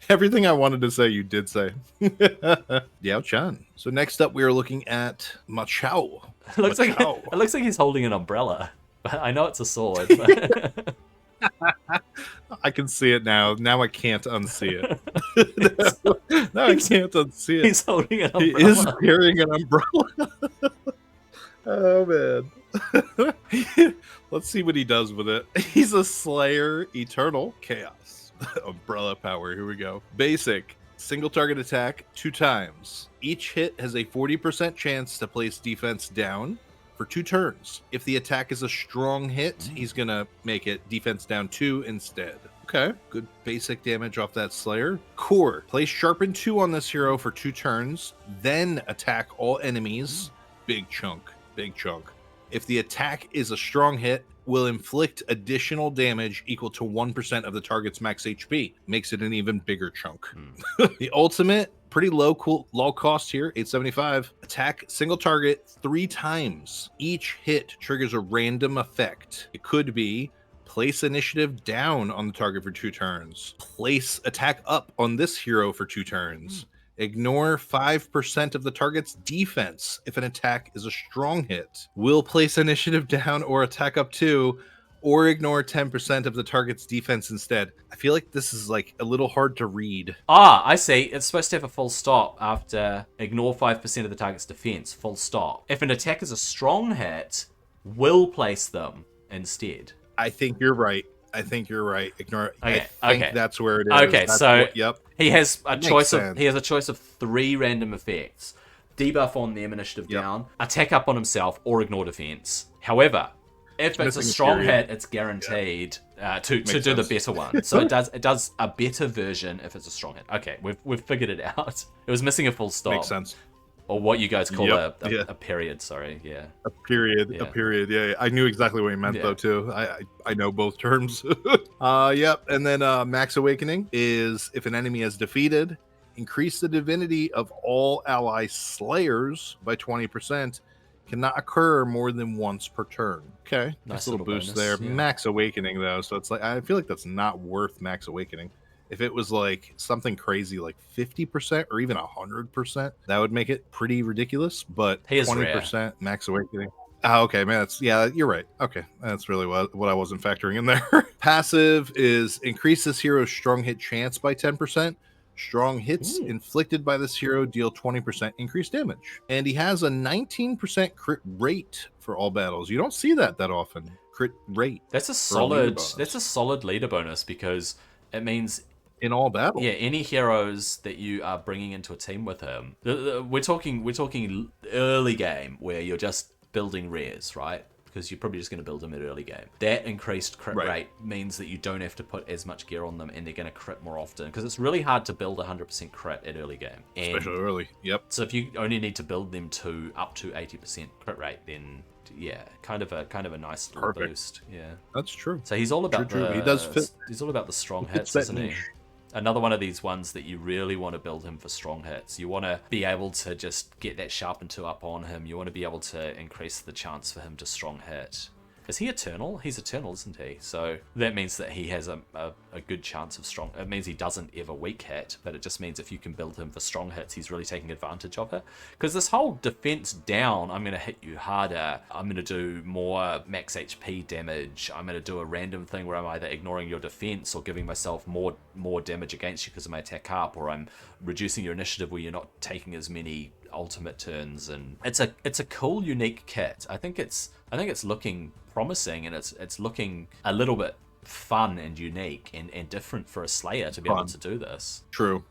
everything I wanted to say, you did say. Diao Chan. So next up, we are looking at Chao. It looks like he's holding an umbrella. I know it's a sword. But... I can see it now. Now I can't unsee it. Now I can't unsee it. He's holding an umbrella. He is carrying an umbrella. Oh, man. Let's see what he does with it. He's a Slayer, Eternal Chaos. Umbrella power. Here we go. Basic. Single target attack 2 times. Each hit has a 40% chance to place defense down for 2 turns. If the attack is a strong hit, he's going to make it defense down 2 instead. Okay, good basic damage off that Slayer. Core. Place Sharpen 2 on this hero for 2 turns, then attack all enemies. Big chunk. Big chunk. If the attack is a strong hit, will inflict additional damage equal to 1% of the target's max HP. Makes it an even bigger chunk. The ultimate, pretty low cost here, 875. Attack single target 3 times. Each hit triggers a random effect. It could be place initiative down on the target for 2 turns. Place attack up on this hero for 2 turns. Ignore 5% of the target's defense if an attack is a strong hit. Will place initiative down or attack up to, or ignore 10% of the target's defense instead. I feel like this is like a little hard to read. I see. It's supposed to have a full stop after ignore 5% of the target's defense. Full stop. If an attack is a strong hit, will place them instead. I think you're right. Ignore. Okay. I think that's where it is. Okay, that's yep. He has a choice sense. He has a choice of 3 random effects: debuff on them, initiative down, attack up on himself, or ignore defense. However, if it's a strong hit, it's guaranteed to do sense. the better one. So it does a better version if it's a strong hit. Okay, we've figured it out. It was missing a full stop. Makes sense. Or what you guys call a period, sorry, yeah. A period, yeah. I knew exactly what you meant, though, too. I know both terms. Yep, and then Max Awakening is if an enemy is defeated, increase the divinity of all ally slayers by 20%. Cannot occur more than once per turn. Okay, nice little boost bonus, there. Yeah. Max Awakening, though, so it's like, I feel like that's not worth Max Awakening. If it was like something crazy like 50% or even 100%, that would make it pretty ridiculous. But 20% rare. Max Awakening. Oh, okay, man. You're right. Okay, that's really what I wasn't factoring in there. Passive is increase this hero's strong hit chance by 10%. Strong hits inflicted by this hero deal 20% increased damage. And he has a 19% crit rate for all battles. You don't see that often. Crit rate. That's a solid leader bonus because it means in all battles. Yeah, any heroes that you are bringing into a team with him. We're talking early game where you're just building rares, right? Because you're probably just going to build them at early game. That increased crit rate means that you don't have to put as much gear on them and they're going to crit more often. Because it's really hard to build 100% crit at early game. Especially early, yep. So if you only need to build them to up to 80% crit rate, then kind of a nice little boost. Yeah, that's true. So he's all about He does fit. He's all about the strong hits, isn't he? Another one of these ones that you really want to build him for strong hits. You want to be able to just get that sharpen 2 up on him. You want to be able to increase the chance for him to strong hit. Is he eternal? He's eternal, isn't he? So that means that he has a good chance of strong... It means he doesn't ever weak hit, but it just means if you can build him for strong hits, he's really taking advantage of it. Because this whole defense down, I'm going to hit you harder, I'm going to do more max HP damage, I'm going to do a random thing where I'm either ignoring your defense or giving myself more damage against you because of my attack up, or I'm reducing your initiative where you're not taking as many ultimate turns. And it's a cool, unique kit. I think it's looking promising, and it's looking a little bit fun and unique and different for a Slayer to be able to do this. True.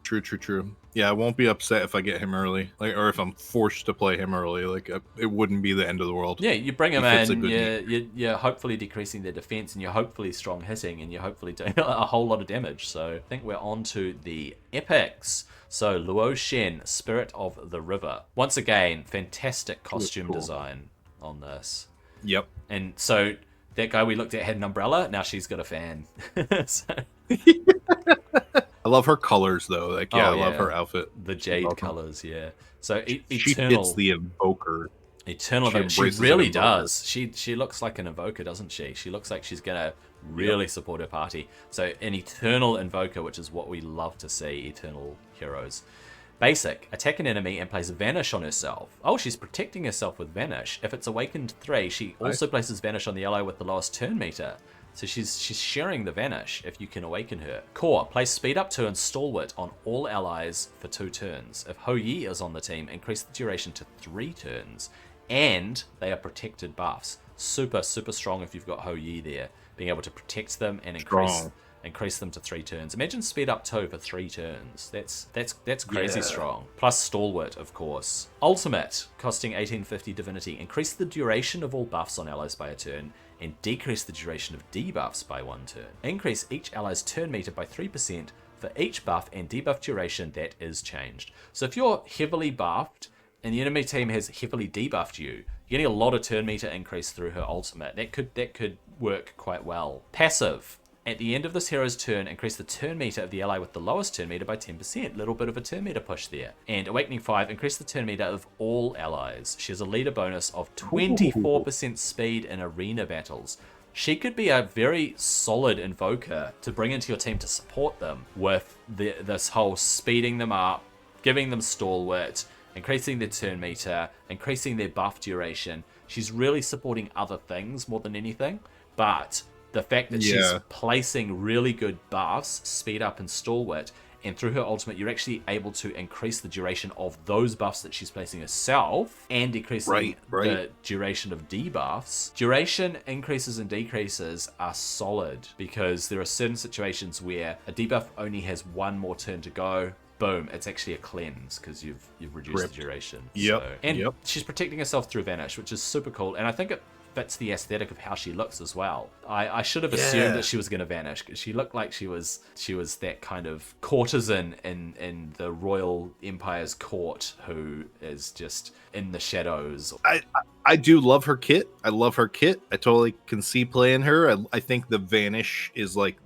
Yeah, I won't be upset if I get him early, like, or if I'm forced to play him early. Like, it wouldn't be the end of the world. Yeah, you bring him in, you're hopefully decreasing their defense, and you're hopefully strong hitting, and you're hopefully doing a whole lot of damage. So I think we're on to the epics. So Luoshen, Spirit of the River. Once again, fantastic costume design on this. Yep. And so that guy we looked at had an umbrella. Now she's got a fan. So... I love her colors, though. Like, I love her outfit. The jade colors, yeah. So she Eternal... fits the Invoker. Eternal, she really does. She looks like an Invoker, doesn't she? She looks like she's going to really support her party. So an Eternal Invoker, which is what we love to see, Eternal heroes. Basic, attack an enemy and place Vanish on herself. Oh, she's protecting herself with Vanish. If it's awakened 3, she also places Vanish on the ally with the lowest turn meter. So she's sharing the Vanish if you can awaken her. Core, place Speed Up 2 and Stalwart on all allies for 2 turns. If Hou Yi is on the team, increase the duration to 3 turns. And they are protected buffs. Super, super strong if you've got Hou Yi there. Being able to protect them and increase them to 3 turns. Imagine Speed Up 2 for 3 turns. That's crazy strong. Plus Stalwart, of course. Ultimate, costing 1850 Divinity. Increase the duration of all buffs on allies by a turn, and decrease the duration of debuffs by 1 turn. Increase each ally's turn meter by 3% for each buff and debuff duration that is changed. So if you're heavily buffed, and the enemy team has heavily debuffed you, you're getting a lot of turn meter increase through her ultimate. That could work quite well. Passive. At the end of this hero's turn, increase the turn meter of the ally with the lowest turn meter by 10%. Little bit of a turn meter push there. And Awakening 5, increase the turn meter of all allies. She has a leader bonus of 24% speed in arena battles. She could be a very solid Invoker to bring into your team to support them with this whole speeding them up, giving them Stalwart, increasing their turn meter, increasing their buff duration. She's really supporting other things more than anything, but the fact that she's placing really good buffs, Speed Up and Stalwart, and through her ultimate, you're actually able to increase the duration of those buffs that she's placing herself and decreasing the duration of debuffs. Duration increases and decreases are solid because there are certain situations where a debuff only has 1 more turn to go. Boom, it's actually a cleanse because you've reduced the duration. She's protecting herself through Vanish, which is super cool, and I think it fits the aesthetic of how she looks as well. I should have assumed that she was going to vanish because she looked like she was that kind of courtesan in the royal empire's court who is just in the shadows. I do love her kit. I love her kit. I totally can see playing her. I think the Vanish is like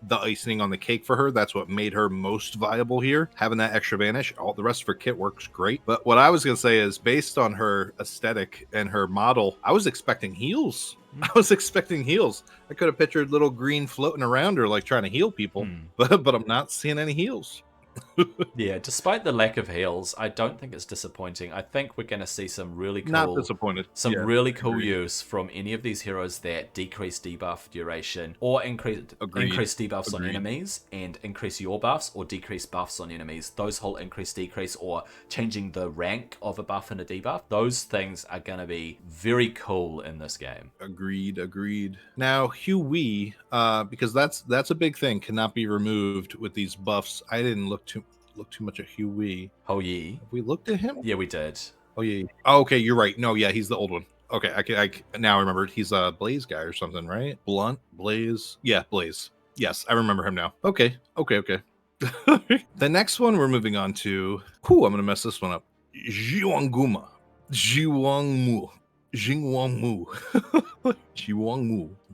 the icing on the cake for her. That's what made her most viable here. Having that extra Vanish, all the rest of her kit works great. But what I was going to say is, based on her aesthetic and her model, I was expecting heals. I could have pictured little green floating around her, like trying to heal people, but I'm not seeing any heals. Yeah, despite the lack of heals, I don't think it's disappointing. I think we're going to see some really cool, really cool use from any of these heroes that decrease debuff duration or increase debuffs on enemies and increase your buffs, or decrease buffs on enemies. Those whole increase, decrease, or changing the rank of a buff and a debuff, those things are going to be very cool in this game. Agreed. Now, Hou-Yi, because that's a big thing, cannot be removed with these buffs. I didn't look too much at Hou-Yi. Hou-Yi. We looked at him? Yeah, we did. Oh, yeah. Oh, okay, you're right. No, yeah, he's the old one. Okay, I now remembered. He's a Blaze guy or something, right? Blaze. Yeah, Blaze. Yes, I remember him now. Okay. The next one we're moving on to. I'm gonna mess this one up. Jiwangmu. Jiwangmu.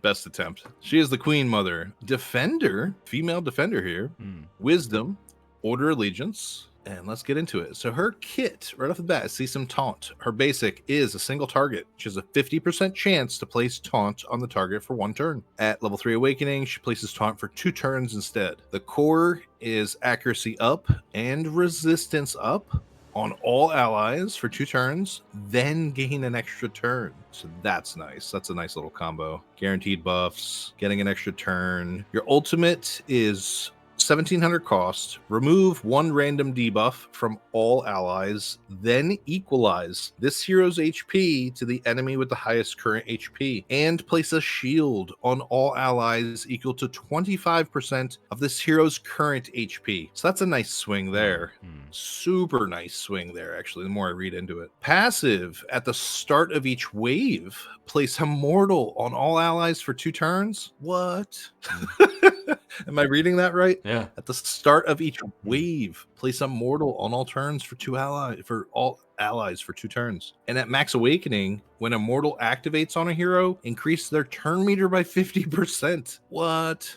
Best attempt. She is the Queen Mother. Defender. Female defender here. Wisdom. Order Allegiance. And let's get into it. So her kit, right off the bat, see some taunt. Her basic is a single target. She has a 50% chance to place taunt on the target for 1 turn. At level 3 Awakening, she places taunt for 2 turns instead. The core is accuracy up and resistance up on all allies for 2 turns, then gain an extra turn. So that's nice. That's a nice little combo. Guaranteed buffs, getting an extra turn. Your ultimate is 1700 cost. Remove one random debuff from all allies, then equalize this hero's HP to the enemy with the highest current HP, and place a shield on all allies equal to 25% of this hero's current HP. So that's a nice swing there. Super nice swing there, actually, the more I read into it. Passive, at the start of each wave, place Immortal on all allies for 2 turns. What? Am I reading that right? Yeah. At the start of each wave, place Immortal on all turns for all allies for 2 turns. And at Max Awakening, when Immortal activates on a hero, increase their turn meter by 50%. What?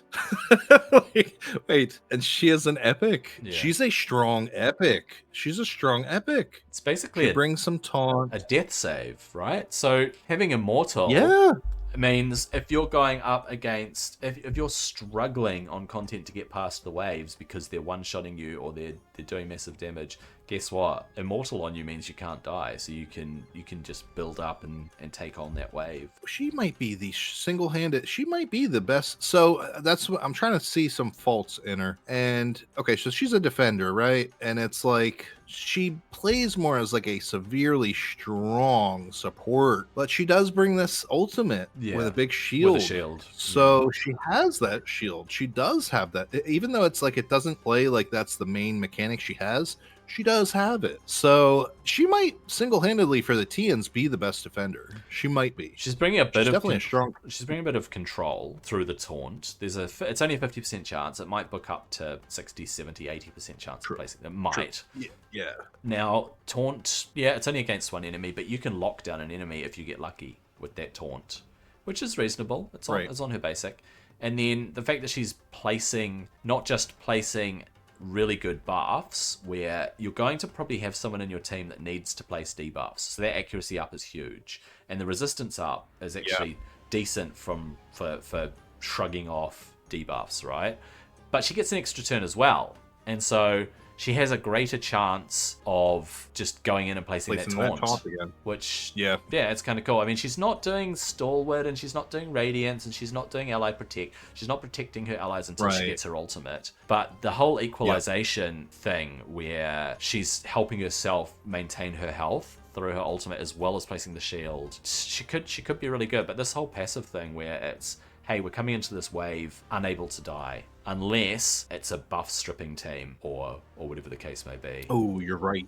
Wait, and she is an epic. Yeah. She's a strong epic. She's a strong epic. It's basically bring some taunt. A death save, right? So having Immortal means if you're going up against, if you're struggling on content to get past the waves because they're one-shotting you or they're doing massive damage, guess what? Immortal on you means you can't die, so you can just build up and take on that wave. She might be the single-handed. She might be the best. So that's what I'm trying to see, some faults in her. And okay, so she's a defender, right? And it's like she plays more as like a severely strong support, but she does bring this ultimate with a big shield. With a shield. So she has that shield. She does have that. Even though it's like it doesn't play like that's the main mechanic she has, she does have it. So she might single-handedly for the Tians be the best defender. She might be. She's bringing a bit She's bringing a bit of control through the taunt. It's only a 50% chance. It might book up to 60, 70, 80% chance of placing it. It might. Yeah. Now, taunt, it's only against one enemy, but you can lock down an enemy if you get lucky with that taunt, which is reasonable. It's on her basic. And then the fact that she's not just placing really good buffs, where you're going to probably have someone in your team that needs to place debuffs. So that accuracy up is huge. And the resistance up is actually decent for shrugging off debuffs, right? But she gets an extra turn as well. And so she has a greater chance of just going in and placing that taunt again. Which, it's kind of cool. I mean, she's not doing Stalwart, and she's not doing Radiance, and she's not doing Ally Protect. She's not protecting her allies until she gets her ultimate. But the whole equalization thing, where she's helping herself maintain her health through her ultimate as well as placing the shield, she could be really good. But this whole passive thing where it's, hey, we're coming into this wave unable to die, unless it's a buff stripping team or whatever the case may be. Oh, you're right.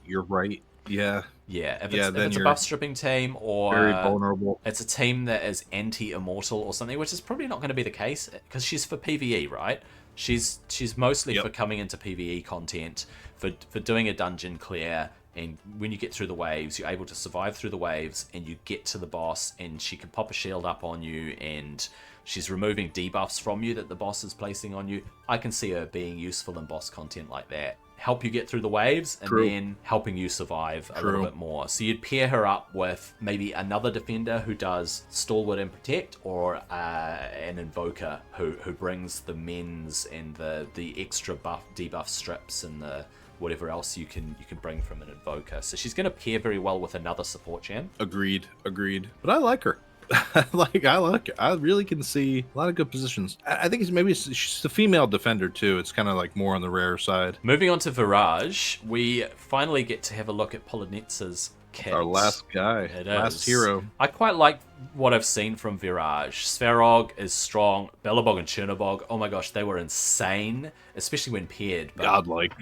Yeah. If it's a buff stripping team, or very vulnerable. It's a team that is anti-immortal or something, which is probably not going to be the case because she's for PvE, right? She's mostly for coming into PvE content, for doing a dungeon clear. And when you get through the waves, you're able to survive through the waves, and you get to the boss, and she can pop a shield up on you, and she's removing debuffs from you that the boss is placing on you. I can see her being useful in boss content like that. Help you get through the waves, and then helping you survive a little bit more. So you'd pair her up with maybe another defender who does Stalwart and Protect, or an Invoker who brings the mens and the extra debuff strips and the whatever else you can bring from an Invoker. So she's going to pair very well with another support champ. Agreed. But I like her. I like her. I really can see a lot of good positions. I think she's a female defender too. It's kind of like more on the rare side. Moving on to Virage, we finally get to have a look at Polonetsa's kit. Our last guy. Last hero. I quite like what I've seen from Virage. Svarog is strong. Belobog and Chernobog, oh my gosh, they were insane, especially when paired. Godlike.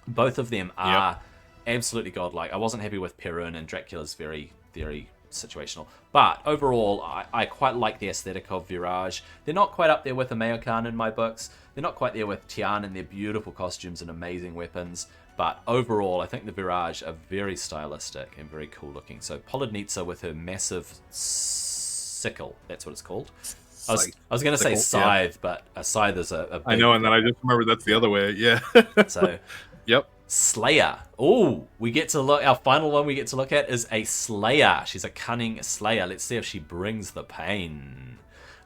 Both of them are absolutely godlike. I wasn't happy with Perun, and Dracula's very, very situational. But overall, I quite like the aesthetic of Virage. They're not quite up there with Amayokan in my books. They're not quite there with Tian and their beautiful costumes and amazing weapons. But overall, I think the Virage are very stylistic and very cool looking. So Polonetsa with her massive sickle, that's what it's called. I was going to say scythe, but a scythe is a big... I know, and then I just remembered that's the other way, So... Yep. Slayer. Oh, we get to look. Our final one we get to look at is a Slayer. She's a cunning Slayer. Let's see if she brings the pain.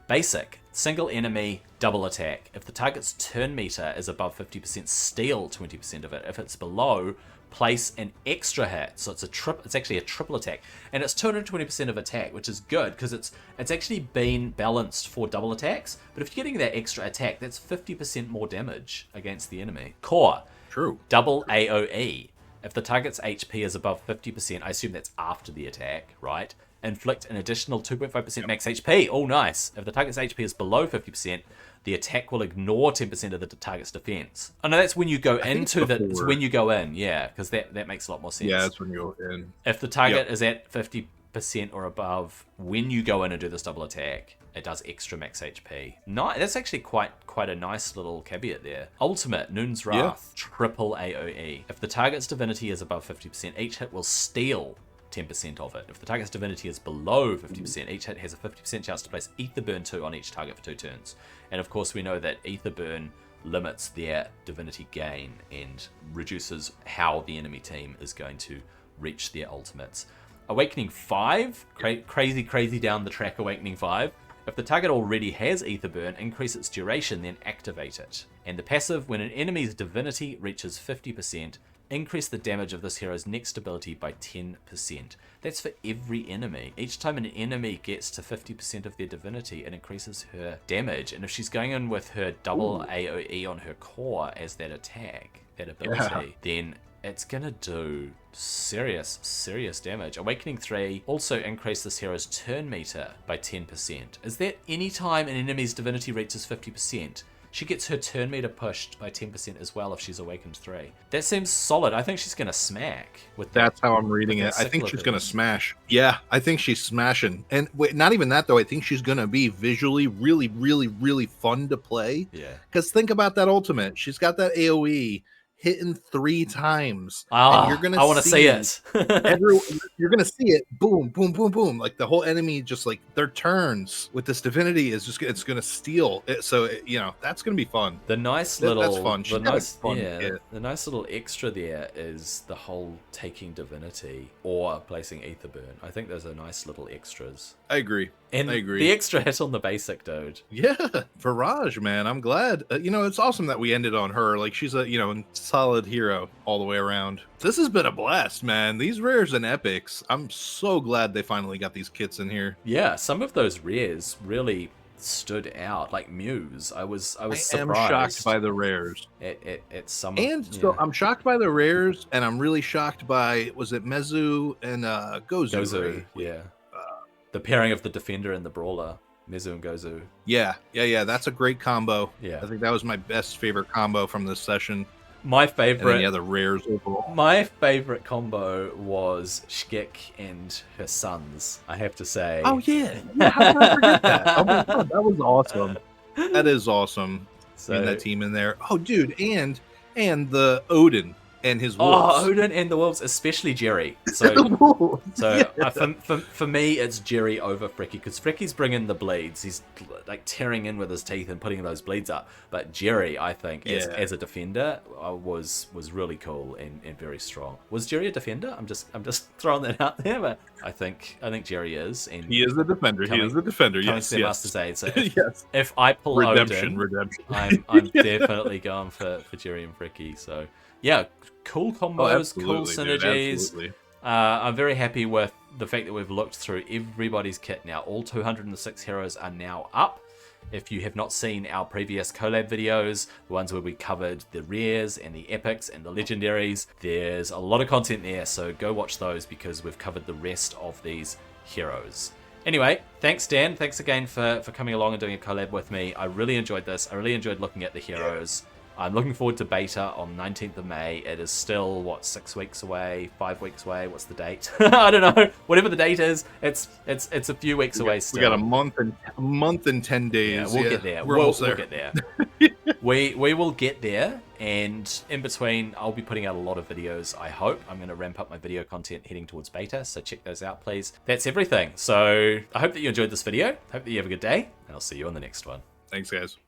Basic. Single enemy, double attack. If the target's turn meter is above 50%, steal 20% of it. If it's below, place an extra hit. So it's actually a triple attack. And it's 220% of attack, which is good because it's actually been balanced for double attacks. But if you're getting that extra attack, that's 50% more damage against the enemy. Core. True. Double AoE. If the target's HP is above 50%, I assume that's after the attack, right? Inflict an additional 2.5% max HP. Oh, nice. If the target's HP is below 50%, the attack will ignore 10% of the target's defense. Oh, no, that's when you go into the... It's when you go in, yeah, because that makes a lot more sense. Yeah, that's when you go in. If the target is at 50% or above, when you go in and do this double attack, it does extra max HP. Nice. That's actually quite a nice little caveat there. Ultimate, Noon's Wrath, triple AoE. If the target's divinity is above 50%, each hit will steal 10% of it. If the target's divinity is below 50%, each hit has a 50% chance to place Ether Burn 2 on each target for 2 turns. And of course we know that Ether Burn limits their divinity gain and reduces how the enemy team is going to reach their ultimates. Awakening 5, crazy down the track Awakening 5. If the target already has Ether Burn, increase its duration, then activate it. And the passive, when an enemy's divinity reaches 50%, increase the damage of this hero's next ability by 10%. That's for every enemy. Each time an enemy gets to 50% of their divinity, it increases her damage. And if she's going in with her double AoE on her core as that attack, that ability, then it's gonna do serious damage. Awakening 3 also increase this hero's turn meter by 10%. Is that any time an enemy's divinity reaches 50%, she gets her turn meter pushed by 10% as well if she's Awakened 3. That seems solid. I think she's gonna smack with that. That's how I'm reading it. I think she's gonna smash. Yeah, I think she's smashing. And wait, not even that though. I think she's gonna be visually really fun to play. Yeah. Because think about that ultimate. She's got that AoE hitting 3 times. Ah, and you're gonna I want to see it. You're gonna see it. Boom, boom, boom, boom. Like the whole enemy, just like their turns with this divinity is just it's gonna steal it. So that's gonna be fun. The nice little that's fun. The nice little extra there is the whole taking divinity or placing Ether Burn. I think those are nice little extras. I agree. And I agree. The extra hit on the basic, dude. Yeah, Viraj, man. I'm glad. It's awesome that we ended on her. Like she's a solid hero all the way around. This has been a blast, man. These rares and epics. I'm so glad they finally got these kits in here. Yeah, some of those rares really stood out. Like Muse, I was surprised. I'm shocked by the rares. At some. So I'm shocked by the rares, and I'm really shocked by Mezu and Gozu. Gozu, right? yeah. The pairing of the Defender and the Brawler, Mezu and Gozu. Yeah. That's a great combo. Yeah. I think that was my favorite combo from this session. My favorite. And the rares overall. My favorite combo was Xquic and her sons, I have to say. Oh, yeah. How did I forget that? Oh, my God. That was awesome. That is awesome. So, that team in there. Oh, dude. And the Odin and his wolves. Oh, Odin and the wolves, especially Geri. So, for me, it's Geri over Freki, because Freki's bringing the bleeds. He's like tearing in with his teeth and putting those bleeds up. But Geri, I think, as a defender, was really cool and very strong. Was Geri a defender? I'm just throwing that out there, but I think Geri is. And he is a defender. Yes. Master's Aid. So yes. If I pull redemption. I'm definitely going for Geri and Freki. So. Yeah, cool combos, cool synergies. Dude, I'm very happy with the fact that we've looked through everybody's kit now. All 206 heroes are now up. If you have not seen our previous collab videos, the ones where we covered the rares and the epics and the legendaries, there's a lot of content there, so go watch those because we've covered the rest of these heroes. Anyway, thanks Dan, thanks again for coming along and doing a collab with me. I really enjoyed this. I really enjoyed looking at the heroes. I'm looking forward to beta on 19th of May. It is still, 6 weeks away, 5 weeks away? What's the date? I don't know. Whatever the date is, it's a few weeks away still. We got a month and 10 days. Yeah, we'll get there. We'll get there. We will get there, and in between, I'll be putting out a lot of videos, I hope. I'm going to ramp up my video content heading towards beta, so check those out, please. That's everything. So I hope that you enjoyed this video. Hope that you have a good day, and I'll see you on the next one. Thanks, guys.